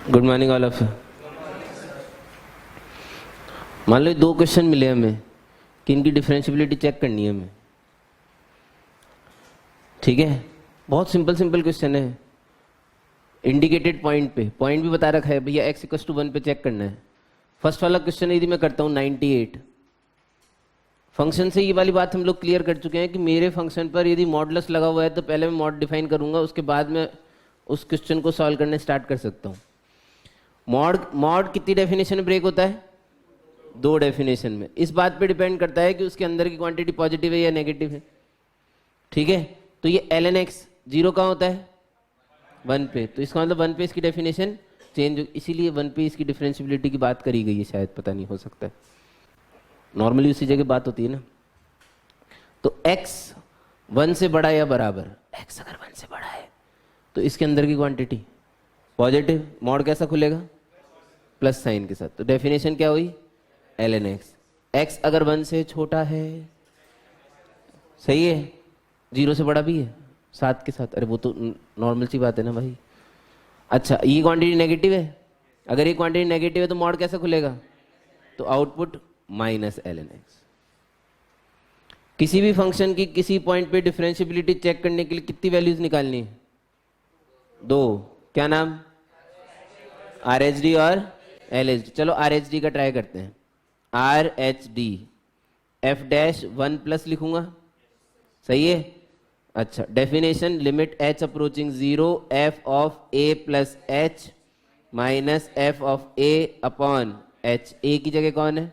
Good morning all of you. मान लो 2 question मिले हमें कि इनकी डिफरेंशियबिलिटी चेक करनी है हमें। ठीक है, बहुत सिंपल क्वेश्चन है। इंडिकेटेड पॉइंट पे पॉइंट भी बता रखा है भैया, x=1 पे चेक करना है। फर्स्ट वाला क्वेश्चन यदि मैं करता हूँ 98 फंक्शन से, ये वाली बात हम लोग क्लियर कर चुके हैं कि मेरे फंक्शन पर यदि मॉडुलस लगा हुआ है तो पहले मैं मॉड डिफाइन करूंगा, उसके बाद मैं उस क्वेश्चन को सॉल्व करने स्टार्ट कर सकता हूँ। मॉड कितनी डेफिनेशन में ब्रेक होता है? 2 डेफिनेशन में। इस बात पे डिपेंड करता है कि उसके अंदर की क्वांटिटी पॉजिटिव है या नेगेटिव है। ठीक है, तो ये ln x 0 कहाँ होता है? 1 पे, तो इसका मतलब 1 पे इसकी डेफिनेशन चेंज, इसीलिए 1 पे इसकी डिफरेंशियबिलिटी की बात करी गई है, शायद पता नहीं, हो सकता है। नॉर्मली उसी जगह बात होती है ना। तो x 1 से बड़ा या बराबर, x अगर 1 से बड़ा है तो इसके अंदर की क्वांटिटी पॉजिटिव, मॉड कैसा खुलेगा? प्लस साइन के साथ। तो डेफिनेशन क्या हुई? ln x। x अगर 1 से छोटा है, सही है, 0 से बड़ा भी है 7 के साथ, अरे वो तो नॉर्मल सी बात है ना भाई। अच्छा, ये क्वांटिटी नेगेटिव है, अगर ये क्वांटिटी नेगेटिव है तो मॉड कैसा खुलेगा? तो आउटपुट माइनस ln x। किसी भी फंक्शन की किसी पॉइंट पे डिफरेंशियबिलिटी चेक करने के लिए कितनी वैल्यूज निकालनी है? 2। क्या नाम? RHD और LHD। चलो RHD का ट्राई करते हैं। RHD f'1 प्लस लिखूंगा, सही है। अच्छा, definition limit h approaching 0 f of a plus h minus f of a upon h। a की जगह कौन है?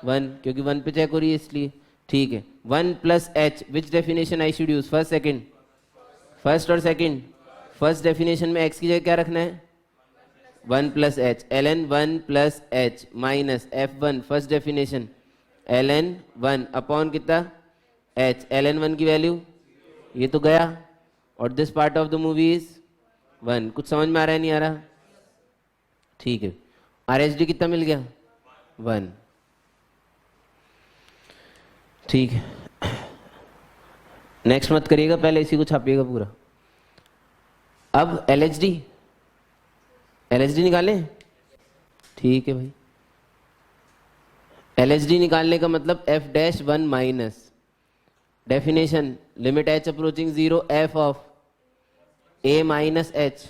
1, क्योंकि 1 पे चेक हो रही है इसलिए। ठीक है, 1 plus h, which definition I should use? First second? First और सेकंड। फर्स्ट डेफिनेशन में x की जगह क्या रखना है? 1 plus h, ln 1 plus h minus f1 first definition ln 1 upon कितना? h। ln 1 की वैल्यू ये तो गया, और this part of the movie is 1। कुछ समझ में आ रहा है, नहीं आ रहा? ठीक है, RHD कितना मिल गया? 1। ठीक है, नेक्स्ट मत करिएगा, पहले इसी को छापिएगा पूरा। अब LHD निकालें। ठीक है भाई, LHD निकालने का मतलब f'1 minus definition limit h approaching 0 f of a minus h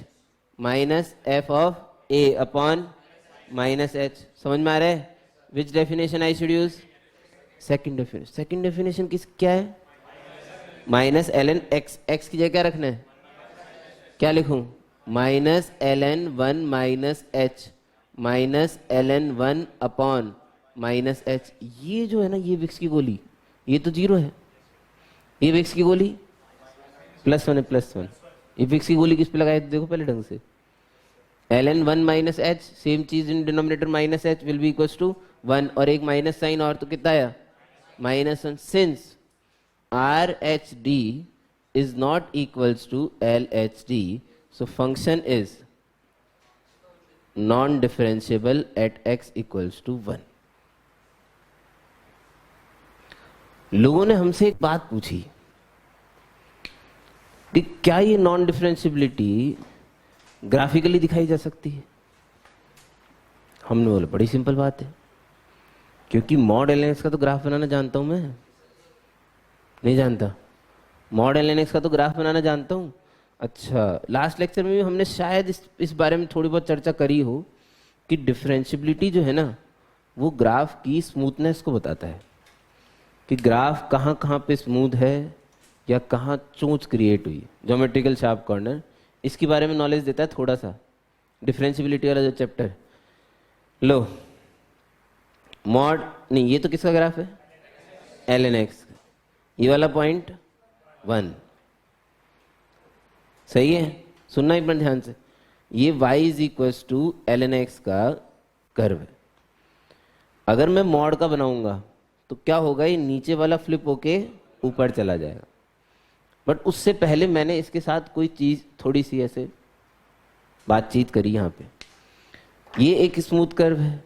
minus f of a upon minus h। समझ में आ रहा है? Which definition I should use? Second definition. Second definition किस क्या है? Minus ln x। x की जगह क्या रखना है? क्या लिखूं? Minus ln 1 minus h minus ln 1 upon minus h। ये जो है ना, ये विक्स की गोली, ये तो 0 है। ये विक्स की गोली +1 है, +1। ये विक्स की गोली किस पे लगाए देखो पहले ढंग से। ln 1 माइनस h, सेम चीज in denominator minus h will be equals to 1, और एक माइनस साइन और, तो कितना आया? -1। Since RHD is not equals to LHD, so function is non-differentiable at x equals to 1। लोगों ने हमसे एक बात पूछी कि क्या ये नॉन डिफरेंशियबिलिटी ग्राफिकली दिखाई जा सकती है? हमने बोला बड़ी सिंपल बात है, क्योंकि मॉड ln x का तो ग्राफ बनाना जानता हूं मैं। नहीं जानता? मॉड ln x का तो ग्राफ बनाना जानता हूं। अच्छा, लास्ट लेक्चर में भी हमने शायद इस बारे में थोड़ी बहुत चर्चा करी हो कि डिफरेंशियबिलिटी जो है ना, वो ग्राफ की स्मूथनेस को बताता है, कि ग्राफ कहाँ कहाँ पे स्मूथ है या कहाँ चोंच क्रिएट हुई, ज्योमेट्रिकल शार्प कॉर्नर, इसके बारे में नॉलेज देता है थोड़ा सा डिफरेंशियबिलिटी वाला जो चैप्टर। लो, मॉड नहीं, ये तो किसका ग्राफ है? ln x। ये वाला पॉइंट 1, सही है। सुनना एक बार ध्यान से, ये y is equals to ln x का कर्व है। अगर मैं मॉड का बनाऊंगा तो क्या होगा? ये नीचे वाला फ्लिप होके ऊपर चला जाएगा। बट उससे पहले मैंने इसके साथ कोई चीज थोड़ी सी ऐसे बातचीत करी। यहां पे ये एक स्मूथ कर्व है।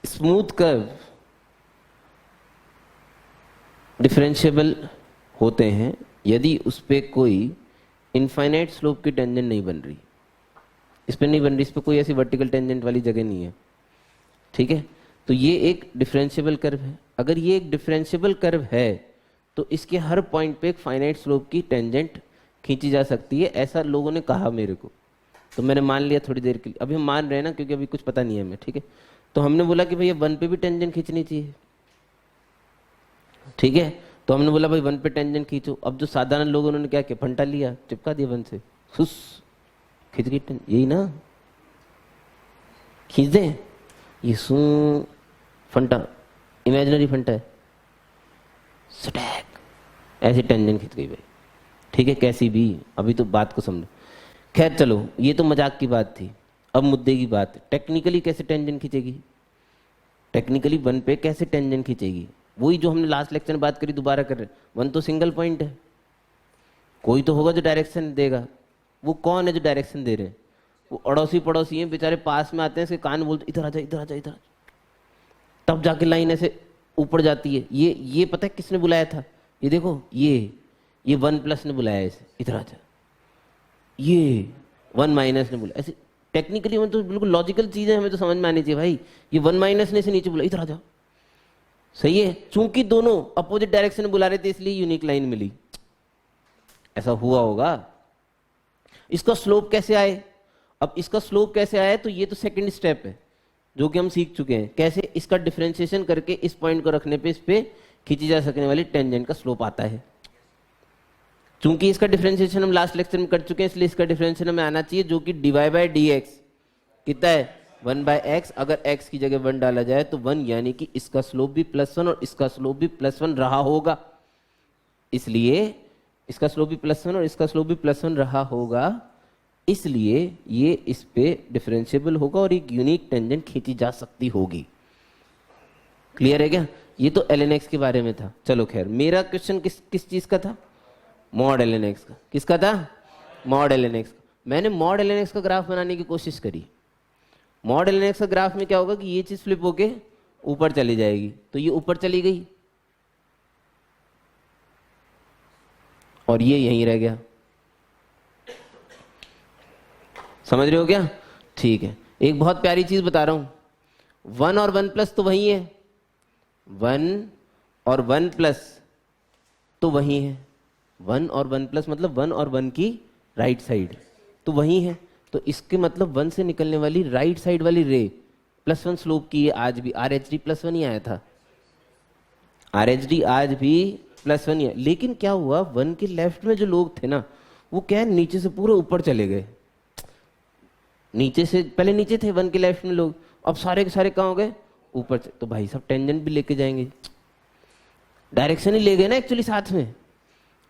स्मूथ कर्व डिफरेंशिएबल होते हैं यदि उस पे कोई इनफाइनाइट स्लोप की टेंजेंट नहीं बन रही। इस पे नहीं बन रही, इस पे कोई ऐसी वर्टिकल टेंजेंट वाली जगह नहीं है, ठीक है। तो ये एक डिफरेंशिएबल कर्व है। अगर ये एक डिफरेंशिएबल कर्व है तो इसके हर पॉइंट पे एक फाइनाइट स्लोप की टेंजेंट खींची जा सकती है, ऐसा लोगों ने कहा मेरे को, तो मैंने मान लिया थोड़ी देर के लिए। अभी हम मान रहे हैं ना, क्योंकि अभी कुछ पता नहीं है हमें, ठीक है। तो हमने बोला कि भैया 1 पे भी टेंजेंट खींचनी चाहिए, ठीक है। तो हमने बोला भाई 1 पे टेंजेंट खींचो। अब जो साधारण लोग उन्होंने क्या किया, फंटा लिया, चिपका दिया 1 से, सुस खींच गई, यही ना, खींच दे, ये सू फंटा, इमेजिनरी फंटा है, स्टैक, ऐसी टेंजेंट खींच गई भाई, ठीक है, कैसी भी। अभी तो बात को समझो। खैर चलो, ये तो मजाक की बात थी, अब मुद्दे की बात है। टेक्निकली कैसे टेंजेंट खींचेगी, टेक्निकली 1 पे कैसे टेंजेंट खींचेगी, वही जो हमने लास्ट लेक्चर में बात करी, दोबारा कर रहे। 1 तो सिंगल पॉइंट है, कोई तो होगा जो डायरेक्शन देगा। वो कौन है जो डायरेक्शन दे रहे हैं? वो अड़ोसी पड़ोसी हैं बेचारे, पास में आते हैं, इसके कान बोलते इधर आ जा, इधर आ जा, इधर आ जा, तब जाके लाइन ऐसे ऊपर जाती है। ये पता है किसने बुलाया था? ये देखो, ये 1+ ने बुलाया इसे, इधर आ जा। ये 1- ने बुलाया। ऐसे टेक्निकली तो बिल्कुल लॉजिकल चीज है, हमें तो समझ में आनी चाहिए भाई। ये 1- ने इसे नीचे बुलाया, इधर आ जा, सही है। चूंकि दोनों अपोजिट डायरेक्शन में बुला रहे थे, इसलिए यूनिक लाइन मिली। ऐसा हुआ होगा। इसका स्लोप कैसे आए? अब इसका स्लोप कैसे आया, तो ये तो सेकंड स्टेप है जो कि हम सीख चुके हैं। कैसे? इसका डिफरेंशिएशन करके इस पॉइंट को रखने पे इस पे खींची जा सकने वाली टेंजेंट का स्लोप आता है। चूंकि इसका डिफरेंशिएशन हम लास्ट लेक्चर में कर चुके हैं, इसलिए इसका डिफरेंशिएशन हमें आना चाहिए, जो कि dy/dx कितना है, 1/x। अगर x की जगह 1 डाला जाए तो 1, यानी कि इसका स्लोप भी +1 और इसका स्लोप भी +1 रहा होगा। इसलिए इसका स्लोप भी +1 और इसका स्लोप भी +1 रहा होगा, इसलिए ये इस पे डिफरेंशिएबल होगा और एक यूनिक टेंजेंट खींची जा सकती होगी। क्लियर है क्या? ये तो ln(x) के बारे में था। चलो खैर, मेरा क्वेश्चन किस चीज का था? मॉड ln(x) का। किसका था? मॉड ln(x) का। मैंने मॉड ln(x) का ग्राफ बनाने की कोशिश करी। मॉड ln(x) का ग्राफ में क्या होगा कि ये चीज फ्लिप होके ऊपर चली जाएगी, तो ये ऊपर चली गई और ये यहीं रह गया। समझ रहे हो क्या? ठीक है, एक बहुत प्यारी चीज बता रहा हूं। 1 और 1+ तो वही है, 1 और 1+ तो वही है। 1 और 1+ मतलब 1 और 1 की राइट साइड तो वही है। तो इसके मतलब 1 से निकलने वाली राइट साइड वाली रे +1 स्लोप की है। आज भी RHD +1 ही आया था, RHD आज भी +1 ही है। लेकिन क्या हुआ, 1 के लेफ्ट में जो लोग थे ना, वो क्या है, नीचे से पूरे ऊपर चले गए। नीचे से पहले नीचे थे 1 के लेफ्ट में लोग, अब सारे के सारे कहाँ हो गए, ऊपर। तो भाई सब टेंजेंट भी लेके जाएंगे, डायरेक्शन ही ले गए ना एक्चुअली साथ में।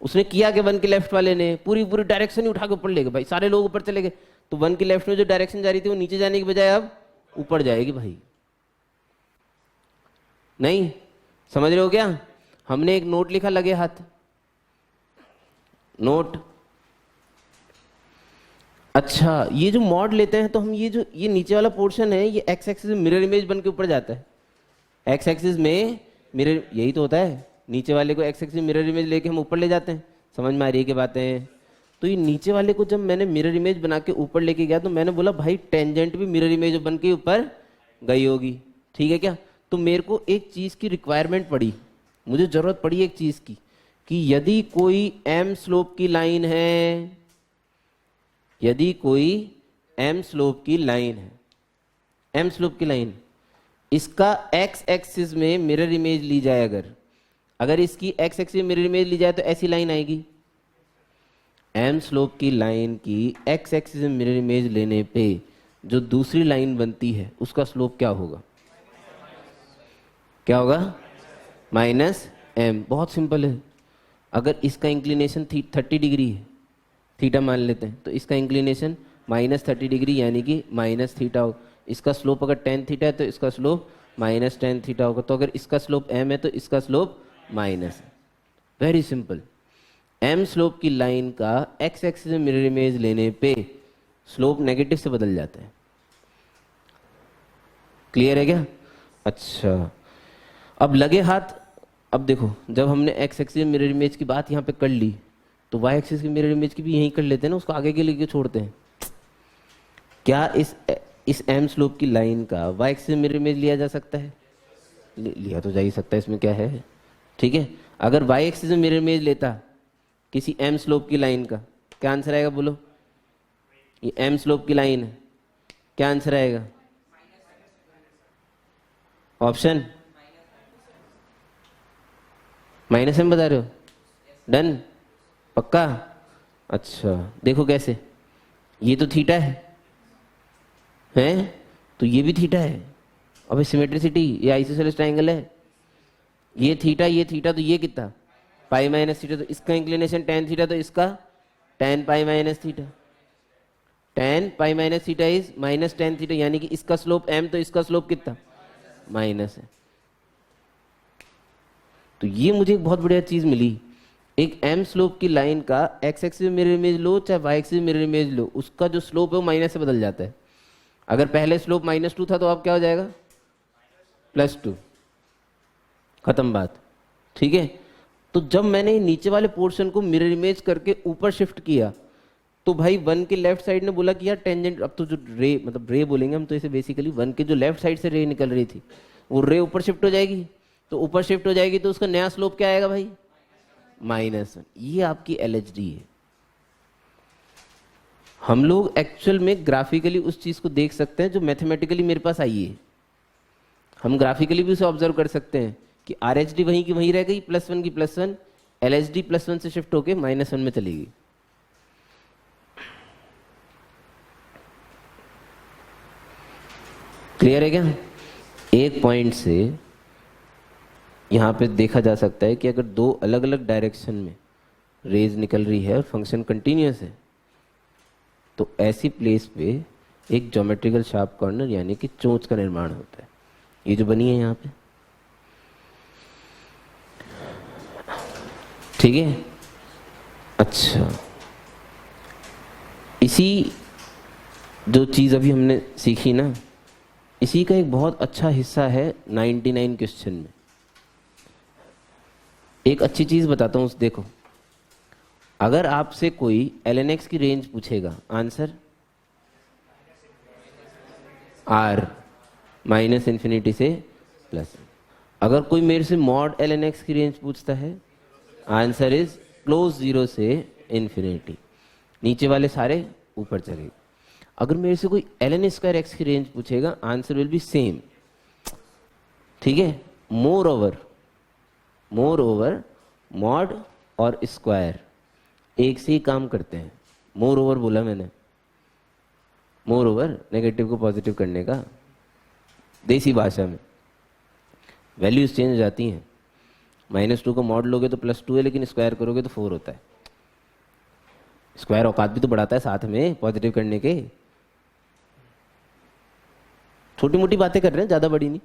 उसने किया कि 1 के लेफ्ट वाले ने पूरी डायरेक्शन ही उठा के ऊपर ले गए भाई, सारे लोग ऊपर चले गए। तो 1 के लेफ्ट में जो डायरेक्शन जा रही थी वो नीचे जाने की बजाय अब ऊपर जाएगी भाई। नहीं समझ रहे हो क्या? हमने एक नोट लिखा, लगे हाथ, नोट। अच्छा, ये जो मॉड लेते हैं तो हम ये नीचे वाला पोर्शन है, ये एक्स एक्सिस में मिरर इमेज बन के ऊपर जाता है। एक्स एक्सिस में मिरर, यही तो होता है, नीचे वाले को एक्स एक्सिस में मिरर इमेज लेके हम ऊपर ले जाते हैं। समझ में आ रही है कि बातें? तो ये नीचे वाले को जब मैंने मिरर इमेज बना के ऊपर लेके गया, तो मैंने बोला भाई टेंजेंट भी मिरर इमेज बन के ऊपर गई होगी, ठीक है क्या? तो मेरे को एक चीज की रिक्वायरमेंट पड़ी, मुझे जरूरत पड़ी एक चीज की, कि यदि कोई m स्लोप की लाइन है, यदि कोई m स्लोप की लाइन है, m स्लोप की लाइन, इसका x एक्सिस में मिरर इमेज ली जाए, अगर इसकी x एक्सिस में मिरर इमेज ली जाए तो ऐसी लाइन आएगी। m स्लोप की लाइन की x एक्सिस में मिरर इमेज लेने पे जो दूसरी लाइन बनती है उसका स्लोप क्या होगा? क्या होगा? -m। बहुत सिंपल है। अगर इसका इंक्लिनेशन 30 डिग्री है, थीटा मान लेते हैं, तो इसका इंक्लिनेशन -30 डिग्री यानी कि -θ होगा। इसका स्लोप अगर tan θ है तो इसका स्लोप -tan θ होगा। तो अगर इसका स्लोप m है तो इसका स्लोप माइनस है। Very simple. m स्लोप की लाइन का x एक्सिस में मिरर इमेज लेने पे स्लोप नेगेटिव से बदल जाता है। क्लियर है क्या? अच्छा, अब लगे हाथ। अब देखो, जब हमने x एक्सिस में मिरर इमेज की बात यहाँ पे कर ली, तो y एक्सिस की मिरर इमेज की भी यहीं कर लेते हैं ना, उसको आगे के लिए क्यों छोड़ते हैं? क्या इस एम स्लोप की लाइन का वाई एक्सिस में मिरर इमेज लिया जा सकता है? लिया तो जा ही सकता है, इसमें क्या है। ठीक है, अगर वाई एक्सिस में मिरर इमेज लेता किसी एम स्लोप की लाइन का, क्या आंसर आएगा बोलो? ये एम स्लोप की लाइन है, क्या आंसर आएगा? ऑप्शन माइनस एम बता रहे हो? डन, पक्का? अच्छा देखो कैसे, ये तो थीटा है तो ये भी थीटा है। अबे सिमेट्रिसिटी, ये आइसोसेलेस ट्रायंगल है, ये थीटा तो ये कितना पाई माइनस थीटा, तो इसका इंक्लिनेशन टेन थीटा, तो इसका ten pi minus theta, ten pi minus theta is minus tan theta, यानी कि इसका स्लोप एम तो इसका स्लोप कितना माइनस है। तो ये मुझे एक बहुत बढ़िया चीज मिली, एक एम स्लोप की लाइन का एक्स एक्सिस मिरर इमेज लो चाहे वाई एक्सिस मिरर इमेज लो, उसका जो स्लोप है वो माइनस से बदल जाता है। अगर पहले स्लोप -2 था तो अब क्या हो जाएगा? +2, खत्म बात। ठीक है, तो जब मैंने नीचे वाले पोर्शन को मिरर इमेज करके ऊपर शिफ्ट किया तो भाई 1 के लेफ्ट साइड ने बोला कि यार टेंजेंट, अब तो जो रे मतलब रे बोलेंगे हम तो इसे बेसिकली 1 के जो लेफ्ट साइड से रे निकल रही थी वो रे ऊपर शिफ्ट हो जाएगी, तो ऊपर शिफ्ट हो जाएगी तो उसका नया स्लोप क्या आएगा भाई? -1। ये आपकी एलएचडी है। हम लोग एक्चुअल में ग्राफिकली उस चीज को देख सकते हैं जो मैथमेटिकली मेरे पास आई है, हम ग्राफिकली भी उसे ऑब्जर्व कर सकते हैं कि आर एच डी वहीं की वहीं रह गई, +1 की +1, एल एच डी +1 से शिफ्ट होके -1 में चली गई। क्लियर है क्या? एक पॉइंट से यहां पे देखा जा सकता है कि अगर दो अलग अलग डायरेक्शन में रेज निकल रही है और फंक्शन कंटिन्यूअस है तो ऐसी प्लेस पे एक ज्योमेट्रिकल शार्प कॉर्नर यानी कि चोंच का निर्माण होता है, ये जो बनी है यहाँ पे। ठीक है, अच्छा इसी जो चीज अभी हमने सीखी ना, इसी का एक बहुत अच्छा हिस्सा है 99 क्वेश्चन में। एक अच्छी चीज बताता हूं, देखो अगर आपसे कोई ln x की रेंज पूछेगा, आंसर r -∞ से प्लस। अगर कोई मेरे से मॉड ln x की रेंज पूछता है, आंसर इज क्लोज 0 से इन्फिनिटी, नीचे वाले सारे ऊपर चले। अगर मेरे से कोई ln स्क्वायर x की रेंज पूछेगा, आंसर विल बी सेम। ठीक है, मोर ओवर मॉड और स्क्वायर एक से ही काम करते हैं। मोर ओवर बोला मैंने, मोर ओवर नेगेटिव को पॉजिटिव करने का, देसी भाषा में वैल्यूज चेंज हो जाती हैं। -2 को मॉड लोगे तो +2 है, लेकिन स्क्वायर करोगे तो 4 होता है। स्क्वायर औकात भी तो बढ़ाता है साथ में पॉजिटिव करने के। छोटी मोटी बातें कर रहे हैं, ज्यादा बड़ी नहीं।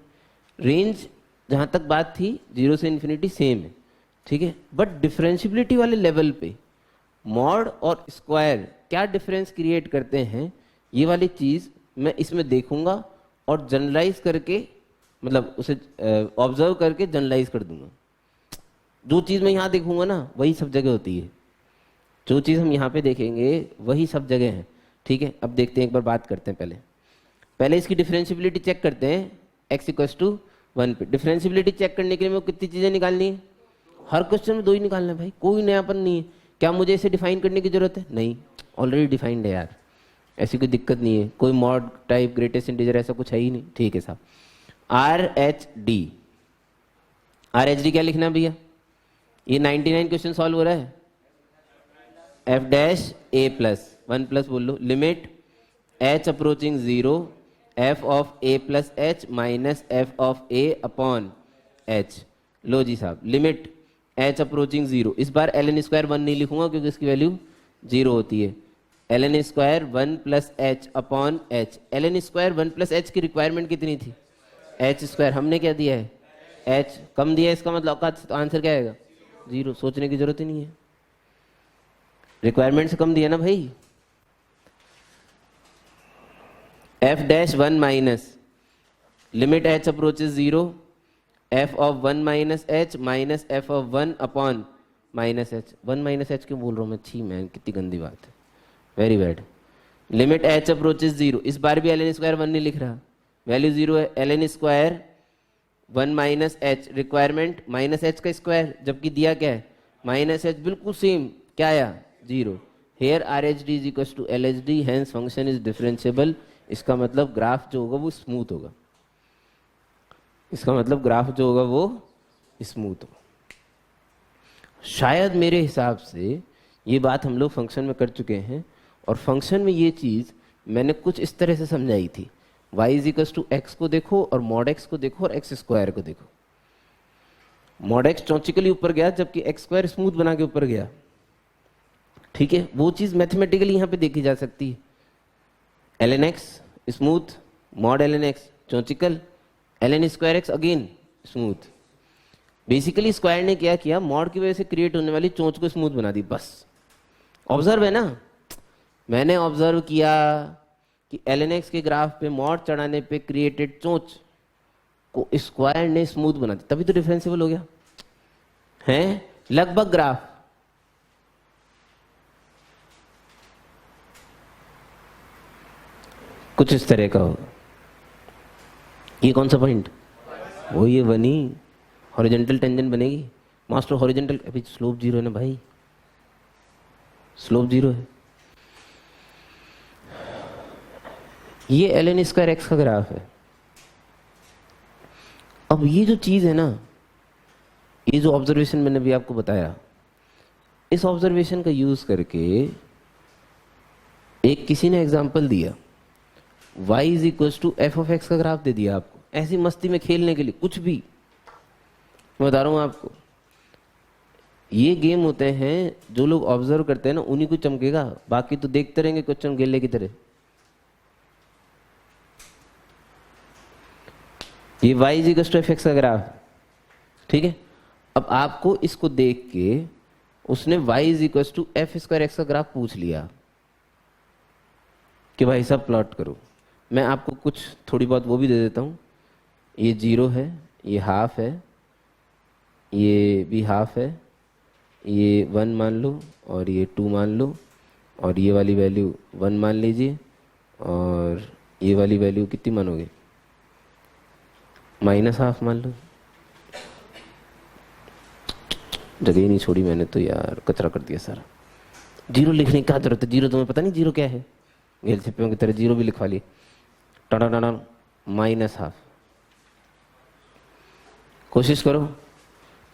रेंज जहां तक बात थी 0 से इन्फिनिटी सेम है, ठीक है, बट डिफरेंशियबिलिटी वाले लेवल पे मॉड और स्क्वायर क्या डिफरेंस क्रिएट करते हैं, ये वाली चीज मैं इसमें देखूंगा और जनरलाइज करके, मतलब उसे ऑब्जर्व करके जनरलाइज कर दूंगा। जो चीज मैं यहाँ देखूंगा ना वही सब जगह होती है, जो चीज हम यहाँ पे देखेंगे वही सब जगह है। ठीक है, अब देखते हैं, एक बार बात करते हैं। पहले इसकी डिफरेंशियबिलिटी चेक करते हैं। x = 1 पे डिफरेंशियबिलिटी चेक करने के लिए मेरे को कितनी चीजें निकालनी है? हर क्वेश्चन में 2 ही निकालना है भाई, कोई नयापन नहीं है। क्या मुझे इसे डिफाइन करने की जरूरत है? नहीं, ऑलरेडी डिफाइंड है यार, ऐसी कोई दिक्कत नहीं है। कोई मॉड टाइप ग्रेटेस्ट इंटीजर ऐसा कुछ है ही नहीं। ठीक है साहब, आर एच डी क्या लिखना है भैया? ये 99 क्वेश्चन सॉल्व हो रहा है। f' a+, 1+ बोल लो, limit h approaching 0 f of a + h minus f of a upon h। लो जी साहब, लिमिट h अप्रोचिंग 0। इस बार ln स्क्वायर 1 नहीं लिखूंगा क्योंकि इसकी वैल्यू 0 होती है। ln square 1 + h upon h। ln square 1 + h की रिक्वायरमेंट कितनी थी? h²। हमने क्या दिया है? h कम दिया है, इसका मतलब आंसर क्या आएगा? 0। सोचने की जरूरत ही नहीं है, रिक्वायरमेंट से कम दिया ना भाई। f' 1 limit h approaches 0 f of 1 - h minus f of 1 upon -h। 1 - h क्यों बोल रहा हूँ मैं? छी मैन, कितनी गंदी बात है, very bad. Limit H approaches 0, इस बार भी ln स्क्वायर 1 नहीं लिख रहा, वैल्यू 0 है, ln square 1 minus H, requirement minus H का स्क्वायर, जबकि दिया क्या है माइनस एच, बिल्कुल सेम, क्या आया 0। Here R H D is equal to L H D, hence function is differentiable. इसका मतलब ग्राफ जो होगा वो स्मूथ होगा, इसका मतलब ग्राफ जो होगा वो स्मूथ होगा। शायद मेरे हिसाब से ये बात हम लोग फंक्शन में कर चुके हैं, और फंक्शन में ये चीज़ मैंने कुछ इस तरह से समझाई थी, y is equal to x को देखो और मॉड एक्स को देखो और एक्स स्क्वायर को देखो। मॉड एक्स चौचिकली ऊपर गया जबकि एक्स स्क्वायर स्मूथ बना के ऊपर गया, ठीक है, वो चीज़ मैथमेटिकली यहाँ पे देखी जा सकती है। ln x smooth, mod ln x चौचिकल, ln square x again smooth. Basically square ने क्या किया, मॉड की वजह से क्रिएट होने वाली चोंच को स्मूथ बना दी, बस। ऑब्जर्व है ना, मैंने ऑब्जर्व किया कि ln x के ग्राफ पे मॉड चढ़ाने पे क्रिएटेड चोंच को स्क्वायर ने स्मूथ बना दी, तभी तो डिफरेंशिएबल हो गया है, लगभग ग्राफ। कुछ इस तरह का होगा। ये कौन सा पॉइंट, वो ये बनी हॉरिजॉन्टल टेंजेंट बनेगी मास्टर, हॉरिजॉन्टल, अभी स्लोप 0 है ना भाई, स्लोप 0 है। ये ln स्क्वायर एक्स का ग्राफ है। अब ये जो चीज है ना, ये जो ऑब्जर्वेशन मैंने भी आपको बताया, इस ऑब्जर्वेशन का यूज करके एक किसी ने एग्जांपल दिया, y is equal to f of x का ग्राफ दे दिया आपको, ऐसी मस्ती में खेलने के लिए, कुछ भी मैं बता रहा हूं आपको। ये गेम होते हैं, जो लोग ऑब्जर्व करते हैं ना उन्हीं को चमकेगा, बाकी तो देखते रहेंगे कुछ चमकेले की तरह। ये y is equal to f x का ग्राफ, ठीक है। अब आपको इसको देख के उसने y is equal to f square x का ग्राफ पूछ लिया कि भाई साहब प्लॉट करो। मैं आपको कुछ थोड़ी बहुत वो भी दे देता हूँ, ये 0 है, ये हाफ है, ये भी हाफ है, ये 1 मान लो और ये 2 मान लो, और ये वाली वैल्यू 1 मान लीजिए, और ये वाली वैल्यू कितनी मानोगे, माइनस हाफ मान लो। जगह ही नहीं छोड़ी मैंने तो यार, कचरा कर दिया सारा। 0 लिखने की क्या जरूरत है, 0 तुम्हें पता नहीं 0 क्या है, घेल छिपियों की तरह 0 भी लिखवा लिए, टाटा माइनस हाफ। कोशिश करो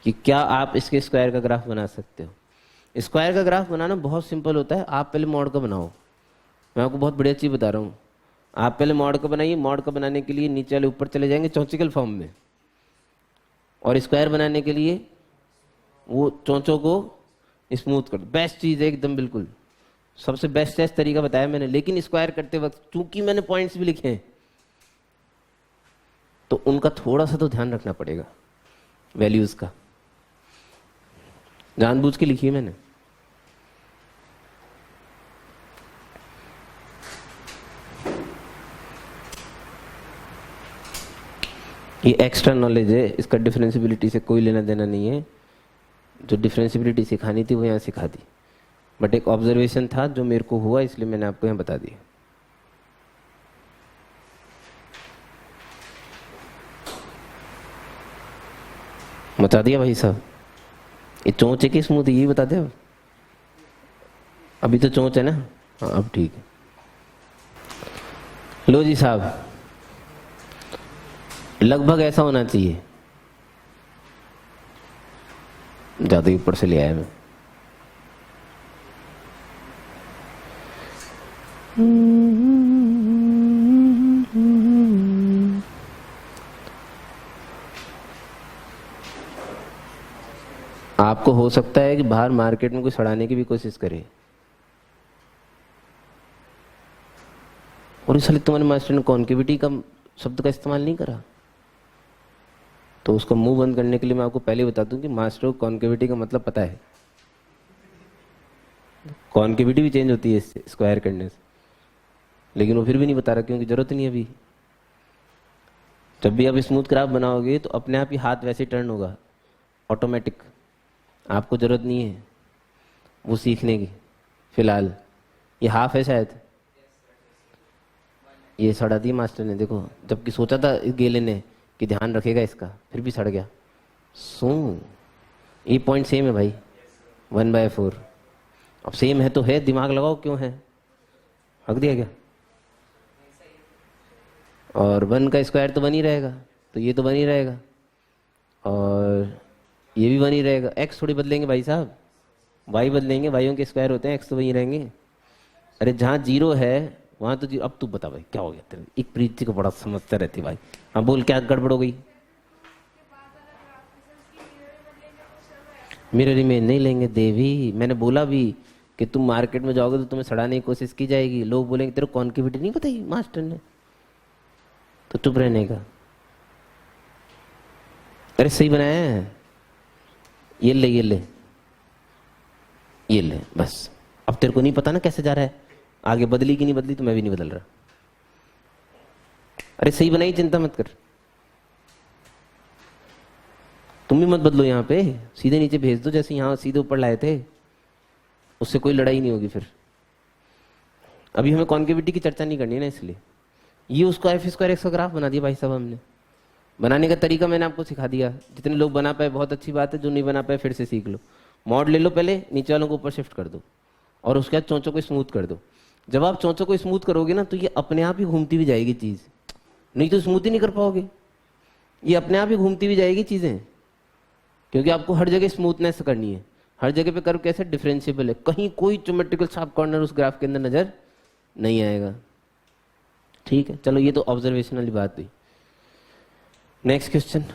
कि क्या आप इसके स्क्वायर का ग्राफ बना सकते हो। स्क्वायर का ग्राफ बनाना बहुत सिंपल होता है, आप पहले मॉड का बनाओ। मैं आपको बहुत बढ़िया चीज़ बता रहा हूँ, आप पहले मॉड का बनाइए। मॉड का बनाने के लिए नीचे वाले ऊपर चले जाएंगे चौचिकल फॉर्म में, और स्क्वायर बनाने के लिए वो चोंचों को स्मूथ कर दो। बेस्ट चीज़ है एकदम, बिल्कुल सबसे बेस्ट तरीका बताया मैंने। लेकिन स्क्वायर करते वक्त चूंकि मैंने पॉइंट्स भी लिखे हैं, तो उनका थोड़ा सा तो ध्यान रखना पड़ेगा, वैल्यूज का, जानबूझ के लिखी है मैंने। ये एक्स्ट्रा नॉलेज है, इसका डिफरेंशियबिलिटी से कोई लेना देना नहीं है। जो डिफरेंशियबिलिटी सिखानी थी वो यहाँ सिखा दी, बट एक ऑब्जर्वेशन था जो मेरे को हुआ, इसलिए मैंने आपको यहाँ बता दिया। बता दिया भाई साहब। ये चोंच है कि स्मूथ, यही बता दे। अभी तो चोंच है ना, हाँ अब ठीक है। लो जी साहब, लगभग ऐसा होना चाहिए। ज्यादा ही ऊपर से ले आया मैं। आपको हो सकता है कि बाहर मार्केट में कोई सड़ाने की भी कोशिश करे, और इसलिए तुम्हारे मास्टर ने कॉन्केविटी का शब्द का इस्तेमाल नहीं करा। तो उसका मुंह बंद करने के लिए मैं आपको पहले बता दूं कि मास्टर को कॉन्केविटी का मतलब पता है। कॉन्केविटी भी चेंज होती है इससे, स्क्वायर करने से, लेकिन वो फिर भी नहीं बता रहा क्योंकि जरूरत नहीं है अभी। जब भी आप स्मूथ ग्राफ बनाओगे तो अपने आप ही हाथ वैसे टर्न होगा, ऑटोमेटिक। आपको जरूरत नहीं है वो सीखने की। फिलहाल ये हाफ है शायद, ये सड़ा दी मास्टर ने, देखो, जबकि सोचा था इस गेले ने कि ध्यान रखेगा इसका, फिर भी सड़ गया। सो ये पॉइंट सेम है भाई, 1/4। अब सेम है तो है, दिमाग लगाओ क्यों है, हक दिया क्या। और 1 का स्क्वायर तो 1 ही रहेगा, तो ये तो 1 ही रहेगा, और ये भी 1 ही रहेगा। एक्स थोड़ी बदलेंगे भाई साहब, वाई बदलेंगे, वाइयों के स्क्वायर होते हैं, एक्स तो वही रहेंगे। अरे जहाँ 0 है वहाँ तो 0। अब तू बता भाई क्या हो गया तेरे, एक प्रीति को बड़ा समझता रहती भाई। हाँ बोल, क्या गड़बड़ हो गई। मिरर इमेज नहीं लेंगे देवी, मैंने बोला भी कि तुम मार्केट में जाओगे तो तुम्हें सड़ाने की कोशिश की जाएगी, लोग बोलेंगे तेरे कॉन्केविटी नहीं बताई मास्टर ने, तो चुप रहने का। अरे सही बनाया है, ये ले ये ले ये ले, बस। अब तेरे को नहीं पता ना कैसे जा रहा है, आगे बदली कि नहीं बदली, तो मैं भी नहीं बदल रहा। अरे सही बनाई, चिंता मत कर, तुम भी मत बदलो, यहाँ पे सीधे नीचे भेज दो, जैसे यहाँ सीधे ऊपर लाए थे, उससे कोई लड़ाई नहीं होगी फिर। अभी हमें कॉन्केविटी की चर्चा नहीं करनी है ना, इसलिए ये उसको f स्क्वायर x का ग्राफ बना दिया भाई साहब हमने। बनाने का तरीका मैंने आपको सिखा दिया, जितने लोग बना पाए बहुत अच्छी बात है, जो नहीं बना पाए फिर से सीख लो। मॉड ले लो पहले, नीचे वालों को ऊपर शिफ्ट कर दो, और उसके बाद चोंचों को स्मूथ कर दो। जब आप चोंचों को स्मूथ करोगे ना, तो ये अपने आप ही घूमती भी जाएगी चीज़, नहीं तो स्मूथ ही नहीं कर पाओगे, ये अपने आप ही घूमती भी जाएगी चीज़ें, क्योंकि आपको हर जगह स्मूथनेस करनी है। हर जगह पे कर्व कैसे डिफरेंशिएबल है, कहीं कोई ज्योमेट्रिकल शार्प कॉर्नर उस ग्राफ के अंदर नजर नहीं आएगा। ठीक है, चलो ये तो ऑब्जर्वेशन वाली बात हुई। Next question.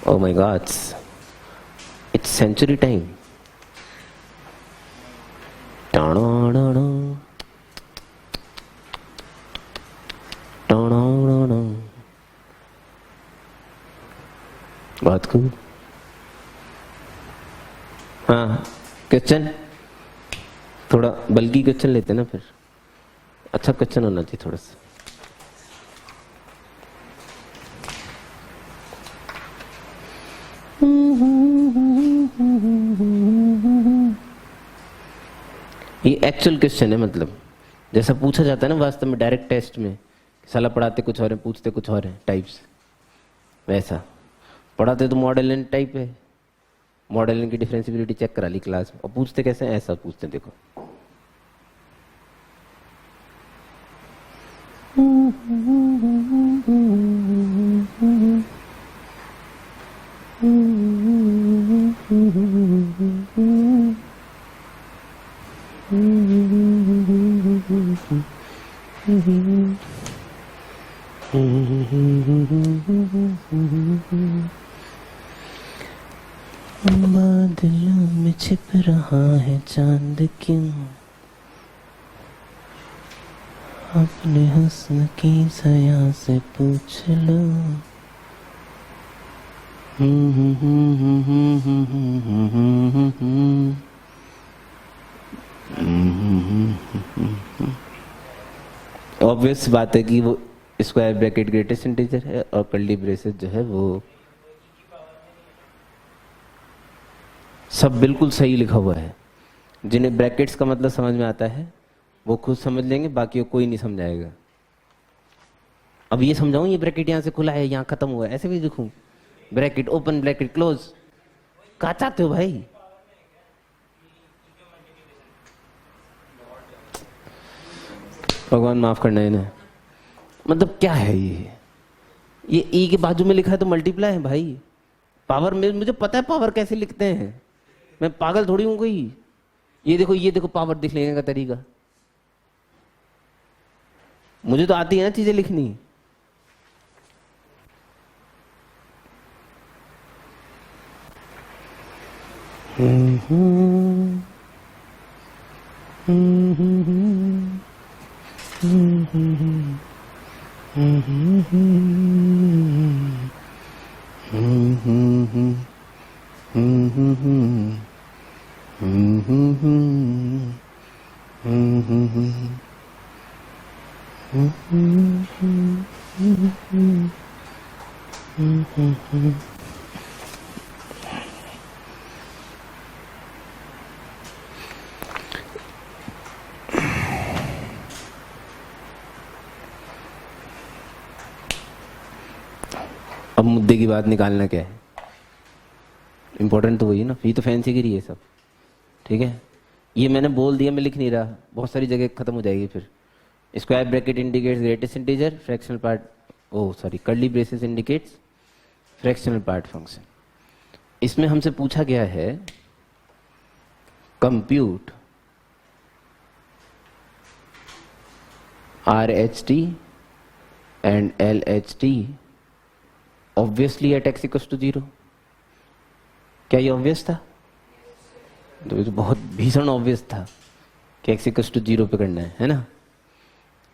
Oh my God, it's century time. बहुत खूब। हाँ क्वेश्चन, थोड़ा बल्कि क्वेश्चन लेते ना, फिर अच्छा क्वेश्चन होना चाहिए थोड़ा सा। ये एक्चुअल क्वेश्चन है, मतलब जैसा पूछा जाता है ना वास्तव में डायरेक्ट टेस्ट में, साला पढ़ाते कुछ और है पूछते कुछ और है टाइप्स, वैसा पढ़ाते तो मॉडल एन टाइप है, मॉडल एन की डिफरेंशिएबिलिटी चेक करा ली क्लास में, और पूछते कैसे, ऐसा पूछते देखो। बादलों में छिप रहा है चांद क्यों, अपने हुस्न की सया से पूछ लो। ऑब्वियस बात है कि वो स्क्वायर ब्रैकेट ग्रेटेस्ट इंटीजर है, और कर्ली ब्रेसेस जो है वो सब बिल्कुल सही लिखा हुआ है। जिन्हें ब्रैकेट्स का मतलब समझ में आता है वो खुद समझ लेंगे, बाकी कोई नहीं समझाएगा। अब ये समझाऊं, ये ब्रैकेट यहाँ से खुला है, यहाँ खत्म हुआ है, ऐसे भी लिखूं, ब्रैकेट ओपन ब्रैकेट क्लोज, क्या चाहते हो भाई। भगवान माफ करना इन्हें, मतलब क्या है ये ई के बाजू में लिखा है तो मल्टीप्लाई है भाई। पावर में मुझे पता है पावर कैसे लिखते हैं, मैं पागल थोड़ी हूं कोई। ये देखो पावर दिख लेने का तरीका, मुझे तो आती है ना चीजें लिखनी। अब मुद्दे की बात निकालना क्या है, इंपॉर्टेंट तो वही ना, ये तो फैंसी गिरी है सब, ठीक है। ये मैंने बोल दिया, मैं लिख नहीं रहा, बहुत सारी जगह खत्म हो जाएगी फिर। Square bracket indicates greatest integer, fractional part, oh sorry, curly braces indicates fractional part function. इसमें हमसे पूछा गया है compute RHT and LHT obviously at x equals to 0। क्या ये ऑब्वियस था? तो ये तो बहुत भीषण ऑब्वियस था कि x इक्वल्स टू 0 पे करना है ना।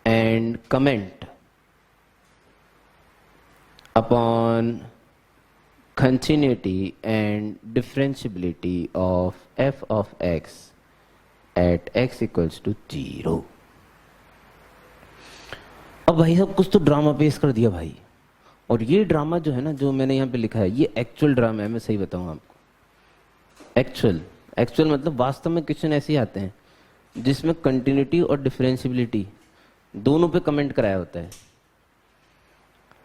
And comment upon continuity and differentiability of f of x at x equals to 0। अब भाई साहब कुछ तो ड्रामा पेश कर दिया भाई, और ये ड्रामा जो है ना, जो मैंने यहाँ पे लिखा है, ये एक्चुअल ड्रामा है। मैं सही बताऊँ आपको, एक्चुअल मतलब वास्तव में क्वेश्चन ऐसे ही आते हैं जिसमें कंटिन्यूटी और डिफरेंशियबिलिटी दोनों पे कमेंट कराया होता है,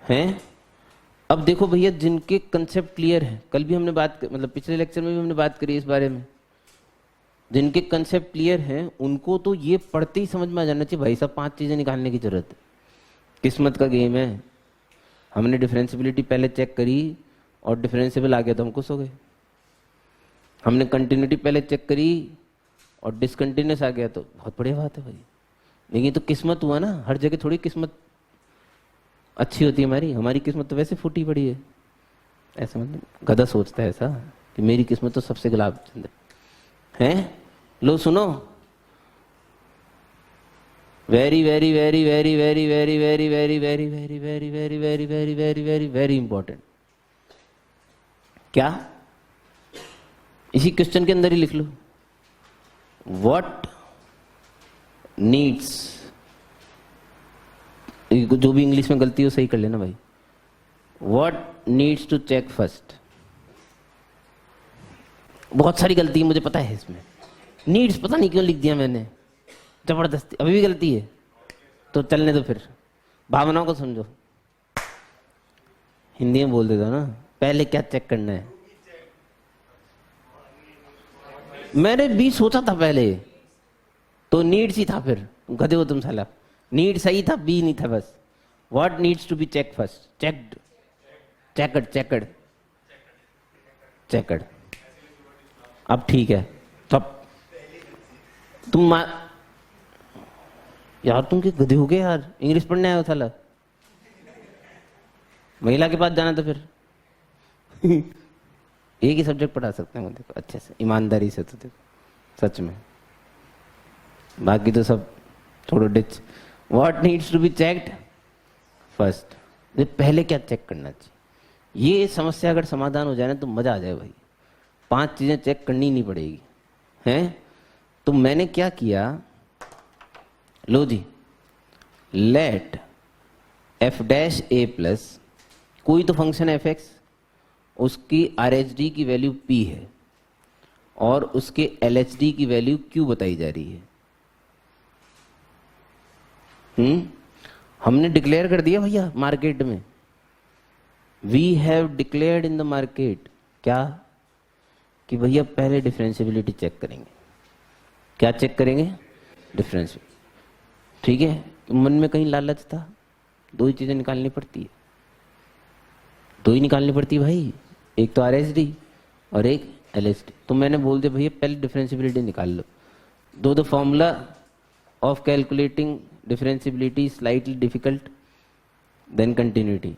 हैं? अब देखो भैया, जिनके कंसेप्ट क्लियर है, कल भी हमने बात मतलब पिछले लेक्चर में भी हमने बात करी इस बारे में, जिनके कंसेप्ट क्लियर हैं उनको तो ये पढ़ते ही समझ में आ जाना चाहिए भाई साहब 5 चीजें निकालने की जरूरत है। किस्मत का गेम है। हमने डिफरेंशियबिलिटी पहले चेक करी और डिफरेंशियबल आ गया तो हम खुश हो गए। हमने कंटिन्यूटी पहले चेक करी और डिसकंटिन्यूस आ गया तो बहुत बढ़िया बात है भाई। लेकिन तो किस्मत हुआ ना, हर जगह थोड़ी किस्मत अच्छी होती है। हमारी किस्मत तो वैसे फूटी पड़ी है। ऐसा मतलब गधा सोचता है ऐसा कि मेरी किस्मत तो सबसे गुलाब है। लो सुनो, very very very very very very very very very very very very very very very very very important. क्या? इसी क्वेश्चन के अंदर ही लिख लो, व्हाट नीड्स, जो भी इंग्लिश में गलती हो सही कर लेना भाई। What needs to check first. बहुत सारी गलती है मुझे पता है इसमें, नीड्स पता नहीं क्यों लिख दिया मैंने, जबरदस्ती। अभी भी गलती है तो चलने दो, फिर भावनाओं को समझो। हिंदी में बोल देता ना, पहले क्या चेक करना है। मैंने भी सोचा था पहले तो नीड्स ही था, फिर गधे हो तुम साला। नीड सही था, बी नहीं था बस। What needs to be check first, checked, checked checked checked. अब ठीक है, तब तुम यार तुम के गधे हो गए यार, इंग्लिश पढ़ने आए हो साला। महिला के पास जाना तो फिर एक ही सब्जेक्ट पढ़ा सकते हैं देखो अच्छे से, ईमानदारी से, तो देखो सच में। बाकी तो सब छोड़ो ditch. What needs to be checked first, पहले क्या चेक करना चाहिए। ये समस्या अगर समाधान हो जाए ना तो मजा आ जाए भाई। 5 चीजें चेक करनी नहीं पड़ेगी, हैं? तो मैंने क्या किया, लो जी, let f dash a plus कोई तो फंक्शन है fx, उसकी RHD की वैल्यू p है और उसके LHD की वैल्यू q बताई जा रही है। हमने डिक्लेयर कर दिया भैया मार्केट में, we have declared in the market, क्या कि भैया पहले डिफरेंशियबिलिटी चेक करेंगे। क्या चेक करेंगे? डिफरेंशियल। ठीक है, तो मन में कहीं लालच था, 2 ही चीजें निकालनी पड़ती है, 2 ही निकालनी पड़ती है भाई, एक तो RHD और एक LHD। तो मैंने बोल दिया भैया पहले डिफरेंशियबिलिटी निकाल लो। Though the formula of calculating differentiability slightly difficult, then continuity.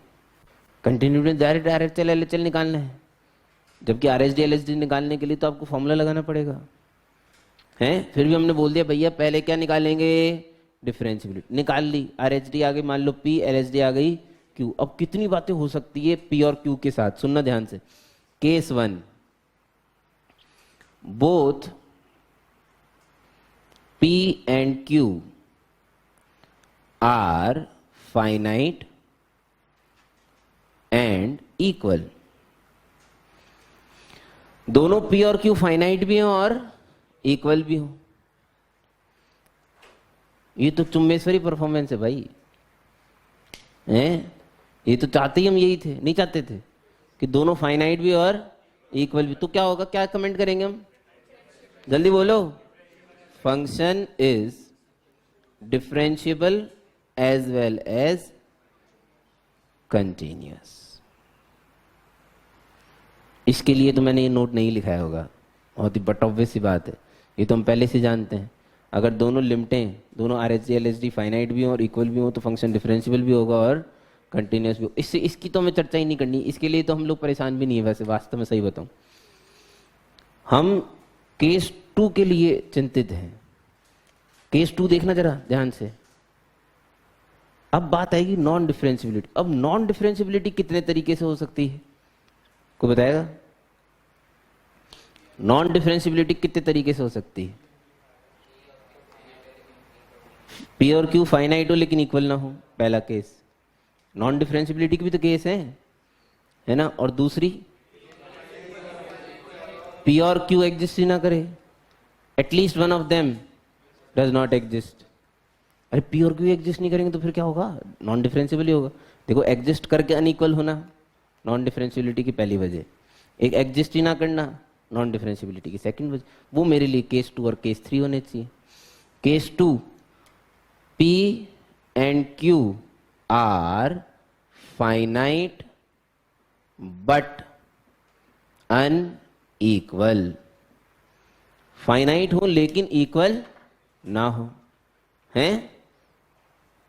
Continuity direct RHL LHL निकालना है, जबकि RHD LHD निकालने के लिए तो आपको फॉर्मूला लगाना पड़ेगा, हैं? फिर भी हमने बोल दिया भैया पहले क्या निकालेंगे, डिफरेंशियबिलिटी। निकाल ली, RHD आ गई मान लो P, LHD आ गई Q। अब कितनी बातें हो सकती है P और Q के साथ, सुनना ध्यान से। Case 1, both P and Q are finite and equal। दोनों P और Q फाइनाइट भी हो और इक्वल भी हो। ये तो चुम्बेश्वरी परफॉर्मेंस है भाई, हैं? ये तो चाहते ही हम यही थे, नहीं चाहते थे कि दोनों फाइनाइट भी और इक्वल भी। तो क्या होगा, क्या कमेंट करेंगे हम, जल्दी बोलो। Function is differentiable as well as continuous. इसके लिए तो मैंने ये नोट नहीं लिखाया होगा, बहुत ही बट ऑब्वियस सी बात है, ये तो हम पहले से जानते हैं। अगर दोनों लिमिटें, दोनों आरएचडी एलएचडी फाइनाइट भी हो और इक्वल भी हो तो फंक्शन डिफरेंशिएबल भी होगा और कंटिन्यूअस भी हो। इससे इसकी तो हमें चर्चा ही नहीं करनी, इसके लिए तो हम लोग परेशान भी नहीं है वैसे, वास्तव में सही बताऊं। हम केस 2 के लिए चिंतित हैं। केस 2 देखना जरा ध्यान से। अब बात आएगी नॉन डिफरेंशिएबिलिटी। अब नॉन डिफरेंशिएबिलिटी कितने तरीके से हो सकती है, कोई बताएगा? नॉन डिफरेंशिएबिलिटी कितने तरीके से हो सकती है? पी और क्यू फाइनाइट हो लेकिन इक्वल ना हो, पहला केस। नॉन डिफरेंशिएबिलिटी की भी तो केस है ना। और दूसरी, पी और क्यू एग्जिस्ट ही ना करे, at least one of them does not exist. अरे पी और क्यू एग्जिस्ट नहीं करेंगे तो फिर क्या होगा, नॉन डिफरेंशिएबल ही होगा। देखो, एग्जिस्ट करके अनइक्वल होना नॉन डिफरेंशिएबिलिटी की पहली वजह, एक एग्जिस्ट ही ना करना नॉन डिफरेंशिएबिलिटी की सेकंड वजह। वो मेरे लिए केस 2 और केस 3 होने चाहिए। Case 2, P and Q are finite but unequal। Finite हो लेकिन इक्वल ना हो, हैं?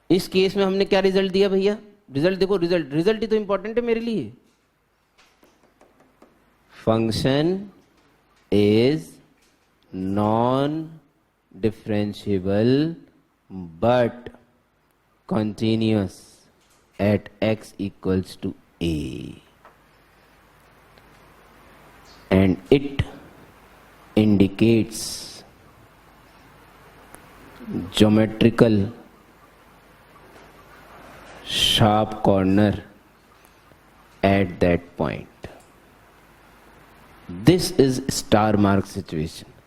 इस केस में हमने क्या रिजल्ट दिया भैया? रिजल्ट देखो, रिजल्ट ही तो इंपॉर्टेंट है मेरे लिए। Function is non differentiable but continuous at x equals to a, and it indicates geometrical sharp corner at that point। this is star mark situation।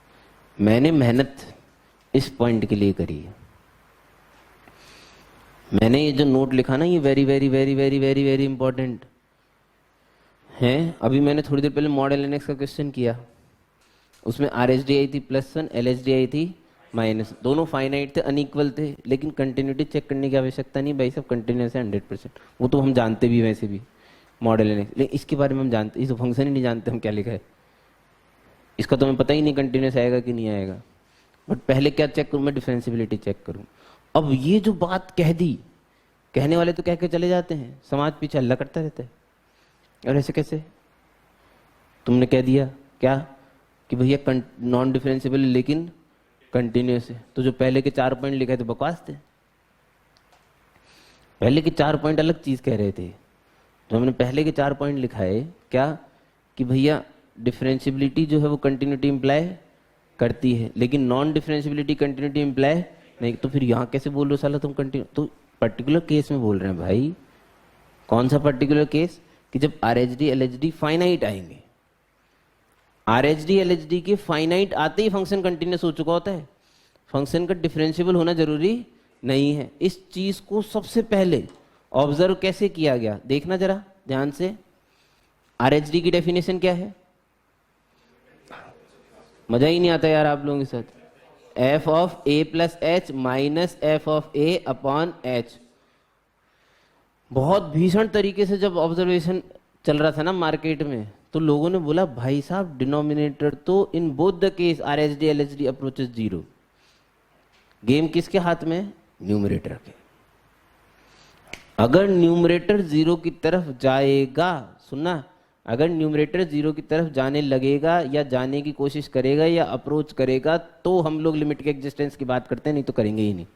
मैंने मेहनत इस पॉइंट के लिए करी है। मैंने ये जो नोट लिखा ना, ये very very very very very very important है। अभी मैंने थोड़ी देर पहले मॉडल एनएक्स का क्वेश्चन किया, उसमें आरएचडी आई थी +1, एलएचडी आई थी -। दोनों फाइनाइट थे, अनइक्वल थे, लेकिन कंटिन्यूटी चेक करने की आवश्यकता नहीं भाई, सब कंटिन्यूअस है 100%। वो तो हम जानते भी वैसे भी मॉडल एनएक्स, लेकिन इसके बारे में हम जानते, इस फंक्शन ही नहीं जानते हम क्या लिखा है। इसका तो हमें पता ही नहीं कंटिन्यूअस आएगा कि नहीं आएगा। बट पहले क्या चेक करूं मैं, डिफरेंशिएबिलिटी चेक करूं। अब ये जो बात कह दी, कहने वाले तो कह के चले जाते हैं, समाज पीछे हल्ला करता रहता है। और ऐसे कैसे? तुमने कह दिया क्या कि भैया नॉन डिफरेंशिएबल लेकिन कंटिन्यूअस है, तो जो पहले के 4 पॉइंट लिखे थे बकवास थे। पहले के 4 पॉइंट अलग चीज कह रहे थे। जो हमने पहले के 4 पॉइंट लिखाए क्या, कि भैया डिफरेंशिएबिलिटी जो है वो कंटिन्यूटी इंप्लाई करती है, लेकिन नॉन डिफरेंशिएबिलिटी कंटिन्यूटी इंप्लाई नहीं। तो फिर यहाँ कैसे बोल रहे हो साला तुम कंटिन्यू? तो पर्टिकुलर केस में बोल रहे हैं भाई। कौन सा पर्टिकुलर केस? कि जब आरएचडी एलएचडी फाइनाइट आएंगे। आरएचडी एलएचडी के फाइनाइट आते ही फंक्शन कंटिन्यूअस हो चुका होता है, फंक्शन का डिफरेंशिएबल होना जरूरी नहीं है। इस चीज को सबसे पहले ऑब्जर्व कैसे किया गया, देखना जरा ध्यान से। आरएचडी की डेफिनेशन क्या है? मजा ही नहीं आता यार आप लोगों के साथ। f of a plus h minus f of a upon h। बहुत भीषण तरीके से जब ऑब्जर्वेशन चल रहा था ना मार्केट में, तो लोगों ने बोला भाई साहब डिनोमिनेटर तो in both the case RHD LHD approaches 0। Game किसके हाथ में? न्यूमरेटर के। अगर न्यूमरेटर 0 की तरफ जाएगा, सुनना, अगर न्यूमरेटर 0 की तरफ जाने लगेगा या जाने की कोशिश करेगा या अप्रोच करेगा, तो हम लोग लिमिट के एग्जिस्टेंस की बात करते हैं, नहीं तो करेंगे ही नहीं।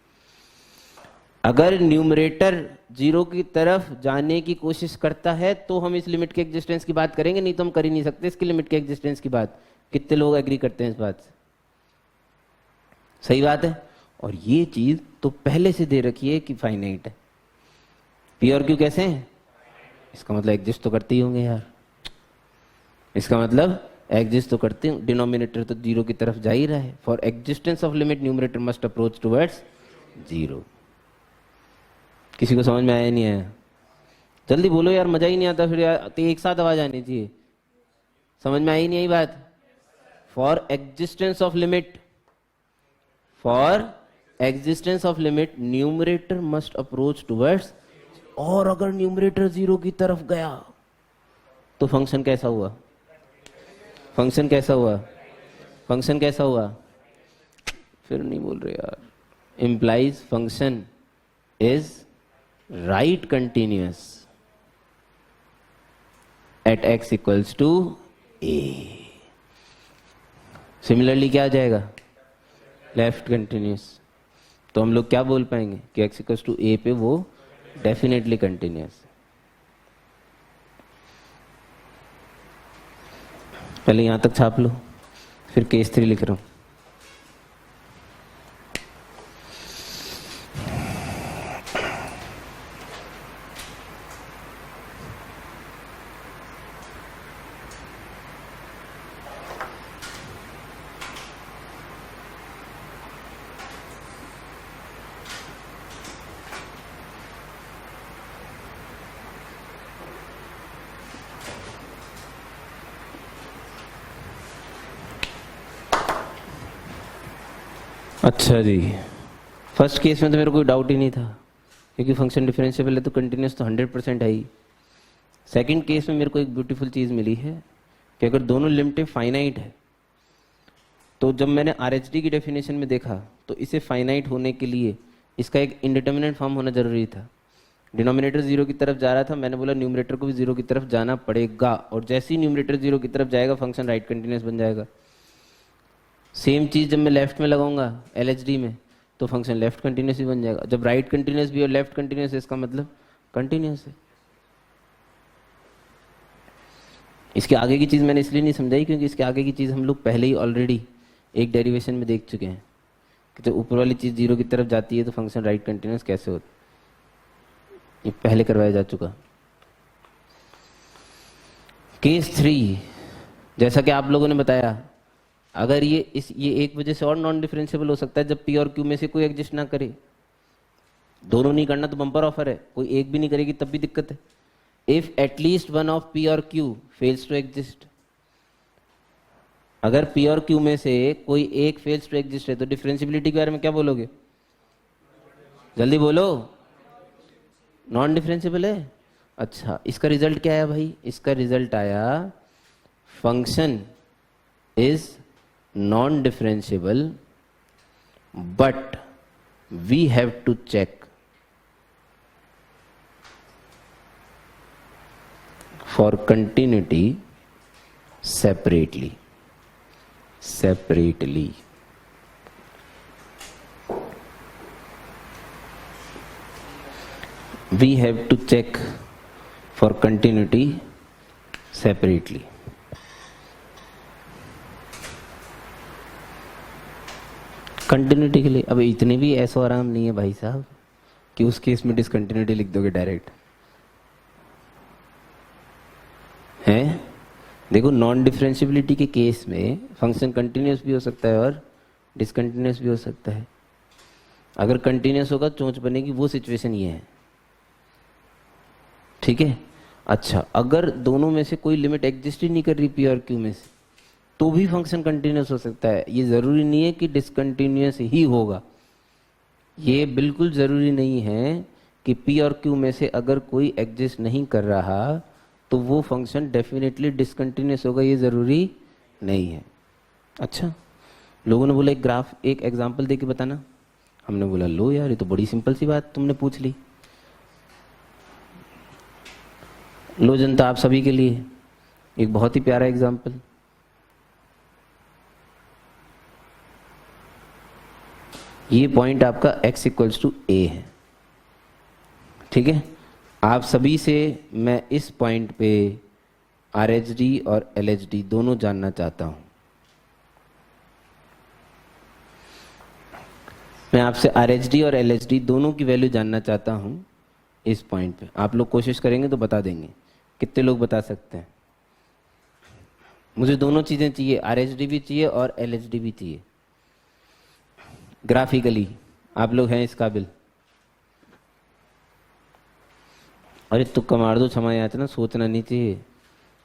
अगर न्यूमरेटर 0 की तरफ जाने की कोशिश करता है तो हम इस लिमिट के एग्जिस्टेंस की बात करेंगे, नहीं तो हम कर ही नहीं सकते इसकी लिमिट के एग्जिस्टेंस की बात। कितने लोग एग्री करते हैं इस बात से? सही बात है। और ये चीज तो पहले से दे रखी है कि फाइनाइट है। पी और क्यू कैसे हैं? इसका मतलब एग्जिस्ट तो करते ही होंगे यार, इसका मतलब एग्जिस्ट तो करते हैं। डिनोमिनेटर तो 0 की तरफ जा ही रहा है। For existence of limit numerator must approach towards 0। किसी को समझ में आया नहीं आया? जल्दी बोलो यार, मजा ही नहीं आता फिर यार, तो एक साथ आवाज आनी चाहिए। समझ में आई नहीं आई बात? For existence of limit, for existence of limit numerator must approach towards, और अगर न्यूमरेटर जीरो की तरफ गया तो फंक्शन कैसा हुआ? फंक्शन कैसा हुआ? फंक्शन कैसा हुआ? फिर नहीं बोल रहे यार। implies function is right continuous at x equals to a। Similarly क्या आ जाएगा? Left continuous. तो हम लोग क्या बोल पाएंगे कि x इक्वल्स टू a पे वो डेफिनेटली कंटिन्यूस। पहले यहां तक छाप लो, फिर केस 3 लिख रहा हूं। अच्छा जी, फर्स्ट केस में तो मेरे को कोई डाउट ही नहीं था, क्योंकि फंक्शन डिफरेंशिएबल है तो कंटिन्यूस तो 100% है ही। सेकंड केस में मेरे को एक ब्यूटीफुल चीज़ मिली है कि अगर दोनों लिमिटें फाइनाइट है, तो जब मैंने आरएचडी की डेफिनेशन में देखा तो इसे फाइनाइट होने के लिए इसका एक इंडिटर्मिनेट फॉर्म होना जरूरी था। डिनोमिनेटर जीरो की तरफ जा रहा था, मैंने बोला न्यूमरेटर को भी जीरो की तरफ जाना पड़ेगा, और जैसे ही न्यूमरेटर जीरो की तरफ जाएगा फंक्शन राइट कंटिन्यूस बन जाएगा। सेम चीज़ जब मैं लेफ्ट में लगाऊंगा एलएचडी में तो फंक्शन लेफ्ट कंटिन्यूस ही बन जाएगा। जब राइट कंटिन्यूस भी और लेफ्ट कंटिन्यूस है, इसका मतलब कंटिन्यूस है। इसके आगे की चीज़ मैंने इसलिए नहीं समझाई क्योंकि इसके आगे की चीज़ हम लोग पहले ही ऑलरेडी एक डेरिवेशन में देख चुके हैं कि जब ऊपर वाली चीज़ जीरो की तरफ जाती है तो फंक्शन राइट कंटिन्यूस कैसे होता है, ये पहले करवाया जा चुका। केस 3, जैसा कि आप लोगों ने बताया, अगर ये एक वजह से और नॉन डिफरेंशिएबल हो सकता है जब पी और क्यू में से कोई एग्जिस्ट ना करे। दोनों नहीं करना तो बम्पर ऑफर है, कोई एक भी नहीं करेगी तब भी दिक्कत है। If at least one of P और क्यू फेल्स टू एग्जिस्ट, अगर पी और क्यू में से कोई एक फेल्स टू एग्जिस्ट है तो डिफरेंशियबिलिटी के बारे में क्या बोलोगे? जल्दी बोलो। नॉन डिफरेंशिएबल है। अच्छा, इसका रिजल्ट क्या आया भाई? इसका रिजल्ट आया function is non differentiable but we have to check for continuity separately. we have to check for continuity separately। Continuity के लिए अब इतने भी ऐसा आराम नहीं है भाई साहब कि उस केस में डिसकंटिन्यूटी लिख दोगे डायरेक्ट, हैं? देखो, नॉन डिफरेंशिएबिलिटी के केस में फंक्शन कंटिन्यूस भी हो सकता है और डिसकंटिन्यूस भी हो सकता है। अगर कंटिन्यूस होगा चोंच बनेगी, वो सिचुएशन ये है, ठीक है? अच्छा, अगर दोनों में से कोई लिमिट एग्जिस्ट ही नहीं कर रही पी और क्यू में से, तो भी फंक्शन कंटिन्यूस हो सकता है। ये जरूरी नहीं है कि डिसकंटिन्यूस ही होगा, ये बिल्कुल जरूरी नहीं है कि पी और क्यू में से अगर कोई एग्जिस्ट नहीं कर रहा तो वो फंक्शन डेफिनेटली डिसकंटिन्यूस होगा, ये जरूरी नहीं है। अच्छा, लोगों ने बोला एक ग्राफ, एक एग्जाम्पल दे के बताना। हमने बोला लो यार, ये तो बड़ी सिंपल सी बात तुमने पूछ ली। लो जनता, आप सभी के लिए एक बहुत ही प्यारा एग्जाम्पल। ये पॉइंट आपका x इक्वल्स टू a है, ठीक है? आप सभी से मैं इस पॉइंट पे RHD और LHD दोनों जानना चाहता हूं। मैं आपसे RHD और LHD दोनों की वैल्यू जानना चाहता हूं इस पॉइंट पे। आप लोग कोशिश करेंगे तो बता देंगे। कितने लोग बता सकते हैं? मुझे दोनों चीजें चाहिए, RHD भी चाहिए और LHD भी चाहिए। ग्राफिकली आप लोग हैं इस काबिल? अरे तुक्का मार दो, क्षमा याचना, सोचना नहीं चाहिए,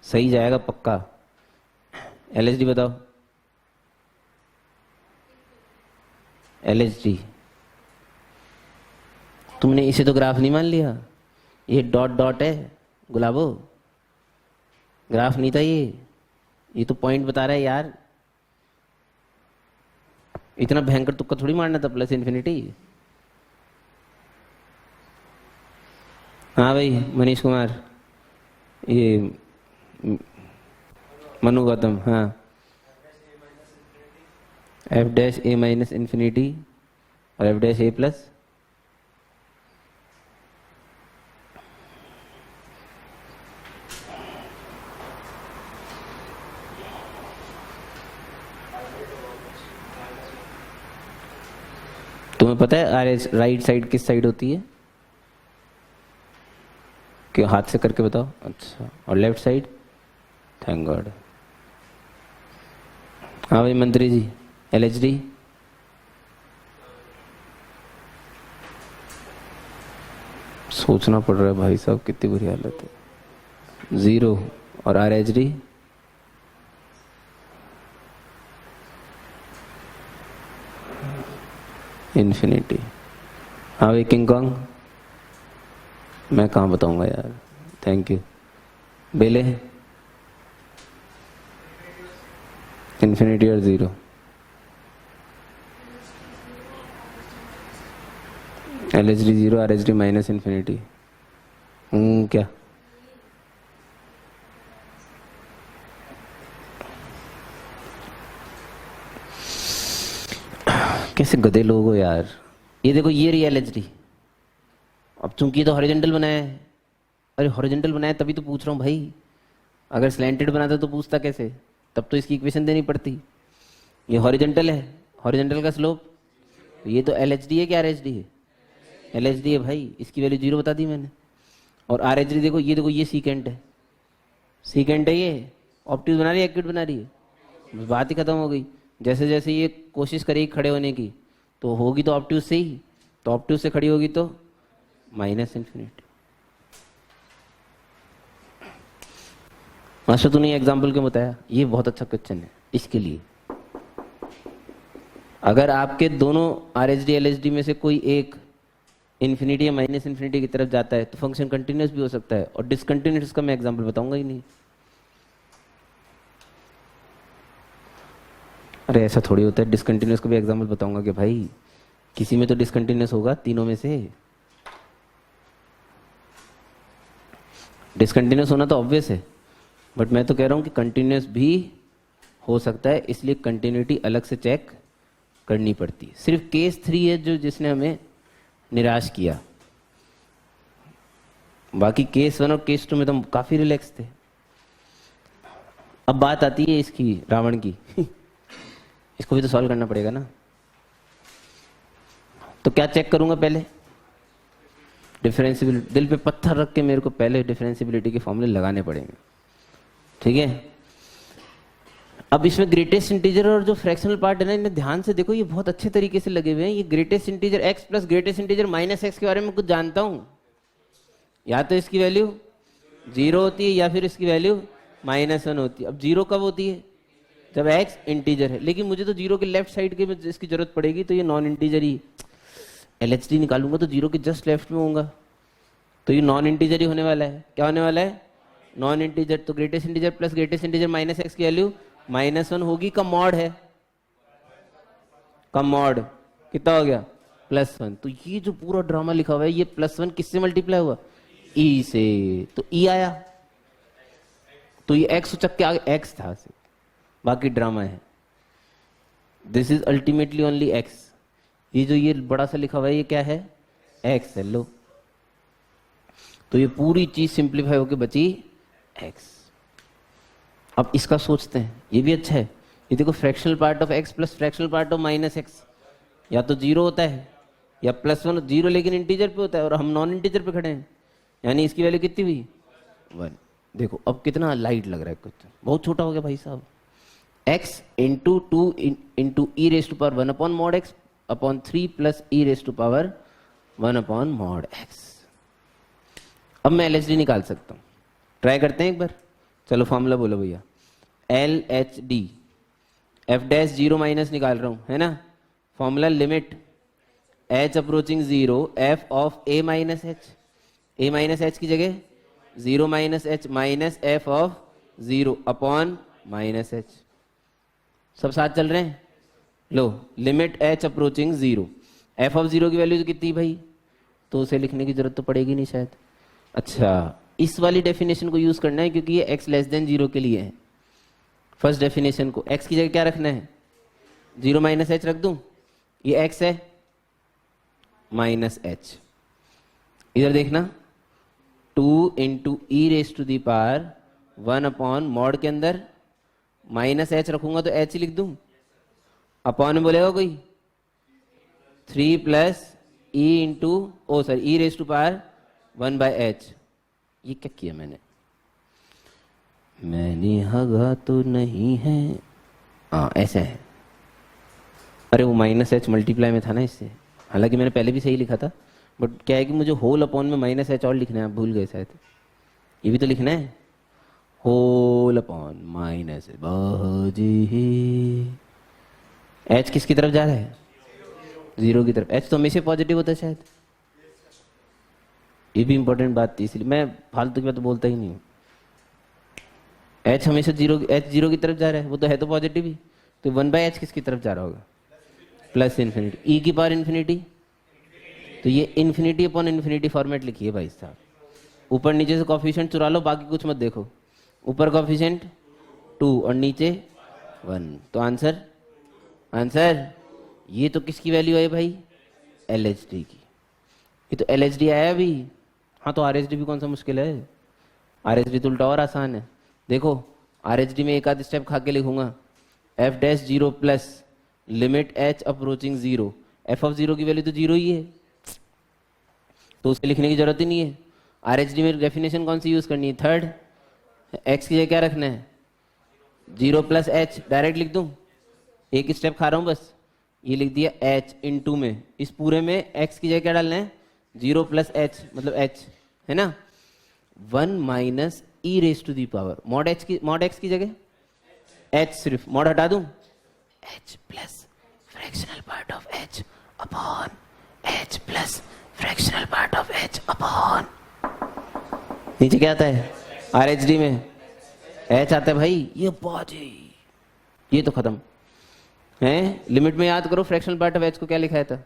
सही जाएगा पक्का। एलएचडी बताओ, एलएचडी। तुमने इसे तो ग्राफ नहीं मान लिया, ये डॉट डॉट है गुलाबो, ग्राफ नहीं था ये तो पॉइंट बता रहा है यार। इतना भयंकर तुक्का थोड़ी मारना था, प्लस इन्फिनिटी। हाँ भाई मनीष कुमार, ये मनु गौतम, हाँ। एफ डैश ए माइनस इन्फिनिटी और एफ डैश ए प्लस। तुम्हें पता है आर एच राइट साइड किस साइड होती है? क्यों, हाथ से करके बताओ। अच्छा, और लेफ्ट साइड? Thank God. हाँ भाई मंत्री जी, एलएचडी। सोचना पड़ रहा है भाई साहब, कितनी बुरी हालत है। 0 और आरएचडी इन्फिनिटी। हाँ भाई किंग कॉन्ग, मैं कहाँ बताऊंगा यार, थैंक यू। बेले इन्फिनिटी और 0। LHD 0, RHD minus infinity. क्या कैसे गधे लोग हो यार। ये देखो, ये रही एलएचडी। अब चूंकि ये तो हॉरिजॉन्टल बनाया है, अरे हॉरिजॉन्टल बनाया तभी तो पूछ रहा हूँ भाई, अगर स्लैंटेड बनाता तो पूछता कैसे, तब तो इसकी इक्वेशन देनी पड़ती। ये हॉरिजॉन्टल है, हॉरिजॉन्टल का स्लोप, ये तो एलएचडी है क्या आरएचडी है? एलएचडी है भाई, इसकी वैल्यू 0 बता दी मैंने। और आरएचडी देखो, ये सीकेंट है, सीकेंट है ये। ऑप्टिव बना रही है, एक्यूट बना रही है, बस बात ही खत्म हो गई। जैसे जैसे ये कोशिश करेगी खड़े होने की, तो होगी तो ऑप्टिव से ही, तो ऑप्टिव से खड़ी होगी तो माइनस इन्फिनिटी। मास्टर तूने एग्जाम्पल क्यों बताया? ये बहुत अच्छा क्वेश्चन है इसके लिए। अगर आपके दोनों आरएचडी एलएचडी में से कोई एक इन्फिनिटी या माइनस इन्फिनिटी की तरफ जाता है तो फंक्शन कंटिन्यूस भी हो सकता है, और डिसकंटिन्यूस का मैं एग्जाम्पल बताऊंगा ही नहीं। अरे ऐसा थोड़ी होता है, डिसकंटिन्यूस का भी एग्जाम्पल बताऊंगा कि भाई किसी में तो डिसकंटिन्यूस होगा, तीनों में से। डिसकंटिन्यूस होना तो ऑब्वियस है, बट मैं तो कह रहा हूं कि कंटिन्यूस भी हो सकता है, इसलिए कंटिन्यूटी अलग से चेक करनी पड़ती है। सिर्फ केस 3 है जो जिसने हमें निराश किया, बाकी केस 1 और केस 2 में तो काफी रिलैक्स थे। अब बात आती है इसकी, रावण की इसको भी तो सॉल्व करना पड़ेगा ना। तो क्या चेक करूंगा पहले? डिफरेंशियबिलिटी। दिल पे पत्थर रख के मेरे को पहले डिफरेंशियबिलिटी के फॉर्मूले लगाने पड़ेंगे, ठीक है। अब इसमें ग्रेटेस्ट इंटीजर और जो फ्रैक्शनल पार्ट है ना, इन्हें ध्यान से देखो, ये बहुत अच्छे तरीके से लगे हुए हैं। ये greatest integer x plus greatest integer minus x के बारे में कुछ जानता हूं, या तो इसकी वैल्यू 0 होती है या फिर इसकी वैल्यू -1 होती है। अब 0 कब होती है? जब x इंटीजर है। लेकिन मुझे तो 0 के लेफ्ट साइड के में इसकी जरूरत पड़ेगी, तो ये नॉन इंटीजर ही। एलएचडी निकालूंगा तो 0 के जस्ट लेफ्ट में होगा, तो ये नॉन इंटीजर ही होने वाला है। क्या होने वाला है? Non integer. तो greatest integer plus greatest integer minus x की वैल्यू -1 होगी। का मॉड है, का मॉड कितना हो गया? +1। तो ये जो पूरा ड्रामा लिखा हुआ है, ये +1 किससे मल्टीप्लाई हुआ? e से। तो e आया, तो ये x उचक के आगे x था, बाकी ड्रामा है। This is ultimately only x। ये जो ये बड़ा सा लिखा हुआ है, ये क्या है? x है। लो, तो ये पूरी चीज सिंप्लीफाई होके बची x। अब इसका सोचते हैं, ये भी अच्छा है। ये देखो, fractional part of x plus fractional part of -x, या तो 0 होता है या +1। 0 लेकिन इंटीजर पे होता है, और हम नॉन इंटीजर पे खड़े हैं, यानी इसकी वैल्यू कितनी हुई? 1। देखो अब कितना लाइट लग रहा है क्वेश्चन, बहुत छोटा हो गया भाई साहब। x into 2 into e raise to power 1 upon mod x upon 3 plus e raise to power 1 upon mod x। अब मैं LHD निकाल सकता हूँ, ट्राई करते हैं एक बार। चलो फॉर्मूला बोलो भैया, LHD, f dash zero minus निकाल रहा हूँ, है ना। Formula limit h approaching zero f of a minus h, a minus h की जगह zero minus h minus f of zero upon minus h. सब साथ चल रहे हैं। लो limit h approaching zero, f of zero की वैल्यू कितनी भाई, तो उसे लिखने की जरूरत तो पड़ेगी नहीं शायद। अच्छा, इस वाली डेफिनेशन को यूज करना है क्योंकि ये x लेस देन जीरो के लिए है। फर्स्ट डेफिनेशन को x की जगह क्या रखना है, जीरो माइनस एच रख दूं, ये x है माइनस एच। इधर देखना, 2 into e raise to the power 1 upon mod के अंदर माइनस एच रखूंगा तो एच लिख दूं, अपॉन में बोलेगा कोई 3 plus e into oh sorry e raise to power 1 by h. ये क्या किया मैंने हगा तो नहीं है, हाँ ऐसा है। अरे वो माइनस एच मल्टीप्लाई में था ना इससे, हालांकि मैंने पहले भी सही लिखा था, बट क्या है कि मुझे होल अपॉन में माइनस एच और लिखना है, आप भूल गए शायद। ये भी तो लिखना है, होल अपॉन माइनस एच किसकी तरफ जा रहा है, जीरो की तरफ। एच तो हमेशा पॉजिटिव होता है शायद, ये भी इंपॉर्टेंट बात थी, इसलिए मैं फालतू की बात तो बोलता ही नहीं हूँ। एच हमेशा जीरो, एच जीरो की तरफ जा रहा है, वो तो है तो पॉजिटिव ही, तो 1 बाय एच किसकी तरफ जा रहा होगा, प्लस इन्फिनिटी, ई की पावर इन्फिनिटी, तो ये इन्फिनिटी अपॉन इन्फिनिटी फॉर्मेट लिखिए भाई साहब। ऊपर नीचे से कॉफिशिएंट चुरा लो, बाकी कुछ मत देखो। ऊपर कॉफिशिएंट 2 और नीचे 1, तो आंसर ये तो किसकी वैल्यू है भाई, LHD की। ये तो LHD आया अभी, हाँ तो RHD भी कौन सा मुश्किल है, RHD तो उल्टा और आसान है। देखो RHD में एक आध स्टेप खा के लिखूंगा, F dash zero plus limit h approaching zero, F of zero की वैल्यू तो जीरो ही है, तो उसे लिखने की जरूरत ही नहीं है। RHD में डेफिनेशन कौन सी यूज करनी है, थर्ड। x की जगह क्या रखना है, जीरो प्लस एच, डायरेक्ट लिख दूं, एक स्टेप खा रहा हूं बस, ये लिख दिया h इंटू में, इस पूरे में x की जगह क्या डालना है, जीरो प्लस एच मतलब h, है ना। 1 minus e raise to the power mod x की जगह h, सिर्फ मॉड हटा दूं, h plus fractional part of h upon h plus fractional part of h upon, नीचे क्या आता है RHD में h आता है भाई, ये बाजी, ये तो खत्म है। लिमिट में याद करो फ्रैक्शनल पार्ट ऑफ h को क्या लिखा था,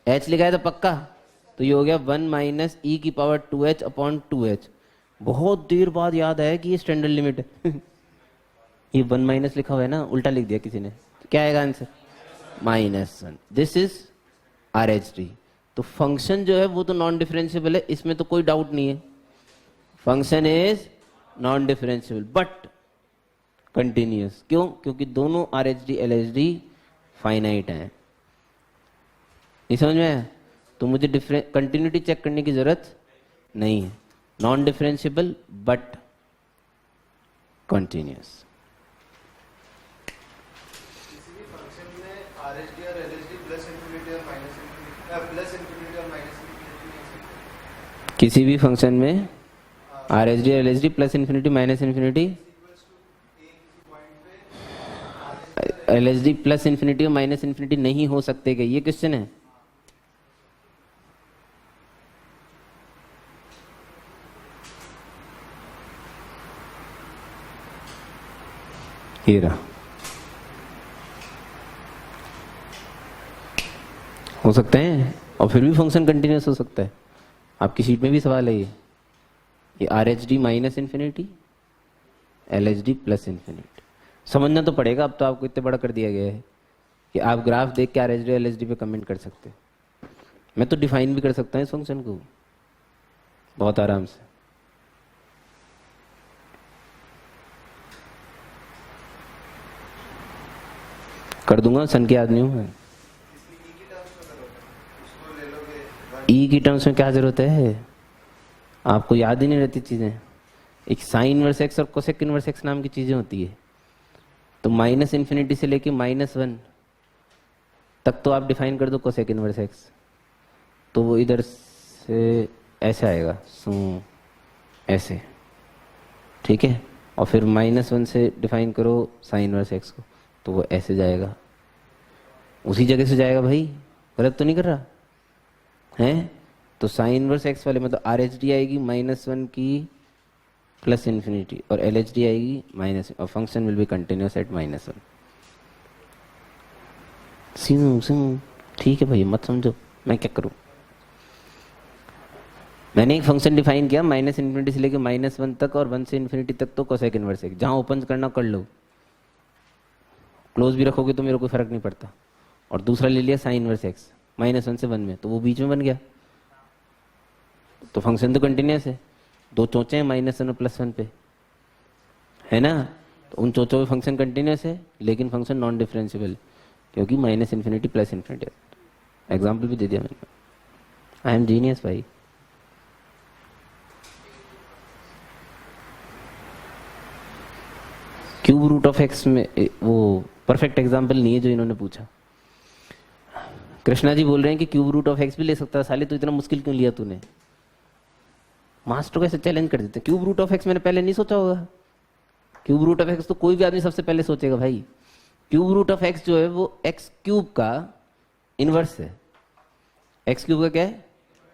h लिखा है तो पक्का, तो ये हो गया 1 माइनस ई की पावर 2h अपॉन 2h। बहुत देर बाद याद आया कि ये स्टैंडर्ड लिमिट है ये 1 माइनस लिखा हुआ है ना, उल्टा लिख दिया किसी ने, तो क्या आएगा आंसर, -1। This is RHD। तो फंक्शन जो है वो तो नॉन डिफरेंशिएबल है, इसमें तो कोई डाउट नहीं है, function is non differentiable but continuous. क्यों, क्योंकि दोनों RHD LHD फाइनाइट हैं। ये समझ में आया, तो मुझे कंटिन्यूटी चेक करने की जरूरत नहीं है, नॉन डिफरेंशिएबल बट कंटिन्यूअस। किसी भी फंक्शन में RHD LHD plus infinity minus infinity, LHD plus infinity और माइनस इन्फिनिटी नहीं हो सकते क्या, ये क्वेश्चन है। हीरा हो सकते हैं और फिर भी फंक्शन कंटिन्यूअस हो सकता है। आपकी शीट में भी सवाल है ये RHD minus infinity LHD plus infinity. समझना तो पड़ेगा, अब तो आपको इतना बड़ा कर दिया गया है कि आप ग्राफ देख के RHD LHD पे कमेंट कर सकते हैं। मैं तो डिफाइन भी कर सकता हूँ इस फंक्शन को बहुत आराम से। कर दूंगा, सन के आदमी हूं मैं। ई की टर्म्स में क्या जरूरत है, आपको याद ही नहीं रहती चीजें। एक साइन इनवर्स एक्स और कोसेक इनवर्स एक्स नाम की चीजें होती है, तो माइनस इन्फिनिटी से लेके -1 तक तो आप डिफाइन कर दो कोसेक इनवर्स एक्स, तो वो इधर से ऐसे आएगा ऐसे, ठीक है। और फिर -1 से डिफाइन करो साइन इनवर्स एक्स को, तो वो ऐसे जाएगा, उसी जगह से जाएगा भाई, गलत तो नहीं कर रहा है। तो साइन इनवर्स एक्स वाले मतलब RHD आएगी -1 की प्लस इन्फिनिटी, और LHD आएगी माइनस, और function will be continuous at -1। ठीक है भाई, मत समझो, मैं क्या करूं। मैंने एक फंक्शन डिफाइन किया -∞ से लेके -1 तक और 1 से इन्फिनिटी तक, तो कोसेक इनवर्स एक्स, जहां ओपन करना कर लो, क्लोज भी रखोगे तो मेरे को फर्क नहीं पड़ता। और दूसरा ले लिया साइन इनवर्स एक्स -1 से 1 में, तो वो बीच में बन गया, तो फंक्शन तो कंटिन्यूस है। दो चोचे हैं -1 और +1 पे, है ना, तो उन चोचों में फंक्शन कंटिन्यूस है, लेकिन फंक्शन नॉन डिफरेंशिएबल, क्योंकि -∞ +∞। एग्जाम्पल भी दे दिया मैंने। आई एम जीनियस भाई। क्यूब रूट ऑफ एक्स में वो परफेक्ट एग्जाम्पल नहीं है जो इन्होंने पूछा। कृष्णा जी बोल रहे हैं कि क्यूब रूट ऑफ एक्स भी ले सकता है, साले तो इतना मुश्किल क्यों लिया तूने। मास्टर को ऐसे चैलेंज कर देते। क्यूब रूट ऑफ एक्स मैंने पहले नहीं सोचा होगा। क्यूब रूट ऑफ एक्स तो कोई भी आदमी सबसे पहले सोचेगा भाई। क्यूब रूट ऑफ एक्स जो है वो एक्स क्यूब का इनवर्स है। एक्स क्यूब का क्या है?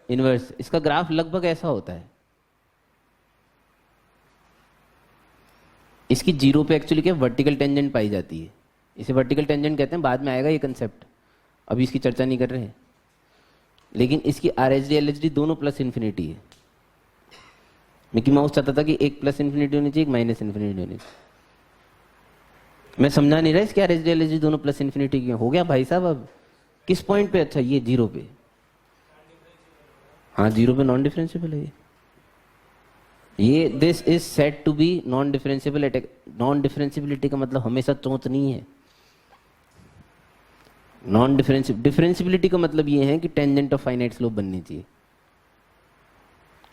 इनवर्स। इसका ग्राफ लगभग ऐसा होता है। इसकी जीरो पे एक्चुअली क्या वर्टिकल टेंजेंट पाई जाती है, इसे वर्टिकल टेंजेंट कहते हैं, बाद में आएगा ये कंसेप्ट, अभी इसकी चर्चा नहीं कर रहे हैं। लेकिन इसकी RHD LHD दोनों +∞ है। मिकी माउस चाहता था कि एक +∞ होनी चाहिए, एक -∞ होनी चाहिए। मैं समझा नहीं रहा इसकी RHD LHD दोनों +∞ की हो गया भाई साहब। अब किस पॉइंट पे? अच्छा ये 0 पे। हाँ 0 पे नॉन डिफरेंशिएबल है ये। This is said to be non differentiable at. Non differentiability का मतलब हमेशा चोंच नहीं है। नॉन डिफरेंशिएबिलिटी का मतलब ये है कि टेंजेंट ऑफ फाइनाइट स्लोप बननी चाहिए।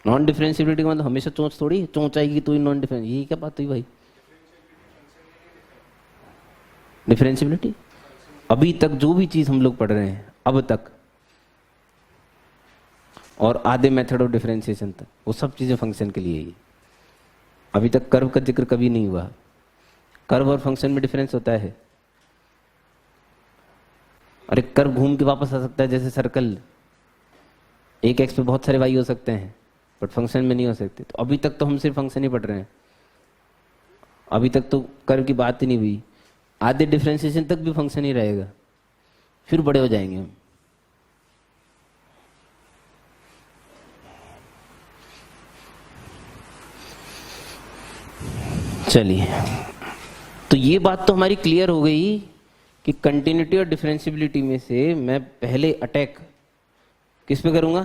नॉन डिफरेंशिएबिलिटी का मतलब हमेशा चोंच थोड़ी है, चोंच आएगी तो ही नॉन डिफरेंस। यही क्या बात हुई भाई? डिफरेंशिएबिलिटी अभी तक जो भी चीज हम लोग पढ़ रहे हैं अब तक, और आधे मेथड ऑफ डिफरेंशिएशन तक, वो सब चीजें फंक्शन के लिए ही। अभी तक कर्व का जिक्र कभी नहीं हुआ। कर्व और फंक्शन में डिफरेंस होता है। अरे कर्व घूम के वापस आ सकता है, जैसे सर्कल। एक एक्स पे बहुत सारे वाई हो सकते हैं, बट फंक्शन में नहीं हो सकते। तो अभी तक तो हम सिर्फ फंक्शन ही पढ़ रहे हैं। अभी तक तो कर्व की बात ही नहीं हुई। आधे डिफरेंशिएशन तक भी फंक्शन ही रहेगा, फिर बड़े हो जाएंगे हम। चलिए, तो ये बात तो हमारी क्लियर हो गई कि कंटिन्यूटी और डिफरेंशिएबिलिटी में से मैं पहले अटैक किस पे करूंगा?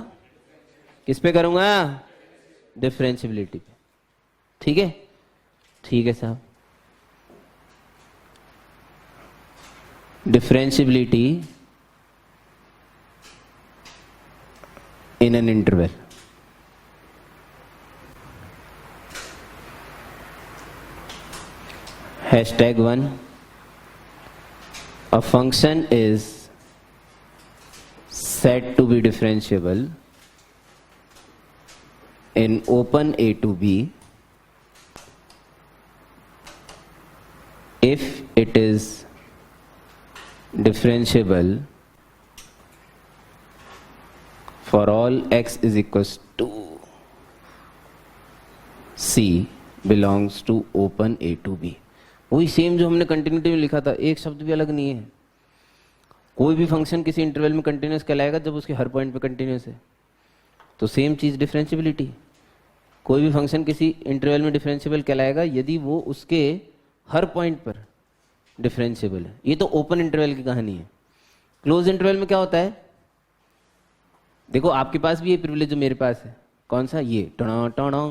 किस पे करूंगा? डिफरेंशिएबिलिटी पे। ठीक है? ठीक है साहब। Differentiability in an interval. #1. A function is said to be differentiable in open A to B if it is differentiable for all x is equals to C belongs to open A to B. वही same जो हमने continuity में लिखा था, एक शब्द भी अलग नहीं है। कोई भी फंक्शन किसी इंटरवल में कंटिन्यूस कहलाएगा जब उसके हर पॉइंट पे कंटिन्यूस है। तो सेम चीज डिफरेंशिएबिलिटी। कोई भी फंक्शन किसी इंटरवल में डिफरेंशिएबल कहलाएगा यदि वो उसके हर पॉइंट पर डिफरेंशिएबल है। ये तो ओपन इंटरवल की कहानी है। क्लोज इंटरवल में क्या होता है? देखो आपके पास भी ये प्रिविलेज जो मेरे पास है। कौन सा? ये टणा टणा।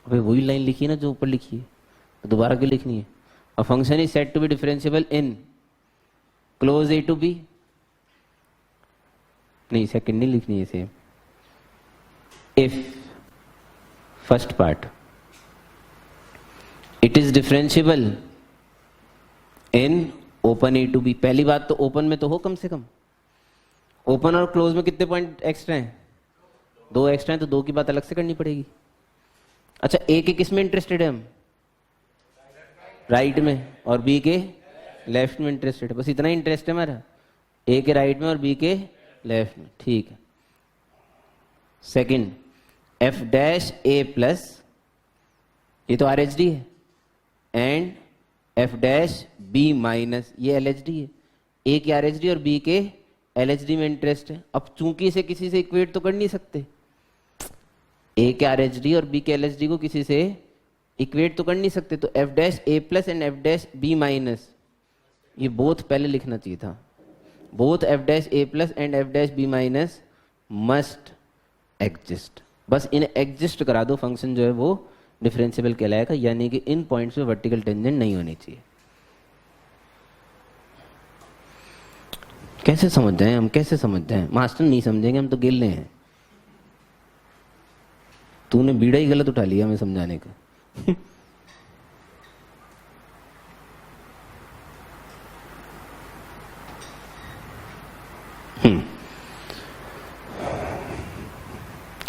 अबे वही लाइन लिखी है ना जो ऊपर लिखी है, तो दोबारा क्यों लिखनी है? A function is said to be differentiable in close a to b. नहीं, सेकंड नहीं लिखनी है, same. If first part it is differentiable in open a to b. पहली बात तो ओपन में तो हो कम से कम। ओपन और क्लोज में कितने पॉइंट एक्स्ट्रा हैं? 2 एक्स्ट्रा है तो 2 की बात अलग से करनी पड़ेगी। अच्छा ए के किस में इंटरेस्टेड है हम? राइट में, और बी के लेफ्ट में इंटरेस्टेड है। बस इतना ही इंटरेस्ट है हमारा, ए के राइट में और बी के लेफ्ट में। ठीक है। Second, f dash a plus, ये तो आर एच डी है, and f dash b minus, ये एल एच डी है। ए के आर एच डी और बी के एल एच डी में इंटरेस्ट है। अब चूंकि इसे किसी से इक्वेट तो कर नहीं सकते, ए के आर एच डी और बी के एल एच डी को किसी से इक्वेट तो कर नहीं सकते, तो f dash a plus and f dash b minus, ये बोथ पहले लिखना चाहिए था। Both f dash a plus and f dash b minus must exist. बस इन्हें एग्जिस्ट करा दो, फंक्शन जो है वो डिफरेंशिएबल कहलाएगा, यानी कि इन पॉइंट्स पे वर्टिकल टेंजेंट नहीं होनी चाहिए। कैसे समझ जाएं हम, कैसे समझ जाएं? मास्टर नहीं समझेंगे, हम तो गिल्ले हैं। तूने बीड़ा ही गलत उठा लिया हमें समझाने का।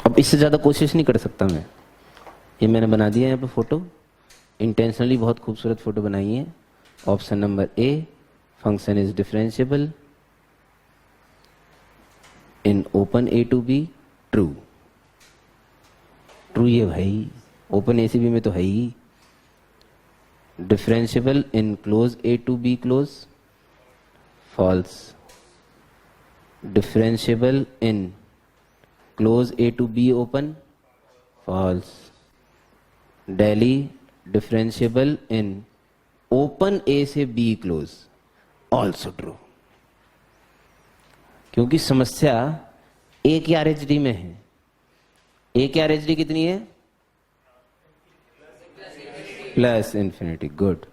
अब इससे ज्यादा कोशिश नहीं कर सकता मैं। ये मैंने बना दिया है यहाँ पे फोटो, इंटेंशनली बहुत खूबसूरत फोटो बनाई है। Option number a, function is differentiable in open a to b, true. True ये भाई, ओपन ए सी बी में तो है ही। Differentiable in close a to b close, false. Differentiable in close a to b open, false. डेली differentiable in open a से b close, also true. क्योंकि समस्या ए की आर एच डी में है। ए की आर एच डी कितनी है? Plus infinity. गुड।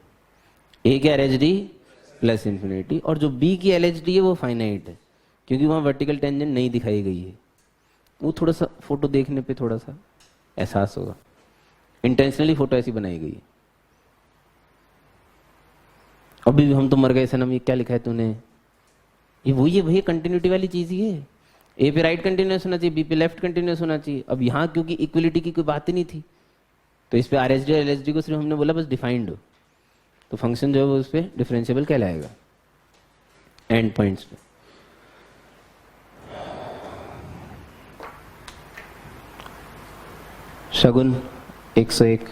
ए की are H D plus infinity, और जो बी की एल एच डी है वो फाइनाइट है, क्योंकि वहां वर्टिकल टेंजेंट नहीं दिखाई गई है। वो थोड़ा सा फोटो देखने पे थोड़ा सा एहसास होगा, इंटेंशनली फोटो ऐसी बनाई गई है। अभी भी हम तो मर गए सनम, ये क्या लिखा है तूने? ये वही है भैया, कंटिन्यूटी वाली चीज ही है। ए पे राइट कंटिन्यूस होना चाहिए, बी पे लेफ्ट कंटिन्यूस होना चाहिए। अब यहाँ क्योंकि इक्वलिटी की कोई बात ही नहीं थी, तो इस पे आर एच डी और एल एच डी को सिर्फ हमने बोला बस डिफाइंड हो, तो फंक्शन जो है वो उस पर डिफरेंशिएबल कहलाएगा एंड पॉइंट्स पे। शगुन 101,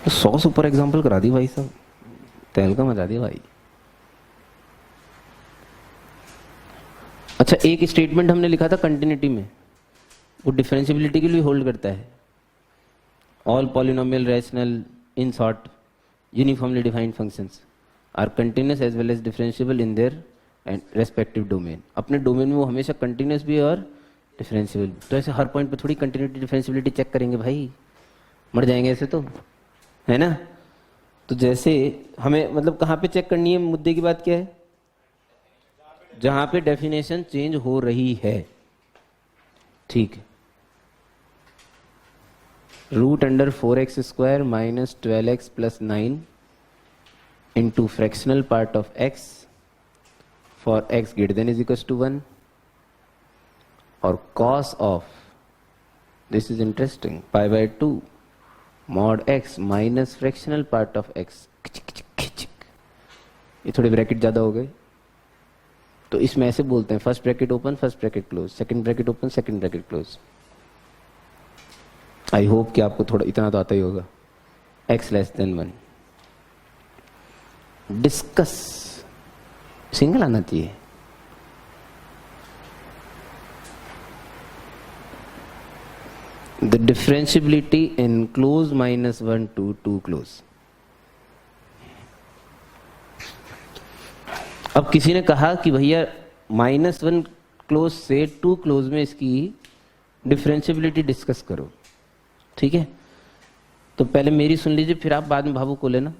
100 सुपर एग्जाम्पल करा दी भाई साहब, तहलका मचा दिया भाई। अच्छा, एक स्टेटमेंट हमने लिखा था कंटिन्यूटी में, वो डिफरेंशिएबिलिटी के लिए होल्ड करता है। All polynomial rational in short uniformly defined functions are continuous as well as differentiable in their respective domain. अपने डोमेन में वो हमेशा कंटिन्यूस भी और डिफरेंशिएबल। तो ऐसे हर पॉइंट पे थोड़ी कंटिन्यूटी डिफरेंशिएबिलिटी चेक करेंगे भाई, मर जाएंगे ऐसे तो, है ना? तो जैसे हमें मतलब कहाँ पे चेक करनी है, मुद्दे की बात क्या है? जहां पे डेफिनेशन चेंज हो रही है। ठीक है। Root under 4x square minus 12x plus 9 into fractional part of x for x greater than is equal to 1, और cos of, this is interesting, pi by 2 mod x minus fractional part of x। ये थोड़े bracket ज्यादा हो गए, तो इसमें ऐसे बोलते हैं first bracket open first bracket close, second bracket open second bracket close. I hope कि आपको थोड़ा इतना तो आता ही होगा। x less than 1, discuss, single आना चाहिए। The differentiability in close minus 1 to 2 close. अब किसी ने कहा कि भैया -1 क्लोज से 2 क्लोज में इसकी डिफरेंशिएबिलिटी डिस्कस करो। ठीक है, तो पहले मेरी सुन लीजिए, फिर आप बाद में भावुक को लेना,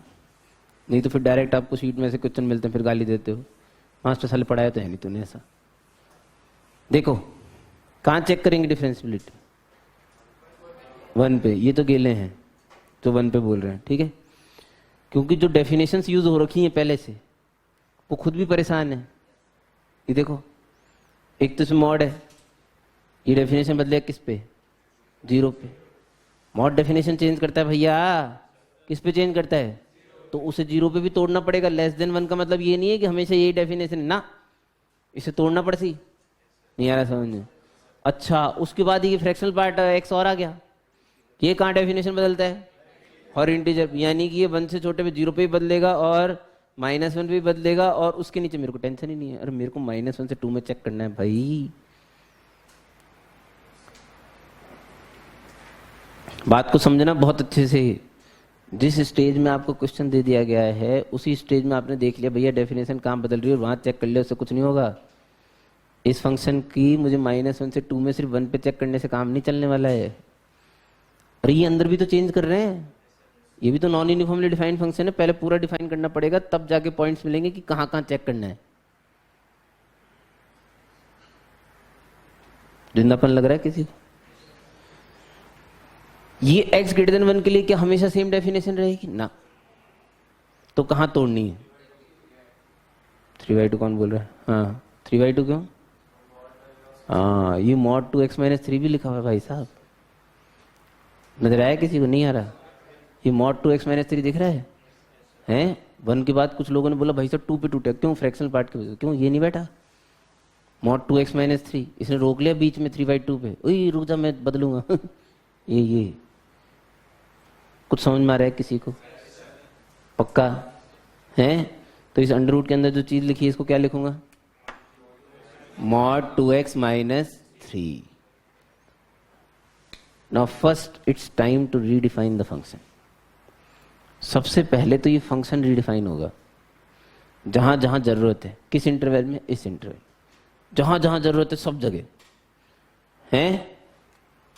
नहीं तो फिर डायरेक्ट आपको शीट में से क्वेश्चन मिलते हैं, फिर गाली देते हो। मास्टर साले पढ़ाया तो है नहीं तूने ऐसा। देखो कहाँ चेक करेंगे डिफरेंशिएबिलिटी? 1 पे। ये तो गेले हैं जो 1 पे बोल रहे हैं, ठीक है, क्योंकि जो डेफिनेशंस यूज हो रखी हैं पहले से, वो खुद भी परेशान है। ये देखो एक तो इसमें मॉड है, ये डेफिनेशन बदलेगा किस पे? 0 पे। मॉड डेफिनेशन चेंज करता है भैया, किस पे चेंज करता है? तो उसे 0 पे भी तोड़ना पड़ेगा। लेस देन 1 का मतलब ये नहीं है कि हमेशा यही डेफिनेशन है ना, इसे तोड़ना पड़ सी। नहीं आ रहा समझ में? अच्छा, उसके बाद ये फ्रैक्शनल पार्ट एक्स और आ गया, ये कहाँ डेफिनेशन बदलता है? और इंटीजर, यानी कि ये 1 से छोटे पे 0 पे भी बदलेगा और -1 पे भी बदलेगा, और उसके नीचे मेरे को टेंशन ही नहीं है। अरे मेरे को -1 से 2 में चेक करना है भाई। बात को समझना बहुत अच्छे से। जिस स्टेज में आपको क्वेश्चन दे दिया गया है उसी स्टेज में आपने देख लिया भैया डेफिनेशन कहाँ बदल रही है, और वहां चेक कर लिया, उससे कुछ नहीं होगा। इस फंक्शन की मुझे -1 से 2 में सिर्फ 1 पे चेक करने से काम नहीं चलने वाला है। अरे ये अंदर भी तो चेंज कर रहे हैं, ये भी तो नॉन यूनिफॉर्मली डिफाइंड फंक्शन है। पहले पूरा डिफाइन करना पड़ेगा, तब जाके पॉइंट्स मिलेंगे कि कहाँ कहाँ चेक करना है। जिंदापन लग रहा है किसी को? ये x ग्रेटर देन 1 के लिए क्या हमेशा सेम डेफिनेशन रहेगी ना? तो कहाँ तोड़नी है? 3/2 कौन बोल रहा है? हाँ 3/2 क्यों? हाँ ये mod 2x - 3 भी लिखा हुआ है भाई साहब, नजर आया किसी को? नहीं आ रहा? ये mod 2x - 3 दिख रहा है? हैं 1 के बाद कुछ लोगों ने बोला भाई साहब 2 पे टूटा, क्यों? फ्रैक्शनल पार्ट की वजह से। क्यों? ये नहीं बैठा mod 2x - 3, इसने रोक लिया बीच में 3/2 पे। ओए रुक जा मैं बदलूंगा ये कुछ समझ में आ रहा है किसी को? पक्का है? तो इस अंडर रूट के अंदर जो चीज लिखी है इसको क्या लिखूंगा? mod 2x - 3। Now first it's time to redefine the function. सबसे पहले तो ये फंक्शन रीडिफाइन होगा जहां जहां जरूरत है। किस इंटरवल में? इस इंटरवल। जहां जहां जरूरत है सब जगह है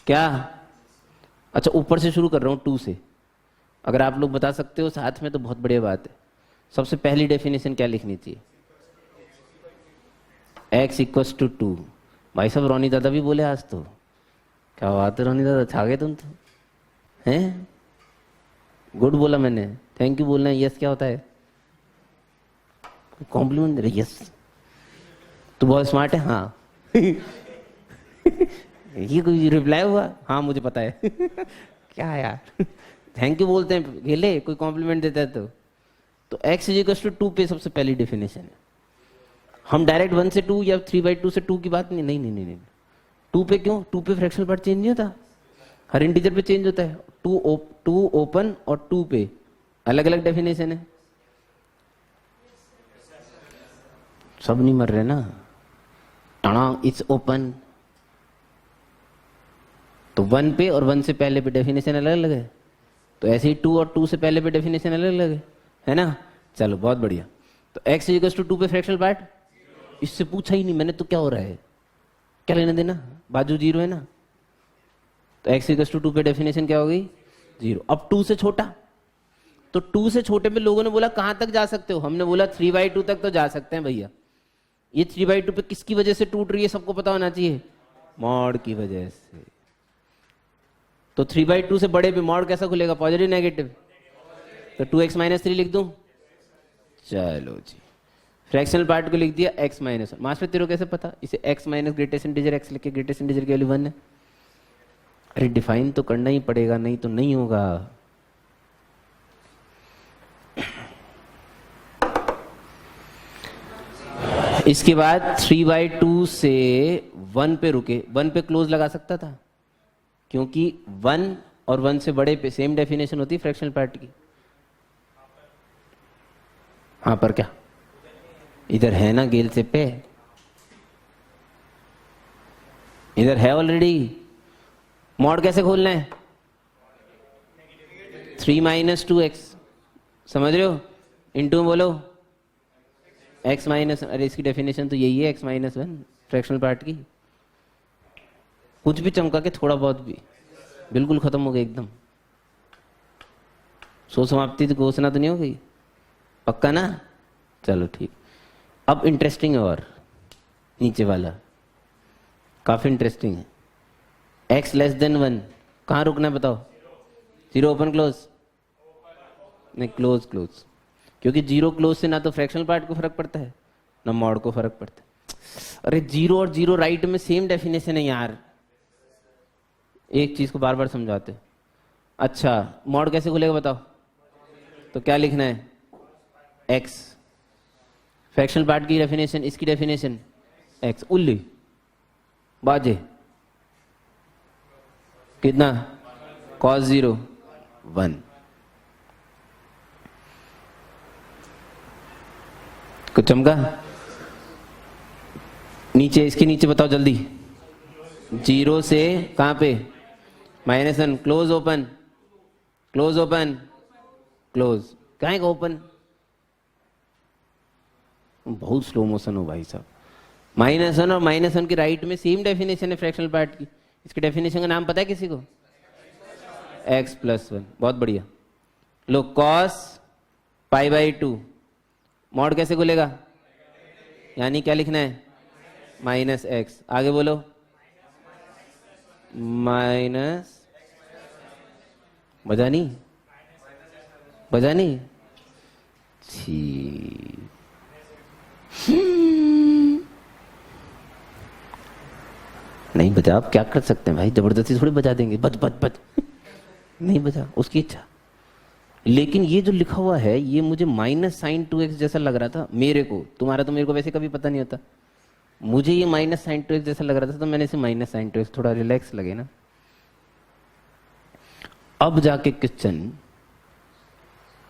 क्या? अच्छा ऊपर से शुरू कर रहा हूं 2 से, अगर आप लोग बता सकते हो साथ में तो बहुत बढ़िया बात है। सबसे पहली डेफिनेशन क्या लिखनी चाहिए? x = 2। भाई साहब रोनी दादा भी बोले आज तो, क्या बात है रोनी दादा, छा गए तुम तो। हैं गुड बोला मैंने, थैंक यू बोलना है। यस क्या होता है? कॉम्प्लीमेंट दे रहे। यस तू बहुत स्मार्ट है। हाँ ये कोई रिप्लाई हुआ? हाँ मुझे पता है क्या यार थैंक यू बोलते हैं गेले, कोई कॉम्प्लीमेंट देता है तो x = 2 पे सबसे पहली डेफिनेशन है। हम डायरेक्ट 1 से 2 या 3/2 से 2 की बात नहीं 2 पे क्यों? 2 पे फ्रैक्शनल पार्ट चेंज नहीं होता, हर इंटीजर पे चेंज होता है। 2 ओपन और 2 पे अलग अलग डेफिनेशन है। सब नहीं मर रहे ना? टाणा इट्स ओपन, तो 1 पे और 1 से पहले पे डेफिनेशन अलग अलग है। तो ऐसे ही 2 और 2 से पहले पे डेफिनेशन अलग अलग है ना? चलो बहुत बढ़िया। तो x = 2 पे फ्रैक्शनल पार्ट, इससे पूछा ही नहीं मैंने तो क्या हो रहा है, क्या लेना देना, बाजू 0 है ना? तो x = 2 पे डेफिनेशन क्या हो गई? 0। अब 2 से छोटा, तो 2 से छोटे में लोगों ने बोला कहां तक जा सकते हो? हमने बोला 3/2 तक तो जा सकते हैं भैया। ये 3/2 पे किसकी वजह से टूट रही है सबको पता होना चाहिए, मॉड की वजह से। तो 3/2 से बड़े पे मॉड कैसा खुलेगा? Positive negative? तो 2x - 3 लिख दूं? चलो जी फ्रैक्शनल पार्ट को लिख दिया x - 1। मास्टर तेरे को कैसे पता? इसे x - ग्रेटेस्ट इंटीजर x लिख के ग्रेटेस्ट इंटीजर की वैल्यू 1 है। अरे डिफाइन तो करना ही पड़ेगा, नहीं तो नहीं होगा। इसके बाद 3/2 से 1 पे रुके, 1 पे क्लोज लगा सकता था क्योंकि 1 और 1 से बड़े पे सेम डेफिनेशन होती है फ्रैक्शनल पार्ट की। हाँ पर क्या इधर है ना गेल से पे, इधर है ऑलरेडी। मॉड कैसे खोलना है? 3 - 2x, समझ रहे हो? इनटू में बोलो x - अरे इसकी डेफिनेशन तो यही है x - 1 फ्रैक्शनल पार्ट की। कुछ भी चमका के थोड़ा बहुत भी, बिल्कुल खत्म हो गया एकदम। सो समाप्ति तो घोषणा तो नहीं हो गई? पक्का ना? चलो ठीक। अब इंटरेस्टिंग है और नीचे वाला काफी इंटरेस्टिंग है। x < 1 कहाँ रुकना है बताओ? 0 ओपन क्लोज? नहीं क्लोज, क्योंकि 0 क्लोज से ना तो फ्रैक्शनल पार्ट को फर्क पड़ता है ना मॉड को फर्क पड़ता है। अरे जीरो और जीरो राइट में सेम डेफिनेशन है यार, एक चीज को बार बार समझाते। अच्छा मॉड कैसे खुलेगा बताओ, तो क्या लिखना है, एक्स। फ्रैक्शनल पार्ट की डेफिनेशन, इसकी डेफिनेशन एक्स। उल्ली बाजे कितना, कॉस 0 1। कुछ चमका नीचे, इसके नीचे बताओ जल्दी, 0 से कहां पे, -1, close open, close open, close, कहां का ओपन, बहुत स्लो मोशन हो भाई साहब। -1 और -1 की राइट में सेम डेफिनेशन है फ्रैक्शनल पार्ट की। इसके डेफिनेशन का नाम पता है किसी को, x + 1। बहुत बढ़िया। लो cos π/2, मॉड कैसे खुलेगा, यानी क्या लिखना है, -x। आगे बोलो, माइनस, बजा नहीं, बजा नहीं, नहीं बजा, आप क्या कर सकते हैं भाई, जबरदस्ती थोड़ी बजा देंगे, बज बज बज नहीं बजा, उसकी इच्छा। लेकिन ये जो लिखा हुआ है ये मुझे -sin2x जैसा लग रहा था मेरे को, तुम्हारा तो मेरे को वैसे कभी पता नहीं होता, मुझे ये -sin2x जैसा लग रहा था, तो मैंने इसे -sin2x, थोड़ा रिलैक्स लगे ना। अब जाके क्वेश्चन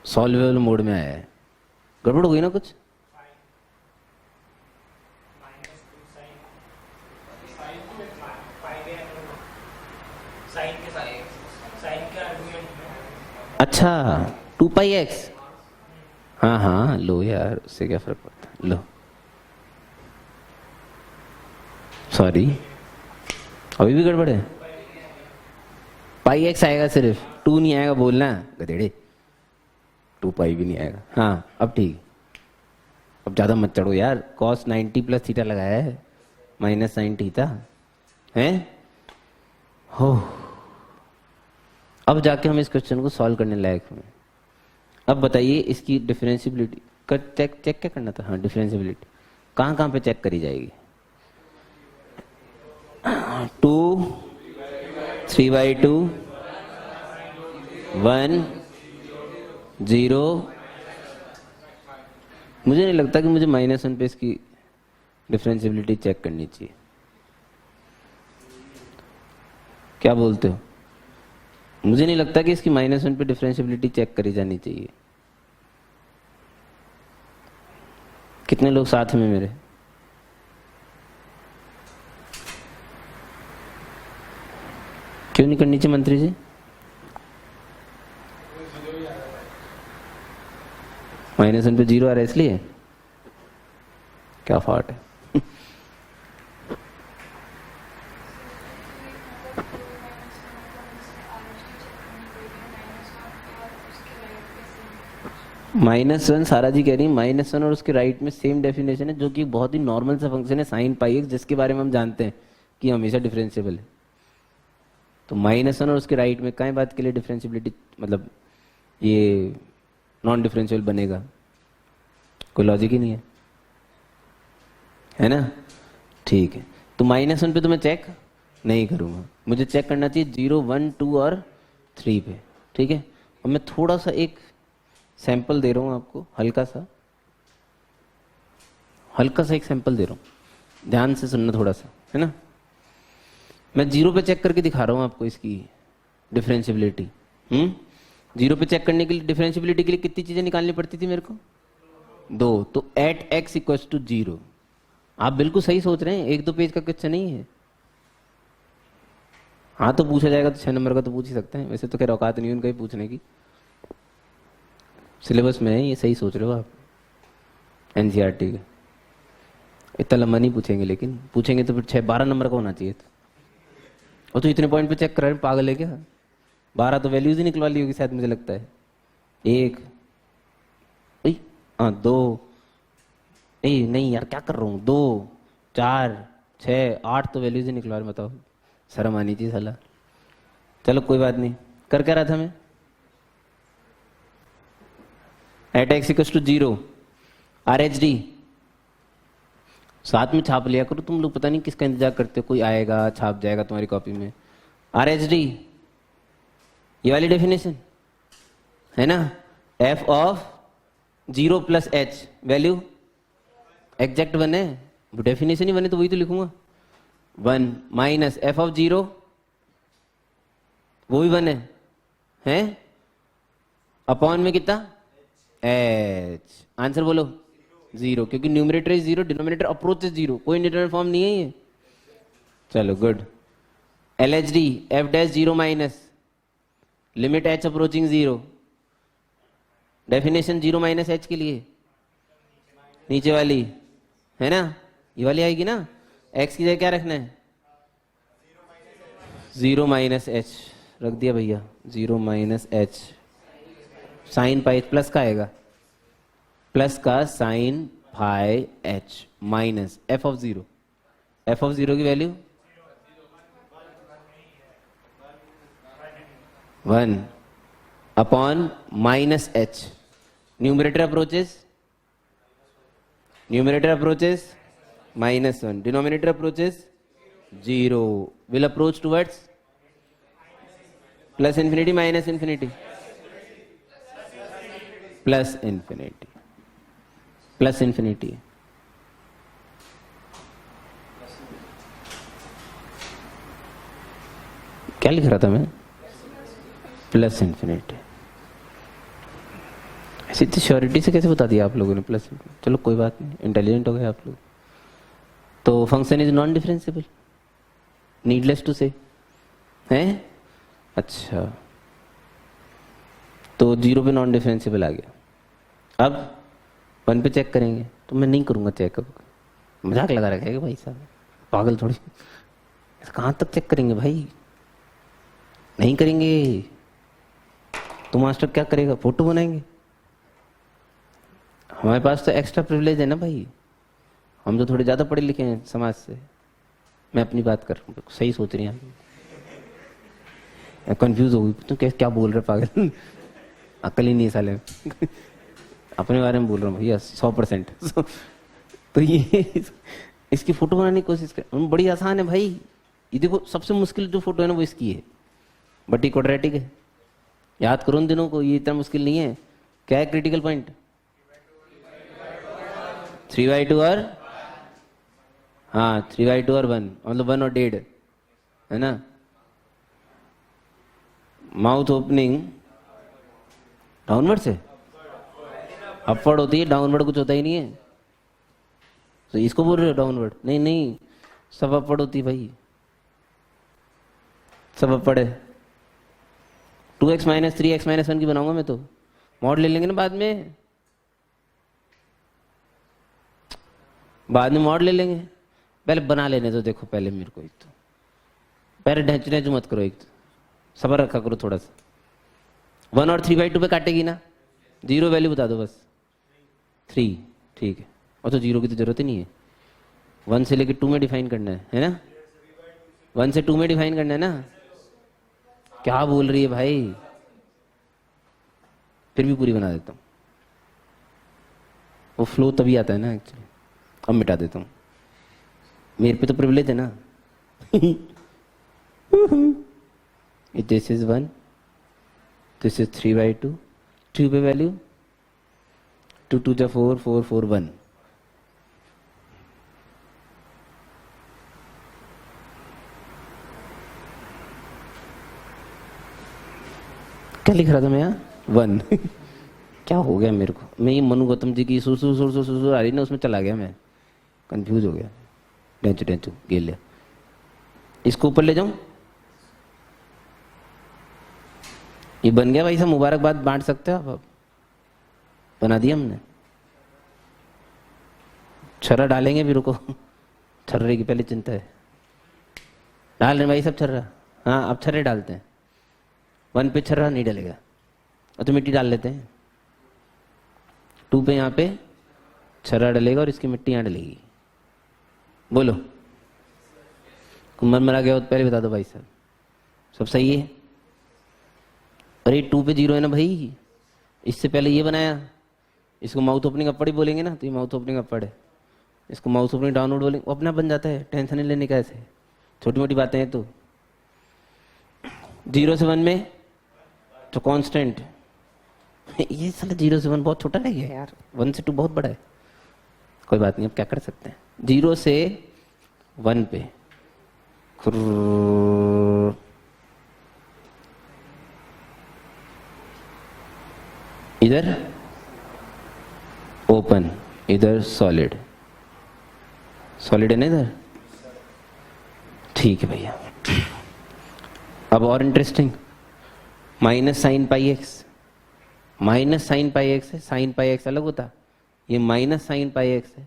सॉल्वेबल मोड में आया है, गड़बड़ हो गई ना कुछ, अच्छा 2πx, हाँ हाँ लो यार, उससे क्या फर्क पड़ता है, लो सॉरी अभी भी गड़बड़ है, πx आएगा सिर्फ, 2 नहीं आएगा, बोलना गधेड़े, 2π भी नहीं आएगा। हाँ अब ठीक, अब ज्यादा मत चढ़ो यार, cos 90 + थीटा लगाया है, -sin थीटा है हो। अब जाके हम इस क्वेश्चन को सॉल्व करने लायक हुए। अब बताइए इसकी डिफरेंशियबिलिटी का चेक क्या करना था, हाँ डिफरेंशियबिलिटी कहाँ कहाँ पे चेक करी जाएगी, 2 3/2 1 0। मुझे नहीं लगता कि मुझे -1 पे इसकी डिफरेंशियबिलिटी चेक करनी चाहिए, क्या बोलते हो, मुझे नहीं लगता कि इसकी -1 पे डिफरेंशियबिलिटी चेक करी जानी चाहिए। कितने लोग साथ में मेरे, क्यों नहीं करनी चाहिए मंत्री जी, -1 पे 0 आ रहा है इसलिए, क्या फॉल्ट है, -1 सारा जी कह रही है, -1 और उसके राइट में सेम डेफिनेशन है, जो कि बहुत ही नॉर्मल सा फंक्शन है sin πx, जिसके बारे में हम जानते हैं कि हमेशा डिफरेंशिएबल है। तो -1 और उसके राइट में कई बात के लिए डिफरेंशियबिलिटी, मतलब ये नॉन डिफरेंशियल बनेगा, कोई लॉजिक ही नहीं है ना। ठीक है, तो -1 पे तो मैं चेक नहीं करूंगा, मुझे चेक करना चाहिए 0 1 2 और 3 पे, ठीक है। और मैं थोड़ा सा एक सैंपल दे रहा हूं आपको, हल्का सा एक सैंपल दे रहा हूं, ध्यान से सुनना थोड़ा सा, है ना। मैं 0 पे चेक करके दिखा रहा हूं आपको इसकी डिफरेंशियबिलिटी। 0 पे चेक करने के लिए, डिफरेंशियबिलिटी के लिए कितनी चीजें निकालनी पड़ती थी मेरे को, 2। तो एट x = 0, आप बिल्कुल सही सोच रहे हैं, 1-2 पेज का क्वेश्चन नहीं है। हाँ तो पूछा जाएगा तो 6 नंबर का तो पूछ ही सकते हैं, वैसे तो खैर औकात नहीं उनका ही पूछने की, सिलेबस में है ये, सही सोच रहे हो आप, एनसीईआरटी का इतना लंबा नहीं पूछेंगे, लेकिन पूछेंगे तो फिर 6-12 नंबर का होना चाहिए था। और तो इतने पॉइंट पे चेक कर रहे हैं, पागल है क्या, 12 तो वैल्यूज ही निकलवा ली होगी शायद, मुझे लगता है। 1 2 नहीं यार क्या कर रहा हूँ, 2 4 6 8 तो वैल्यूज ही निकलवा रहे, बताओ शर्म आनी चाहिए साला। चलो कोई बात नहीं, कर क्या रहा था मैं, एट x = 0 RHD साथ में छाप लिया करो तुम लोग, पता नहीं किसका इंतजार करते हो, कोई आएगा छाप जाएगा तुम्हारी कॉपी में। RHD ये वाली डेफिनेशन है ना, f of 0 plus h value exact 1 है, डेफिनेशन ही 1 है तो वही तो लिखूंगा। 1 माइनस f ऑफ 0 वो भी 1 है अपॉन में कितना h, आंसर बोलो 0, क्योंकि numerator is 0, denominator approach is 0, कोई इंडिटरमिनेट फॉर्म नहीं है ये। चलो good. LHD f dash 0 minus limit h approaching 0, definition 0 minus h के लिए नीचे वाली है ना, ये वाली आएगी ना, x की जगह क्या रखना है 0 माइनस h रख दिया भैया, 0 minus h sine pi plus का आएगा, प्लस का sine pi h minus f of 0, f of 0 की value 1 upon minus h, numerator approaches -1, denominator approaches 0, will approach towards plus infinity minus infinity plus infinity. क्या लिख रहा था मैं, plus infinity. ऐसी तो श्योरिटी से कैसे बता दिया आप लोगों ने प्लस, चलो कोई बात नहीं, इंटेलिजेंट हो गए आप लोग। तो function is non differentiable, needless to say है। अच्छा तो 0 पे नॉन डिफरेंशिएबल आ गया, अब 1 पे चेक करेंगे, तो मैं नहीं करूंगा चेक, मजाक लगा रखा है भाई साहब, पागल थोड़ी, कहाँ तक चेक करेंगे भाई, नहीं करेंगे तो मास्टर क्या करेगा, फोटो बनाएंगे। हमारे पास तो एक्स्ट्रा प्रिविलेज है ना भाई, हम तो थोड़े ज्यादा पढ़े लिखे हैं समाज से। मैं अपनी बात कर रहा हूँ, सही सोच रही हैं, कंफ्यूज हो गई तुम, क्या बोल रहे पागल, अकल ही नहीं है साले अपने बारे में बोल रहा हूँ भैया 100%। तो ये इसकी फोटो बनाने की कोशिश कर, बड़ी आसान है भाई, ये देखो सबसे मुश्किल जो फोटो है ना वो इसकी है, बट ये क्वाड्रेटिक है, याद करो उन दिनों को, ये इतना मुश्किल नहीं है। क्या है क्रिटिकल पॉइंट, 3/2 और हाँ 3/2 और 1, मतलब 1 और 1.5 है ना। माउथ ओपनिंग डाउनवर्ड से अपवर्ड होती है, डाउनवर्ड कुछ होता ही नहीं है, तो इसको बोल रहे हो डाउनवर्ड, नहीं नहीं सब अपवर्ड होती है भाई, सब अपवर्ड है। 2x माइनस 3x माइनस 1 की बनाऊंगा मैं तो, मॉड ले लेंगे ना बाद में मॉड ले लेंगे, पहले बना लेने तो देखो पहले मेरे को, एक तो पहले ढेंचने मत करो, एक तो सबर रखा करो थोड़ा सा। 1 और 3/2 पे काटेगी ना, 0 वैल्यू बता दो बस, 3 ठीक है, और तो 0 की तो जरूरत ही नहीं है, 1 से लेकर 2 में डिफाइन करना है ना, 1 से 2 में डिफाइन करना है ना। क्या बोल रही है भाई, फिर भी पूरी बना देता हूँ, वो फ्लो तभी आता है ना एक्चुअली। अब मिटा देता हूँ, मेरे पे तो प्रिविलेज है ना। दिस इज 1, दिस इज 3/2, 2 पे वैल्यू 2 2 जा 4 4 4 1, क्या लिख रहा था मैं यहाँ 1। क्या हो गया मेरे को, मैं ये मनु गौतम जी की सुर सुर सुर सुर सुर आ रही ना, उसमें चला गया, मैं कंफ्यूज हो गया, टेंचू टेंचू गिर लिया। इसको ऊपर ले जाऊं, ये बन गया भाई साहब, मुबारकबाद बांट सकते हो आप, अब बना दिया हमने। छर्रा डालेंगे भी, रुको, छर्रे की पहले चिंता है, डाल रहे भाई सब छर्रा, हाँ अब छर्रे डालते हैं, 1 पे छर्रा नहीं डलेगा, और तो मिट्टी डाल लेते हैं, 2 पे यहाँ पे छर्रा डलेगा और इसकी मिट्टी यहाँ डलेगी। बोलो कुंभन मरा गया हो तो पहले बता दो भाई साहब, सब सही है। अरे 2 पे 0 है ना भाई, इससे पहले ये बनाया, इसको माउथ ओपनिंग अप्पड़ ही बोलेंगे ना, तो ये माउथ ओपनिंग अप्पड़ है, इसको माउस ओपनिंग डाउनलोड बोलेंगे, अपना बन जाता है, टेंशन नहीं लेने का। ऐसे छोटी मोटी बातें हैं। तो 0 से 1 में तो कांस्टेंट, ये साला 0 से 1 बहुत छोटा रह गया यार, 1 से 2 बहुत बड़ा है। कोई बात नहीं, अब क्या कर सकते हैं। 0 से 1 पे इधर ओपन, इधर सॉलिड, सॉलिड है ना इधर, ठीक है भैया। अब और interesting, minus sine pi x, minus sine pi x है, साइन पाई एक्स अलग होता, ये माइनस साइन पाई एक्स है।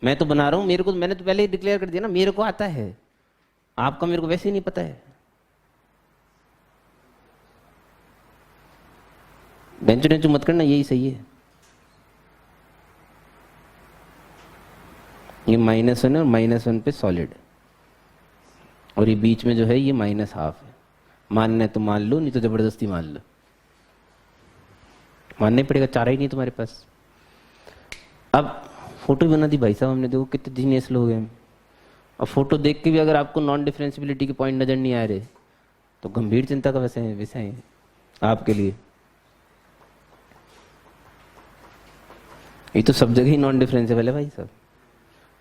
मैं तो बना रहा हूं, मेरे को, मैंने तो पहले ही डिक्लेयर कर दिया ना, मेरे को आता है, आपका मेरे को वैसे ही नहीं पता है। बेंचो टेंचो मत करना, यही सही है। ये -1 है और -1 पे सॉलिड, और ये बीच में जो है ये -½ है। मानना है तो मान लो, नहीं तो जबरदस्ती मान लो। मानना ही पड़ेगा, चारा ही नहीं तुम्हारे पास। अब फोटो बना दी भाई साहब हमने, देखो कितने जीनियस लोग हैं। अब फोटो देख के भी अगर आपको नॉन डिफरेंशियबिलिटी के पॉइंट नजर नहीं आ रहे तो गंभीर चिंता का विषय है आपके लिए। ये तो सब जगह ही नॉन डिफरेंशियबल है भाई साहब,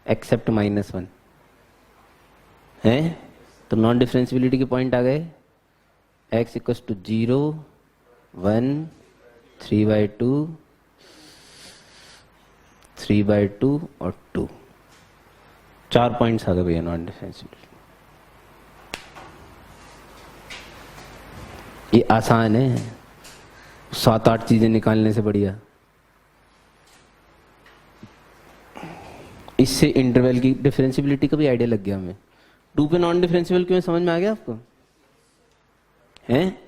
एक्सेप्ट -1 है। तो नॉन डिफरेंशियबिलिटी के पॉइंट आ गए, x = 0, 1, 3/2, 3/2 और 2, 4 पॉइंट्स आ गए भैया नॉन डिफरेंशियबिलिटी। ये आसान है, 7-8 चीजें निकालने से बढ़िया। इससे इंटरवल की डिफरेंशियबिलिटी का भी आइडिया लग गया हमें। 2 पे नॉन डिफरेंशियबल क्यों, समझ में आ गया आपको हैं?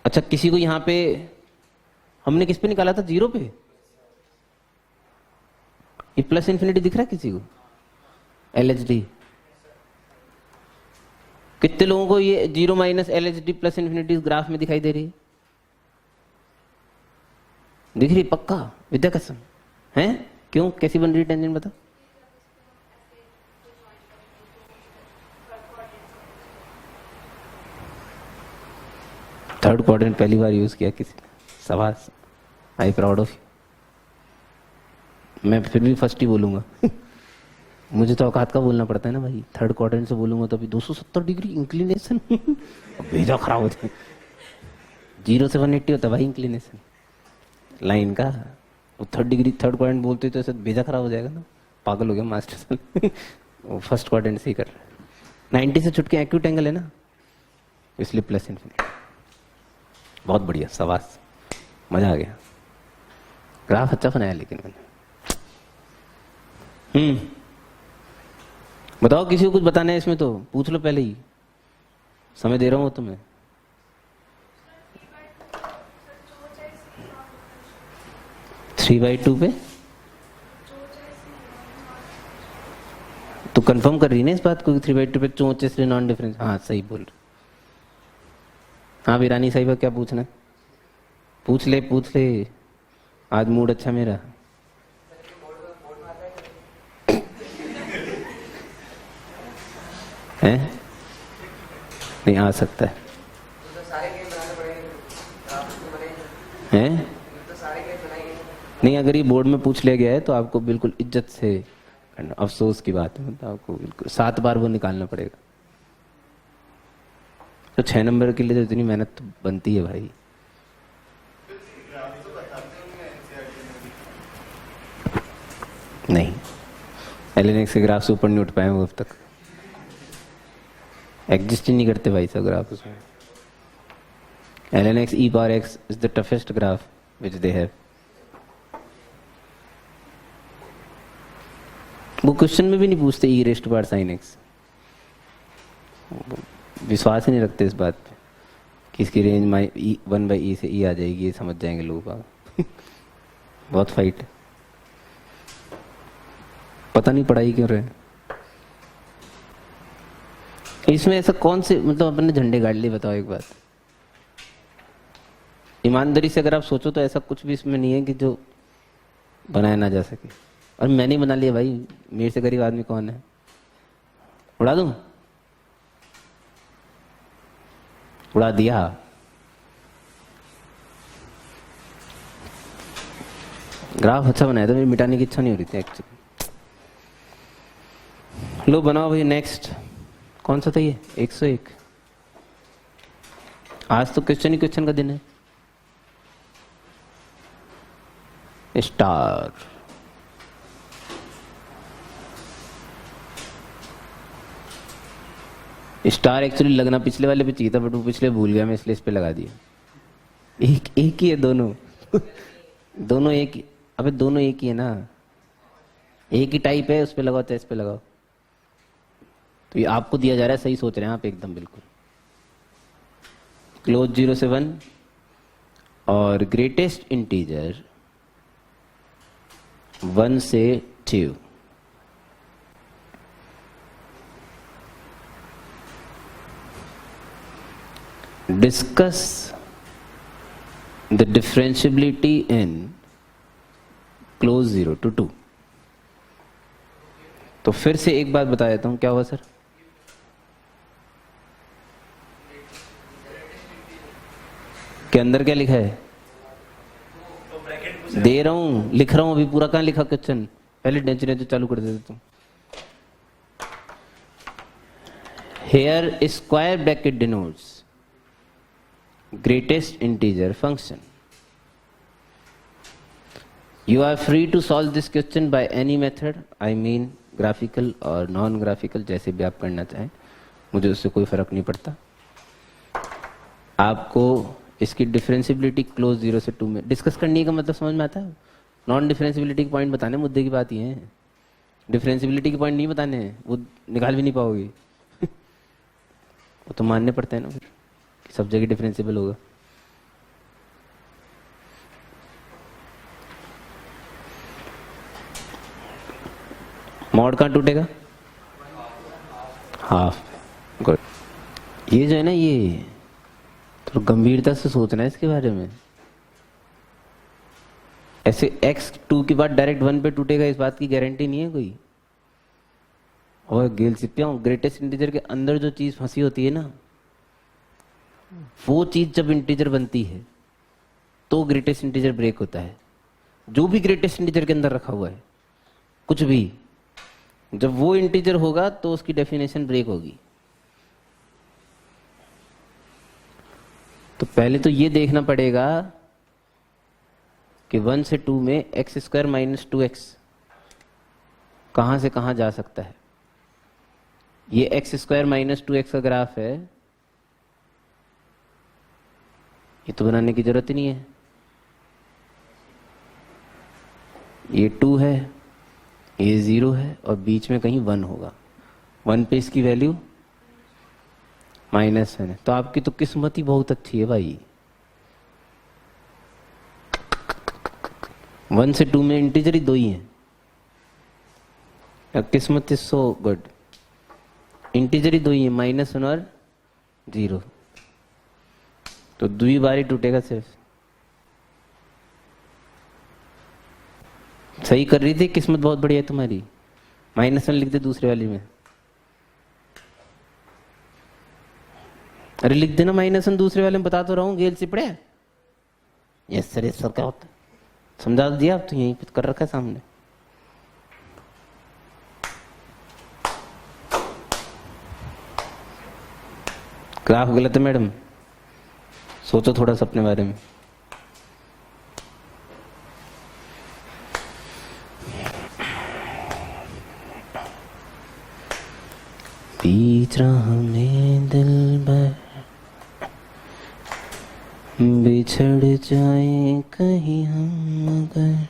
अच्छा, किसी को यहां पे हमने किस पे निकाला था, 0 पे। ये प्लस इन्फिनिटी दिख रहा है किसी को, LHD? कितने लोगों को ये 0 - LHD प्लस इन्फिनिटी ग्राफ में दिखाई दे रही है? दिख रही पक्का, विद्या कसम है? क्यों, कैसी बन रही टेंजेंट बता। थर्ड क्वाड्रेंट पहली बार यूज किया किसी ने, शाबाश, आई प्राउड ऑफ यू। मैं फिर भी फर्स्ट ही बोलूंगा मुझे तो औकात का बोलना पड़ता है ना भाई। थर्ड क्वाड्रेंट से बोलूंगा तो अभी 270 डिग्री इंक्लिनेशन भेजा खराब हो जाए। 0 से 180 होता भाई इंक्लिनेशन लाइन का, वो थर्ड क्वाड्रेंट बोलते तो ऐसे भेजा खराब हो जाएगा ना, पागल हो गया मास्टर वो फर्स्ट क्वाड्रेंट से ही कर रहा है। 90 से छुटके एक्यूट एंगल है ना, इसलिए प्लस इन्फिनिटी। बहुत बढ़िया, शाबाश, मजा आ गया। ग्राफ अच्छा बनाया लेकिन मैंने। बताओ, किसी को कुछ बताना है इसमें तो पूछ लो पहले ही, समय दे रहा हूं तुम्हें। थ्री बाई टू पे तो कंफर्म कर रही ना इस बात को, 3/2 पे चोंचे से नॉन डिफरेंस। हाँ सही बोल रहे। हाँ वीरानी साहिबा, क्या पूछना है? पूछ ले, आज मूड अच्छा मेरा। है नहीं आ सकता है नहीं, अगर ये बोर्ड में पूछ लिया गया है तो आपको बिल्कुल इज्जत से करना। अफसोस की बात है, तो आपको बिल्कुल 7 बार वो निकालना पड़ेगा। तो 6 नंबर के लिए तो इतनी मेहनत तो बनती है भाई। नहीं, LNX के ग्राफ से ऊपर नहीं उठ पाए वो अब तक, एग्जिस्ट ही नहीं करते भाई सब ग्राफ उसमें। LNX e⁻x is the toughest graph which they have. वो क्वेश्चन में भी नहीं पूछते e⁻sin x, विश्वास ही नहीं रखते इस बात पे कि इसकी रेंज 1/e से e आ जाएगी, ये समझ जाएंगे लोग बहुत फाइट, पता नहीं पढ़ाई क्यों रहे। इसमें ऐसा कौन से, मतलब अपने झंडे गाड़ लिए, बताओ एक बात ईमानदारी से अगर आप सोचो तो ऐसा कुछ भी इसमें नहीं है कि जो बनाया ना जा सके। और मैंने ही बना लिया भाई, मेरे से गरीब आदमी कौन है। उड़ा दूं? उड़ा दिया। ग्राफ अच्छा बनाया था, मेरी मिटाने की इच्छा नहीं हो रही थी एक्चुअली। लो बनाओ भाई। नेक्स्ट कौन सा था ये? 101। आज तो क्वेश्चन ही क्वेश्चन का दिन है। स्टार। स्टार एक्चुअली लगना पिछले वाले पे चाहिए था, बट वो पिछले भूल गया मैं, इसलिए इस पे लगा दिया। एक ही है दोनों। दोनों एक ही। अबे दोनों एक ही है ना, एक ही टाइप है, उस पे लगाओ चाहे इस पे लगाओ। तो ये आपको दिया जा रहा है, सही सोच रहे हैं आप एकदम बिल्कुल। क्लोज 0 से 1 और ग्रेटेस्ट इंटीजर 1 से 2। Discuss the differentiability in close 0 to 2। तो फिर से एक बात बता देता हूं, क्या हुआ सर? के अंदर क्या लिखा है? दे रहा हूं, लिख रहा हूं अभी पूरा। कहां लिखा क्वेश्चन? पहले टेंशन तो चालू कर देते तुम। Here square bracket denotes greatest integer function. You are free to solve this question by any method, I mean graphical और non graphical, जैसे भी आप करना चाहें, मुझे उससे कोई फर्क नहीं पड़ता। आपको इसकी डिफरेंशियबिलिटी क्लोज 0 से 2 में डिस्कस करने का मतलब समझ में आता है? नॉन डिफरेंशियबिलिटी के पॉइंट बताने, मुद्दे की बात ये है। डिफरेंशियबिलिटी के पॉइंट नहीं बताने हैं, वो निकाल भी नहीं पाओगे। वो तो मानने पड़ते हैं ना फिर, सब जगह डिफरेंशिएबल होगा। मॉड कहां टूटेगा? हाफ। गुड। ये जो है ना, ये तो गंभीरता से सोचना है इसके बारे में। ऐसे x 2 के बाद डायरेक्ट 1 पे टूटेगा, इस बात की गारंटी नहीं है कोई। और गेल सिप्पियां, ग्रेटेस्ट इंटीजर के अंदर जो चीज फंसी होती है ना, वो चीज जब इंटीजर बनती है तो ग्रेटेस्ट इंटीजर ब्रेक होता है। जो भी ग्रेटेस्ट इंटीजर के अंदर रखा हुआ है, कुछ भी, जब वो इंटीजर होगा तो उसकी डेफिनेशन ब्रेक होगी। तो पहले तो ये देखना पड़ेगा कि 1 से 2 में एक्स स्क्वायर माइनस 2x कहां से कहां जा सकता है। ये एक्स स्क्वायर माइनस 2x का ग्राफ है, ये तो बनाने की जरूरत ही नहीं है। ये 2 है, ये 0 है, और बीच में कहीं 1 होगा। 1 पे इसकी वैल्यू -1 है। तो आपकी तो किस्मत ही बहुत अच्छी है भाई। 1 से 2 में इंटीजर ही 2 ही हैं। किस्मत इज सो गुड, इंटीजर ही 2 ही है, -1 और 0। तो 2 बार ही टूटेगा सिर्फ। सही कर रही थी, किस्मत बहुत बढ़िया है तुम्हारी। -1 लिख दे दूसरे वाली में। अरे लिख देना -1 दूसरे वाले में, बता तो रहा हूं, गेल सिपड़े। यस सर, यस सर क्या होता है समझा दिया। अब तो यहीं पे कर रखा है सामने। ग्राफ गलत है मैडम, सोचो थोड़ा सा अपने बारे में। बीच राह में दिलबर बिछड़ जाए कहीं हम अगर,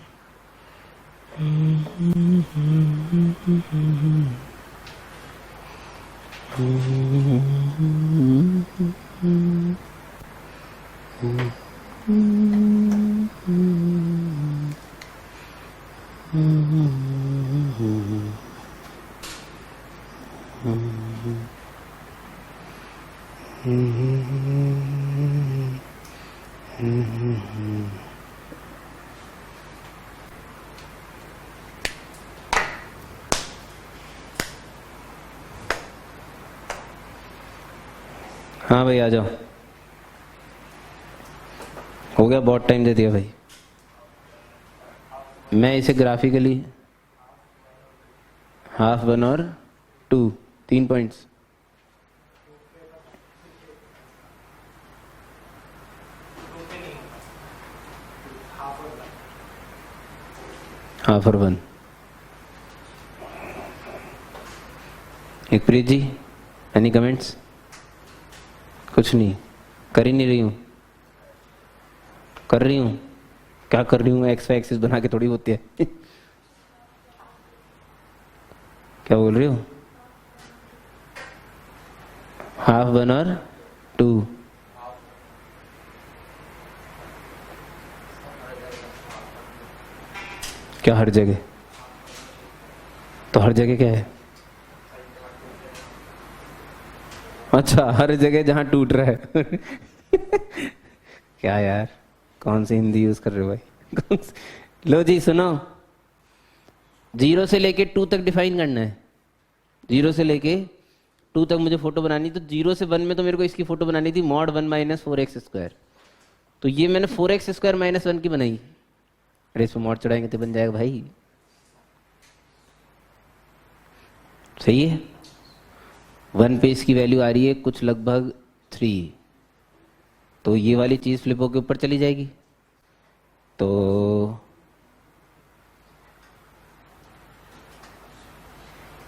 हाँ भाई आ जाओ, हो गया, बहुत टाइम दे दिया भाई। मैं इसे ग्राफिकली हाफ 1 और 2, 3 पॉइंट्स। हाफ और 1। एक प्रीत जी, एनी कमेंट्स? कुछ नहीं, कर ही नहीं रही हूँ। कर रही हूँ, क्या कर रही हूँ? एक्स वाई एक्सिस बना के थोड़ी होती है। क्या बोल रही हो? हाफ 1 और 2। क्या हर जगह? तो हर जगह क्या है? अच्छा, हर जगह जहां टूट रहा है। क्या यार, कौन सी हिंदी यूज कर रहे हो भाई? लो जी सुनो, 0 से लेके 2 तक डिफाइन करना है। 0 से लेके 2 तक मुझे फोटो बनानी, तो 0 से 1 में तो मेरे को इसकी फोटो बनानी थी मॉड 1 माइनस 4x²। तो ये मैंने 4x² माइनस 1 की बनाई। अरे इसमें मॉड चढ़ाएंगे तो बन जाएगा भाई। सही है। 1 पे इसकी वैल्यू आ रही है कुछ लगभग 3, तो ये वाली चीज फ्लिप होकर ऊपर चली जाएगी। तो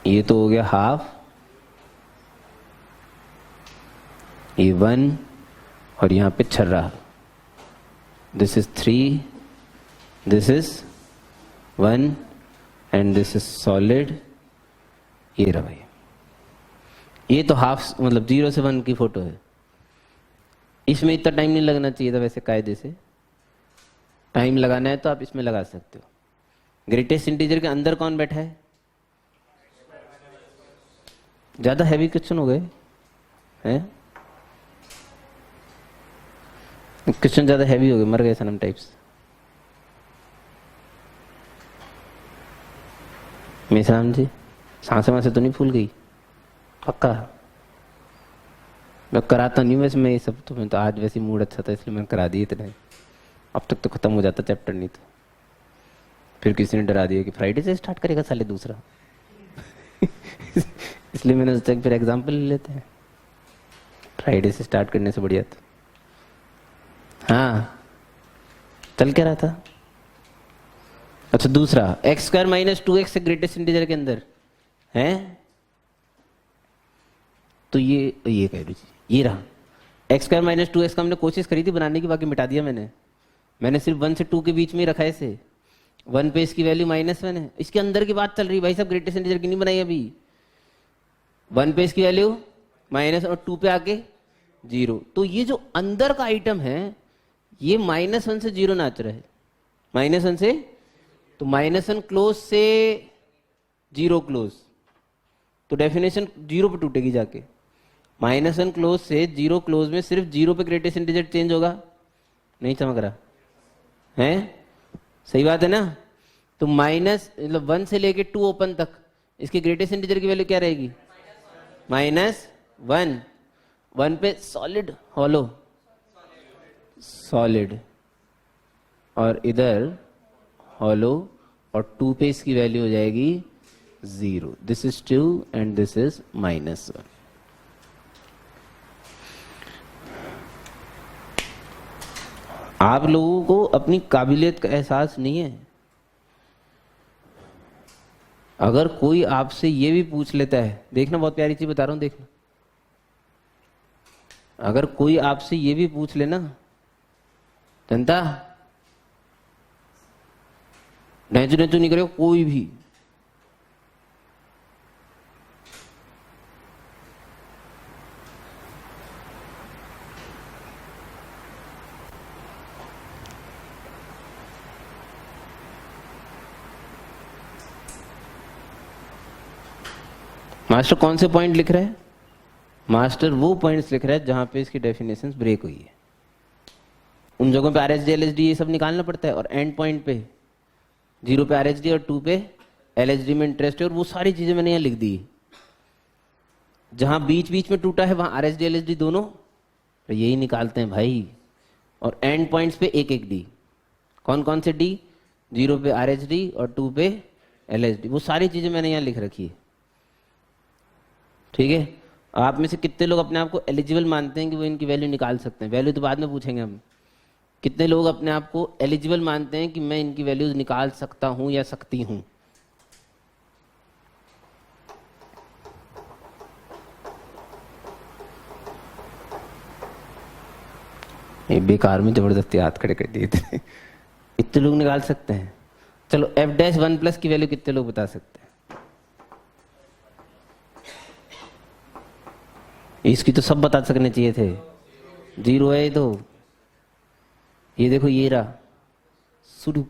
ये तो हो गया हाफ, ये 1 और यहां पे छर्रा। This is 3, this is 1 and this is solid. ये रहा भाई, ये तो हाफ मतलब 0 से 1 की फोटो है। इसमें इतना टाइम नहीं लगना चाहिए था वैसे, कायदे से टाइम लगाना है तो आप इसमें लगा सकते हो। ग्रेटेस्ट इंटीजर के अंदर कौन बैठा है? ज्यादा हैवी क्वेश्चन हो गए हैं? क्वेश्चन ज्यादा हैवी हो गए, मर गए सनम टाइप्स। मेसाम जी, सांसें वासें तो नहीं फूल गई? पक्का? मैं कराता नहीं वैसे मैं ये सब, तो मैं तो आज वैसे मूड अच्छा था इसलिए मैंने करा दिए इतने। अब तक तो खत्म हो जाता चैप्टर, नहीं तो फिर किसी ने डरा दिया कि फ्राइडे से स्टार्ट करेगा साले दूसरा। इसलिए मैंने सोचा कि फिर एग्जाम्पल ले लेते हैं, फ्राइडे से स्टार्ट करने से बढ़िया। तो हाँ, चल क्या रहा था? अच्छा दूसरा, x² माइनस 2x से ग्रेटेस्ट इंटीजर के अंदर है, तो ये कह रही थी, ये रहा x² माइनस 2x का हमने कोशिश करी थी बनाने की, बाकी मिटा दिया मैंने सिर्फ 1 से 2 के बीच में ही रखा है इसे। 1 पे इसकी वैल्यू -1 है, इसके अंदर की बात चल रही भाई साहब, ग्रेटेस्ट इंटीजर की नहीं बनाई अभी। 1 पे इसकी वैल्यू माइनस और 2 पे आके 0, तो ये जो अंदर का आइटम है ये -1 से 0 नाच रहा है। -1 से, तो -1 क्लोज से 0 क्लोज, तो डेफिनेशन 0 पे टूटेगी जाके। -1 क्लोज से 0 क्लोज में सिर्फ 0 पे ग्रेटेस्ट इंटीजर चेंज होगा। नहीं चमक रहा है? सही बात है ना? तो माइनस मतलब 1 से लेके 2 ओपन तक इसके ग्रेटेस्ट इंटीजर की वैल्यू क्या रहेगी? -1। 1 पे सॉलिड हॉलो सॉलिड, और इधर हॉलो, और 2 पे इसकी वैल्यू हो जाएगी 0। This is 2 and this is -1। आप लोगों को अपनी काबिलियत का एहसास नहीं है। अगर कोई आपसे ये भी पूछ लेता है, देखना बहुत प्यारी चीज बता रहा हूं, देखना, अगर कोई आपसे ये भी पूछ लेना, जनता नेचू नेचू नहीं करेगा कोई भी, मास्टर कौन से पॉइंट लिख रहा है? मास्टर वो पॉइंट्स लिख रहा है जहां पे इसकी डेफिनेशंस ब्रेक हुई है, उन जगहों पे RHD LHD ये सब निकालना पड़ता है। और एंड पॉइंट पे 0 पे RHD और 2 पे LHD में इंटरेस्ट है, और वो सारी चीजें मैंने यहाँ लिख दी। जहां बीच बीच में टूटा है वहां RHD LHD दोनों तो यही निकालते हैं भाई। और एंड पॉइंट्स पे एक एक डी। कौन कौन से डी? 0 पे RHD और 2 पे LHD। वो सारी चीजें मैंने यहाँ लिख रखी है, ठीक है। आप में से कितने लोग अपने आप को एलिजिबल मानते हैं कि वो इनकी वैल्यू निकाल सकते हैं? वैल्यू तो बाद में पूछेंगे हम। कितने लोग अपने आप को एलिजिबल मानते हैं कि मैं इनकी वैल्यूज निकाल सकता हूं या सकती हूं? ये बेकार में जबरदस्ती हाथ खड़े कर दिए थे। कितने लोग निकाल सकते हैं? चलो f'(1+ की वैल्यू कितने लोग बता सकते हैं? इसकी तो सब बता सकने चाहिए थे। 0 है ये तो। ये देखो ये रहा शुरू।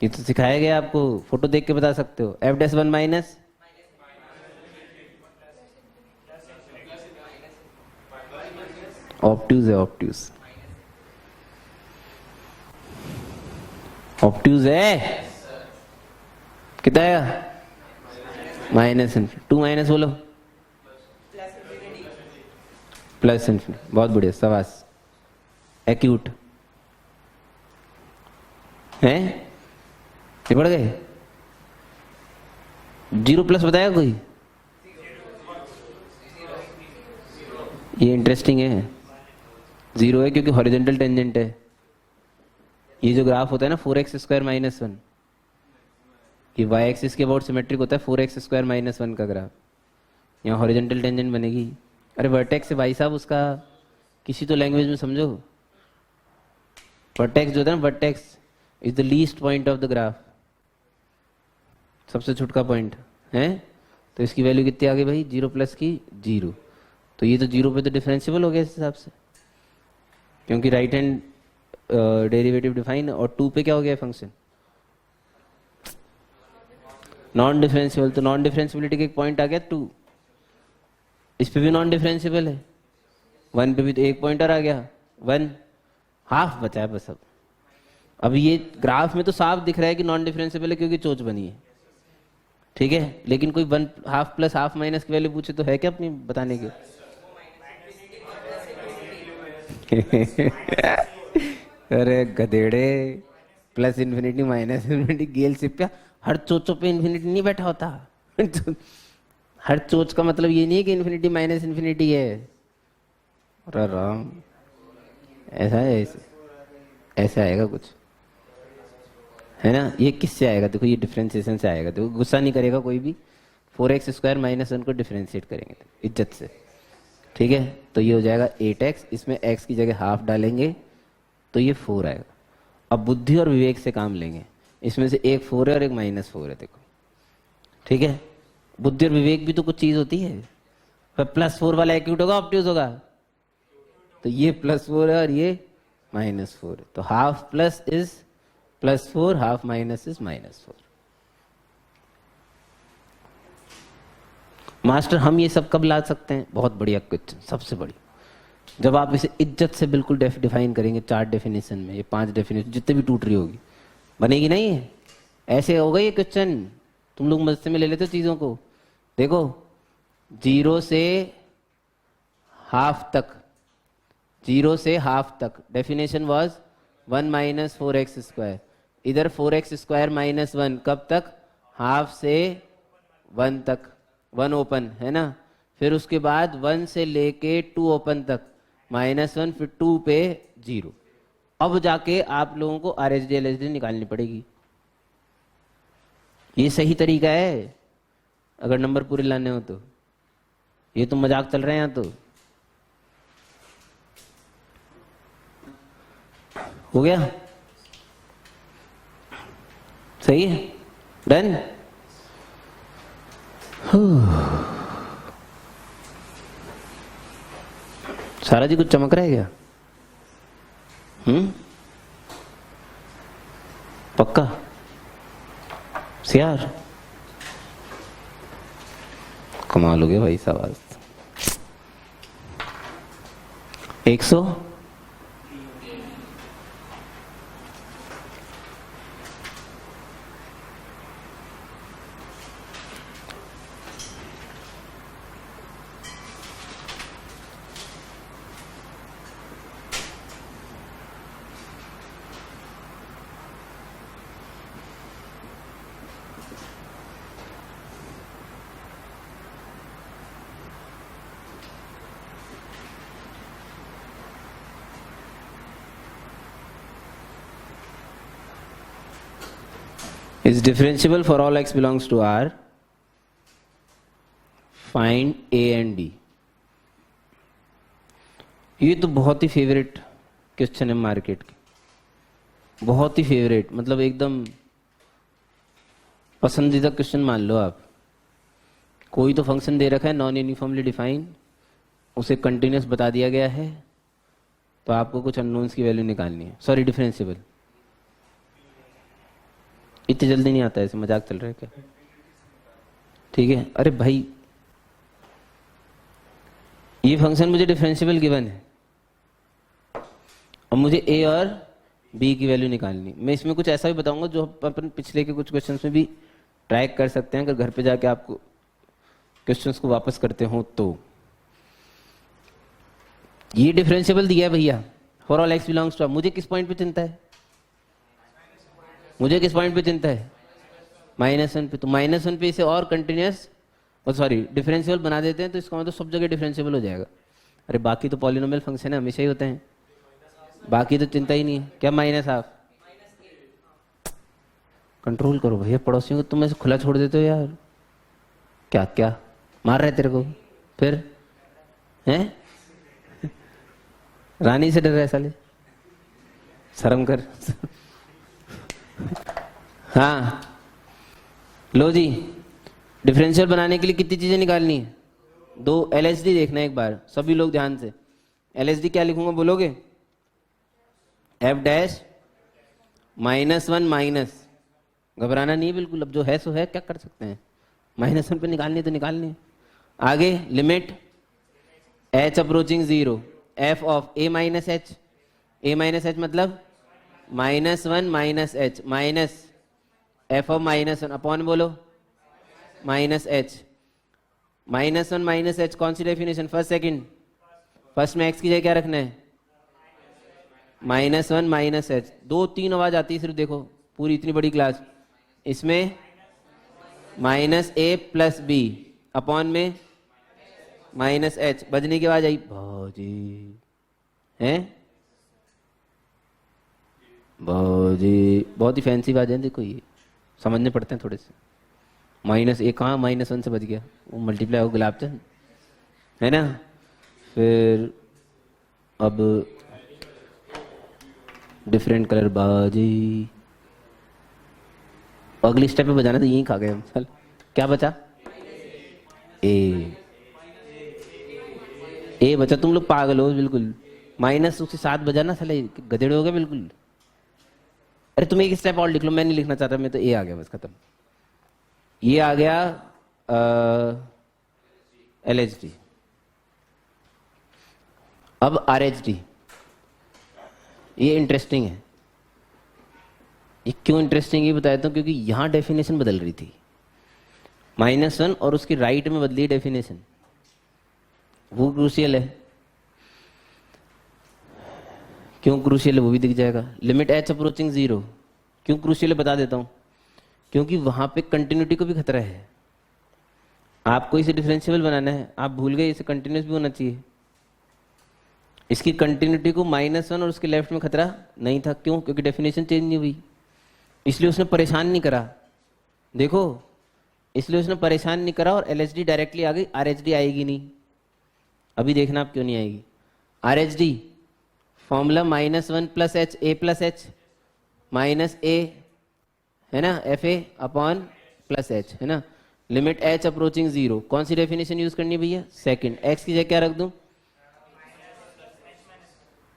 ये तो सिखाया गया आपको, फोटो देख के बता सकते हो। f'(1 माइनस ऑब्ट्यूज है, ऑब्ट्यूज ऑब्ट्यूज है। कितना आएगा? -∞ 2 माइनस बोलो, +∞। बहुत बढ़िया, शाबाश। एक्यूट है, ये पढ़ गए। 0+ बताया कोई? ये इंटरेस्टिंग है। 0 है क्योंकि हॉरिजॉन्टल टेंजेंट है। ये जो ग्राफ होता है ना 4x² - 1, ये y एक्सिस के अबाउट सिमेट्रिक होता है। 4x² - 1 का ग्राफ, यहाँ हॉरिजॉन्टल टेंजेंट बनेगी। अरे वर्टेक्स से भाई साहब उसका किसी तो लैंग्वेज में समझो। वर्टेक्स जो होता है ना, vertex is the least point of the graph, सबसे छुटका पॉइंट है। तो इसकी वैल्यू कितनी आ गई भाई? 0+ की 0। तो ये तो 0 पे तो डिफरेंशिएबल हो गया इस हिसाब से, क्योंकि राइट हैंड डेरिवेटिव डिफाइन। और 2 पे क्या हो गया फंक्शन? Non differentiable. तो नॉन डिफरेंशिएबिलिटी का एक पॉइंट आ गया 2। इस पे भी नॉन डिफरेंशिएबल है। 1 पे भी तो एक पॉइंटर आ गया 1, हाफ बचा है बस। अब ये ग्राफ में तो साफ दिख रहा है कि नॉन डिफरेंशिएबल है क्योंकि चोंच बनी है, ठीक है। लेकिन कोई 1 हाफ प्लस हाफ माइनस की वैल्यू पूछे तो है क्या अपनी बताने की? अरे गधेड़े, +∞ -∞ गेल सिप्या। हर चोचों पे इन्फिनिटी नहीं बैठा होता। हर चोच का मतलब ये नहीं है कि इन्फिनिटी -∞ है। अरे राम, ऐसा है, ऐसे आएगा कुछ, है ना। ये किससे आएगा? देखो ये डिफरेंशिएशन से आएगा। देखो गुस्सा नहीं करेगा कोई भी। 4x² - 1 को डिफरेंशिएट करेंगे इज्जत से, ठीक है। तो ये हो जाएगा 8x, इसमें x की जगह हाफ डालेंगे तो ये 4 आएगा। अब बुद्धि और विवेक से काम लेंगे। इसमें से एक 4 है और एक -4 है, देखो, ठीक है। बुद्धि और विवेक भी तो कुछ चीज होती है। पर +4 वाला एक्यूट होगा ऑब्ट्यूज होगा? तो ये +4 है और ये -4 है। तो half plus is +4, half minus is -4। Master हम ये सब कब ला सकते हैं? बहुत बढ़िया क्वेश्चन, सबसे बड़ी, जब आप इसे इज्जत से बिल्कुल डिफाइन करेंगे 4 डेफिनेशन में। ये 5 डेफिनेशन जितने भी टूट रही होगी, बनेगी नहीं है? ऐसे होगा ये क्वेश्चन। तुम लोग मस्ते में ले लेते हो चीजों को। देखो 0 से हाफ तक, 0 से हाफ तक डेफिनेशन वाज 1 - 4x²। इधर 4x² - 1 कब तक? हाफ से 1 तक, 1 ओपन है ना। फिर उसके बाद 1 से लेके 2 ओपन तक -1, फिर 2 पे 0। अब जाके आप लोगों को RHD LHD निकालनी पड़ेगी। ये सही तरीका है अगर नंबर पूरे लाने हो तो। ये तो मजाक चल रहे हैं यहाँ तो। हो गया? सही है, डन। सारा जी कुछ चमक रहा है क्या? पक्का सियार? कमाल हो गया भाई साहब। 100 1 is differentiable for all x belongs to R. Find A and D. ये तो बहुत ही फेवरेट क्वेश्चन है मार्केट के, बहुत ही फेवरेट, मतलब एकदम पसंदीदा क्वेश्चन मान लो आप। कोई तो फंक्शन दे रखा है नॉन यूनिफॉर्मली डिफाइन, उसे कंटिन्यूस बता दिया गया है, तो आपको कुछ अननोन्स की वैल्यू निकालनी है। Sorry, differentiable. इतनी जल्दी नहीं आता है, ऐसे मजाक चल रहा है क्या? ठीक है, अरे भाई ये फंक्शन मुझे डिफरेंशिएबल गिवन है और मुझे ए और बी की वैल्यू निकालनी। मैं इसमें कुछ ऐसा भी बताऊंगा जो अपन पिछले के कुछ क्वेश्चंस में भी ट्राई कर सकते हैं, अगर घर पे जाके आपको क्वेश्चंस को वापस करते हो तो। ये डिफरेंशिएबल दिया है भैया, for all x belongs to. मुझे किस पॉइंट पे चिंता है? मुझे किस पॉइंट पे चिंता है? -1 पे। तो -1 पे इसे और कंटिन्यूस सॉरी डिफरेंशिएबल बना देते हैं, तो इसका मतलब सब जगह डिफरेंशिएबल हो जाएगा। अरे बाकी तो पॉलिनोमियल फंक्शन है, हमेशा ही होते हैं, बाकी तो चिंता ही नहीं है। क्या माइनस? आप कंट्रोल करो भैया, पड़ोसियों को तुम ऐसे खुला छोड़ देते हो यार। क्या क्या मार रहे तेरे को फिर? हैं? रानी से डर रहा है साले, शर्म कर। हाँ लो जी, डिफरेंशियल बनाने के लिए कितनी चीजें निकालनी है? 2। LHD देखना है एक बार सभी लोग ध्यान से। LHD क्या लिखूंगा बोलोगे? F डैश -1 माइनस, घबराना नहीं बिल्कुल, अब जो है सो है, क्या कर सकते हैं। -1 पे निकालनी तो निकालनी। आगे limit h approaching 0 f of a minus h। a minus h मतलब -1 minus h minus f of -1 upon बोलो -h। -1 माइनस h कौन सी डेफिनेशन? First second? फर्स्ट में x की जगह क्या रखना है? -1 माइनस h। 2-3 आवाज आती है सिर्फ, देखो पूरी इतनी बड़ी क्लास। इसमें -a प्लस b अपॉन में -h, बजने की आवाज आई भौजी हैं, भौजी, बहुत ही फैंसी आवाज है। देखो ये समझने पड़ते हैं थोड़े से। -a कहाँ -1 से बच गया, वो मल्टीप्लाई हो गुलाब चंद है ना। फिर अब डिफरेंट कलर बाजी, अगली स्टेप पे बजाना तो यही खा गए हम। चल क्या बचा? ए बचा। तुम लोग पागल हो बिल्कुल, माइनस उसके साथ बजाना, साले गधेड़े हो गए बिल्कुल। अरे तुम एक स्टेप और लिख लो, मैं नहीं लिखना चाहता, मैं तो ए आ गया बस, खत्म। ये आ गया LHD। अब RHD, ये इंटरेस्टिंग है। ये क्यों इंटरेस्टिंग ये बताया था, क्योंकि यहां डेफिनेशन बदल रही थी। -1 और उसकी राइट में बदली डेफिनेशन, वो क्रूशियल है। क्यों क्रूशियल है वो भी दिख जाएगा। लिमिट h अप्रोचिंग 0 क्यों क्रूशियल है बता देता हूं, क्योंकि वहां पे कंटिन्यूटी को भी खतरा है। आपको इसे डिफरेंशिएबल बनाना है, आप भूल गए इसे कंटिन्यूस भी होना चाहिए। इसकी कंटिन्यूटी को -1 और उसके लेफ्ट में खतरा नहीं था। क्यों? क्योंकि डेफिनेशन चेंज नहीं हुई, इसलिए उसने परेशान नहीं करा। देखो, इसलिए उसने परेशान नहीं करा और LHD डायरेक्टली आ गई, RHD आएगी नहीं। अभी देखना आप क्यों नहीं आएगी। RHD formula -1 plus h a plus h minus a है ना, FA अपॉन प्लस h है ना। लिमिट h अप्रोचिंग 0, कौन सी डेफिनेशन यूज करनी है भैया? सेकंड। x की जगह क्या रख दूं?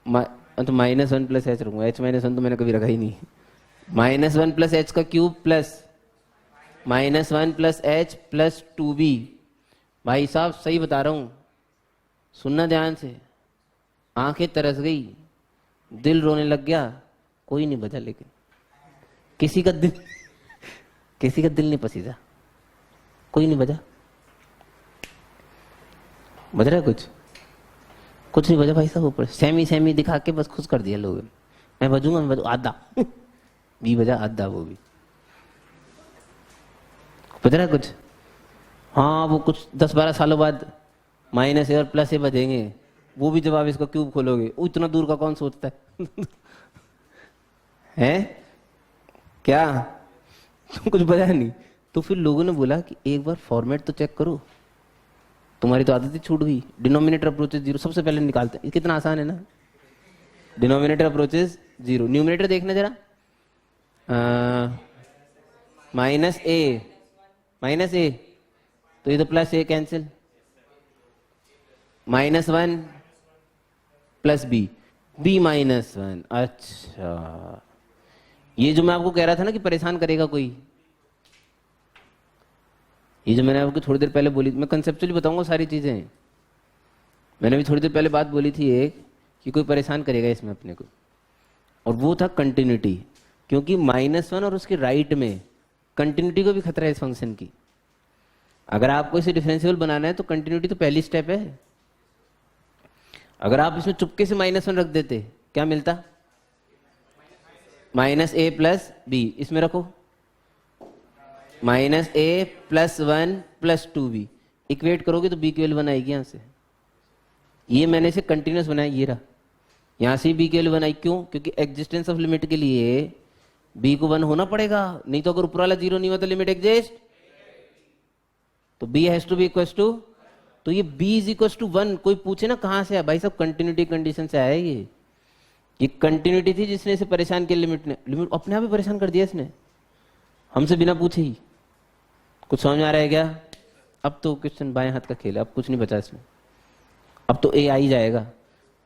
तो -1 प्लस h रखूंगा, h -1 तो मैंने कभी रखा ही नहीं। -1 प्लस h का cube plus -1 plus h plus 2b। भाई साहब सही बता रहा हूं, सुनना ध्यान से। आंखें तरस गई, दिल रोने लग गया, कोई नहीं बजा, लेकिन किसी का दिल नहीं पसीजा, कोई नहीं बजा। बज रहा है कुछ नहीं बजा भाई साहब। ऊपर सेमी दिखा के बस खुश कर दिया लोगों ने। मैं बजूंगा आधा भी बजा, आधा वो भी बज रहा है कुछ। हाँ वो कुछ 10-12 सालों बाद -a और +a बजेंगे, वो भी जब आप इसका क्यूब खोलोगे। इतना दूर का कौन सोचता है? हैं क्या? तो कुछ बचा नहीं। तो फिर लोगों ने बोला कि एक बार फॉर्मेट तो चेक करो, तुम्हारी तो आदत ही छूट गई। डिनोमिनेटर अप्रोचेस जीरो सबसे पहले निकालते हैं, कितना आसान है ना। डिनोमिनेटर अप्रोचेस जीरो, न्यूमिनेटर देखना जरा, माइनस ए, माइनस ए, तो ये तो प्लस ए कैंसिल, -1 प्लस बी, b-1। अच्छा, ये जो मैं आपको कह रहा था ना कि परेशान करेगा कोई, ये जो मैंने आपको थोड़ी देर पहले बोली, मैं कंसेप्चुअली बताऊंगा सारी चीजें। मैंने भी थोड़ी देर पहले बात बोली थी एक, कि कोई परेशान करेगा इसमें अपने को, और वो था कंटिन्यूटी। क्योंकि -1 और उसके राइट में कंटिन्यूटी को भी खतरा है इस फंक्शन की। अगर आपको इसे डिफरेंशियल बनाना है तो कंटिन्यूटी तो पहली स्टेप है। अगर आप इसमें चुपके से -1 रख देते, क्या मिलता? -a प्लस बी, इसमें रखो -a plus 1 plus 2b, equate करोगे तो b की वैल्यू 1 आएगी। यहां से ये मैंने इसे कंटिन्यूस बनाया, ये रहा, यहां से b की वैल्यू 1 आई। क्यों? क्योंकि एग्जिस्टेंस ऑफ लिमिट के लिए b को 1 होना पड़ेगा, नहीं तो अगर ऊपर वाला 0 नहीं हुआ तो लिमिट एग्जिस्ट, तो b has to be equals to, तो ये b इज इक्वल्स टू 1। कोई पूछे ना कहां से है, भाई साहब कंटिन्यूटी कंडीशन से आया ये कंटिन्यूटी थी जिसने इसे परेशान किया, लिमिट अपने आप ही परेशान कर दिया इसने, हमसे बिना पूछे ही। कुछ समझ में आ रहा है क्या? अब तो क्वेश्चन बाएं हाथ का खेल है, अब कुछ नहीं बचा इसमें, अब तो ए आ ही जाएगा।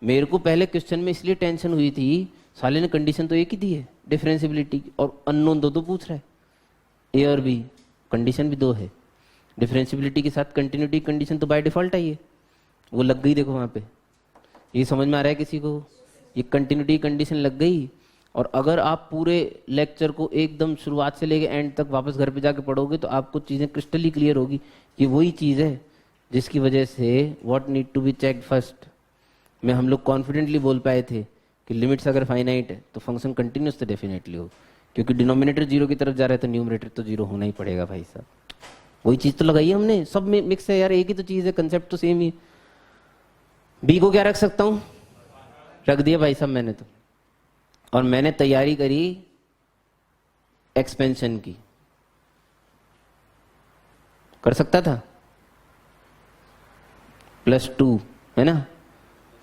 मेरे को पहले क्वेश्चन में इसलिए टेंशन हुई थी, साले ने कंडीशन तो एक ही दी है डिफरेंशिएबिलिटी, और अननोन दो पूछ रहा है, ए और बी, कंडीशन भी 2 है। डिफरेंशिएबिलिटी के साथ कंटिन्यूटी कंडीशन तो बाय डिफॉल्ट आई है, वो लग गई। देखो वहां पे, ये समझ में आ रहा है किसी को? ये कंटिन्यूटी कंडीशन लग गई। और अगर आप पूरे लेक्चर को एकदम शुरुआत से लेके एंड तक वापस घर पे जाके पढ़ोगे तो आपको चीजें क्रिस्टली क्लियर होगी। ये वही चीज है जिसकी वजह से what need to be checked first में हम लोग कॉन्फिडेंटली बोल पाए थे कि लिमिट्स अगर फाइनाइट है तो फंक्शन कंटिन्यूस तो डेफिनेटली हो, क्योंकि डिनोमिनेटर 0 की तरफ जा रहा है तो न्यूमरेटर तो 0 होना ही पड़ेगा भाई साहब। वही चीज तो लगाई है हमने, सब में मिक्स है यार, एक ही तो चीज है, कंसेप्ट तो सेम ही। बी को क्या रख सकता हूं? रख दिया भाई साहब मैंने तो, और मैंने तैयारी करी एक्सपेंशन की, कर सकता था +2 है ना,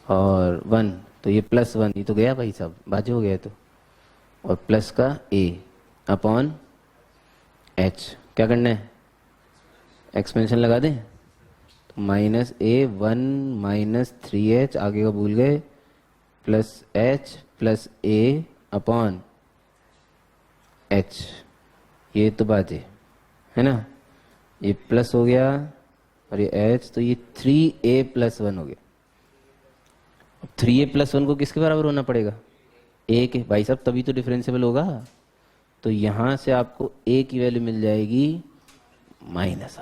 और 1, तो ये +1, ये तो गया भाई साहब, बाजू हो गया तो, और प्लस का a अपॉन h, क्या करना है? एक्सपेंशन लगा दें, तो -a1 -3h, आगे का भूल गए, plus h plus a upon h, ये तो बाजे है ना, ये प्लस हो गया और ये h, तो ये 3a + 1 हो गया। 3a + 1 को किसके बराबर होना पड़ेगा? a के, भाई साहब तभी तो डिफरेंशिएबल होगा। तो यहां से आपको a की वैल्यू मिल जाएगी -1।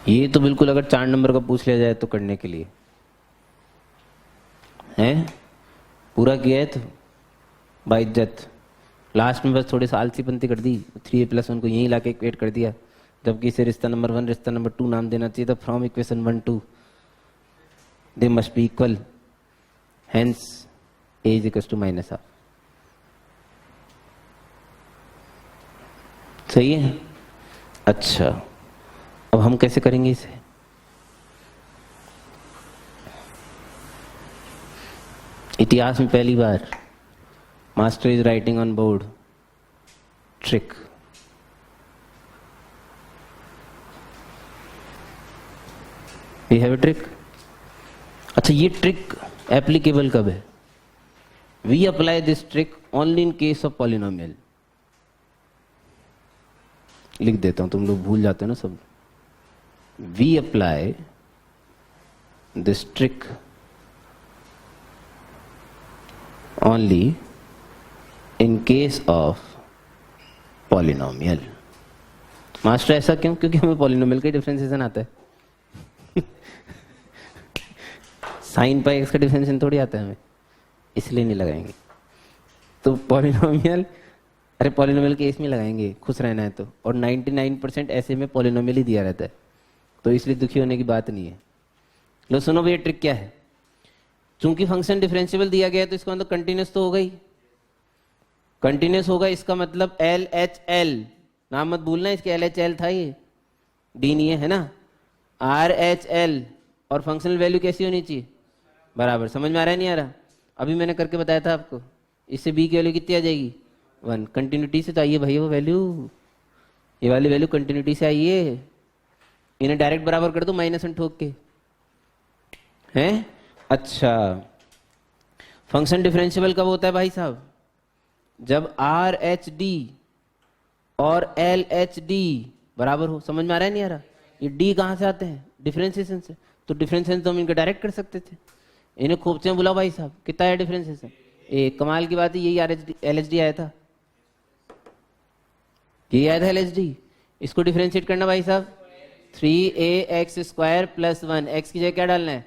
ये तो बिल्कुल अगर 4 नंबर का पूछ लिया जाए तो करने के लिए है, पूरा किया है तो बाइज्जत। लास्ट में बस थोड़ी सा आलसीपंती कर दी, 3a + 1 को यहीं लाके इक्वेट कर दिया, जबकि इसे रिश्ता नंबर 1 रिश्ता नंबर 2 नाम देना चाहिए था। From equation 1 2 they must be equal, hence a is equal to -1। सही है? अच्छा, अब हम कैसे करेंगे इसे? इतिहास में पहली बार master is writing on board trick. We have a trick. अच्छा, ये ट्रिक एप्लीकेबल कब है? We apply this trick only in case of polynomial. लिख देता हूं, तुम लोग भूल जाते हो ना सब। We apply this trick only in case of polynomial। Master ऐसा क्यों? क्योंकि हमें पॉलिनोमियल का डिफरेंशिएशन आता है। sin पाई x का डिफरेंशिएशन थोड़ी आता है हमें, इसलिए नहीं लगाएंगे। तो पॉलिनोमियल, अरे पॉलिनोमियल के इसमें लगाएंगे, खुश रहना है तो। और 99% ऐसे में पॉलिनोमियल ही दिया रहता है, तो इसलिए दुखी होने की बात नहीं है। लो सुनो भैया ट्रिक क्या है। चूंकि फंक्शन डिफरेंशियबल दिया गया है तो इसका मतलब कंटिन्यूस तो होगा ही, कंटिन्यूस होगा, इसका मतलब एल एच एल, नाम मत भूलना इसके एल एच एल था, ये डी नहीं है ना, आर एच एल, और फंक्शनल वैल्यू कैसी होनी चाहिए, बराबर। समझ में आ रहा है नहीं आ रहा? अभी मैंने करके बताया था आपको, इससे बी की वैल्यू कितनी आ जाएगी 1, कंटिन्यूटी से तो आइए भाई वो वैल्यू, ये वाली वैल्यू कंटिन्यूटी से आइए, इन्हें डायरेक्ट बराबर कर दो माइनस वन ठोक के, हैं? अच्छा, फंक्शन डिफरेंशियबल कब होता है भाई साहब? जब आर एच डी और एल एच डी बराबर हो। समझ में आ रहा है नहीं आ रहा? ये डी कहाँ से आते हैं? डिफरेंशिएशन से। तो डिफरेंशिएशन तो हम इनका डायरेक्ट कर सकते थे, इन्हें खोपचे में बुलाओ भाई साहब, कितना है डिफरेंशिएशन? एक कमाल की बात है, यही are H D L H D आया था, यही आया था एल एच डी। इसको डिफरेंशिएट करना भाई साहब, 3ax² + 1, एक्स की जगह क्या डालना है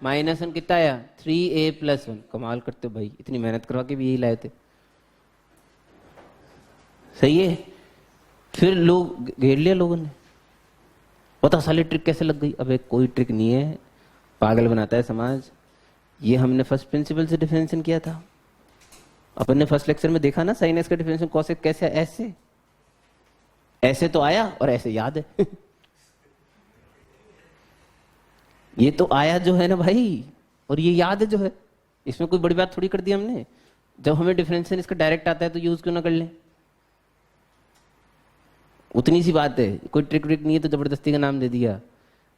-1, कितना आया 3a + 1। कमाल करते हो भाई, इतनी मेहनत करवा के भी यही लाए थे, सही है। फिर लोग घेर लिया लोगों ने, पता साली ट्रिक कैसे लग गई। अबे कोई ट्रिक नहीं है, पागल बनाता है समाज। ये हमने फर्स्ट प्रिंसिपल से डिफरेंशिएशन किया था, अपन ने फर्स्ट लेक्चर में देखा ना, साइन एक्स का डिफरेंशिएशन कॉस कैसे, ऐसे ऐसे तो आया और ऐसे याद है ये तो आया जो है ना भाई, और ये याद है जो है, इसमें कोई बड़ी बात थोड़ी कर दी हमने। जब हमें डिफरेंशिएशन इसका डायरेक्ट आता है तो यूज क्यों ना कर लें, उतनी सी बात है, कोई ट्रिक व्रिक नहीं है तो जबरदस्ती का नाम दे दिया।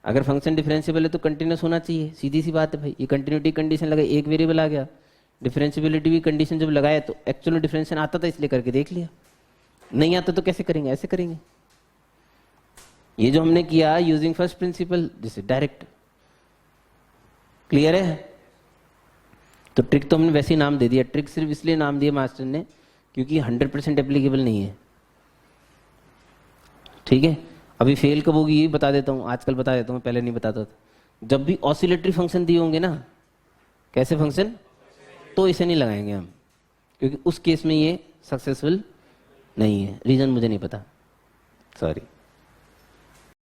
अगर फंक्शन डिफरेंशिएबल है तो कंटिन्यूस होना चाहिए, सीधी सी बात है भाई। ये कंटिन्यूटी कंडीशन लगाई, एक वेरिएबल आ गया, डिफरेंशिएबिलिटी भी कंडीशन जब लगाया तो एक्चुअल डिफरेंशिएशन आता था इसलिए करके देख लिया, नहीं आता तो कैसे करेंगे, ऐसे करेंगे। ये जो हमने किया यूजिंग फर्स्ट प्रिंसिपल, जिसे डायरेक्ट, क्लियर है? तो ट्रिक तो हमने वैसे ही नाम दे दिया, ट्रिक सिर्फ इसलिए नाम दिया मास्टर ने क्योंकि 100% एप्लीकेबल नहीं है, ठीक है। अभी फेल कब होगी ये बता देता हूँ, आजकल बता देता हूँ, पहले नहीं बताता था। जब भी ऑसिलेटरी फंक्शन दिए होंगे ना, कैसे फंक्शन, तो इसे नहीं लगाएंगे हम, क्योंकि उस केस में ये सक्सेसफुल नहीं है। रीजन मुझे नहीं पता, सॉरी।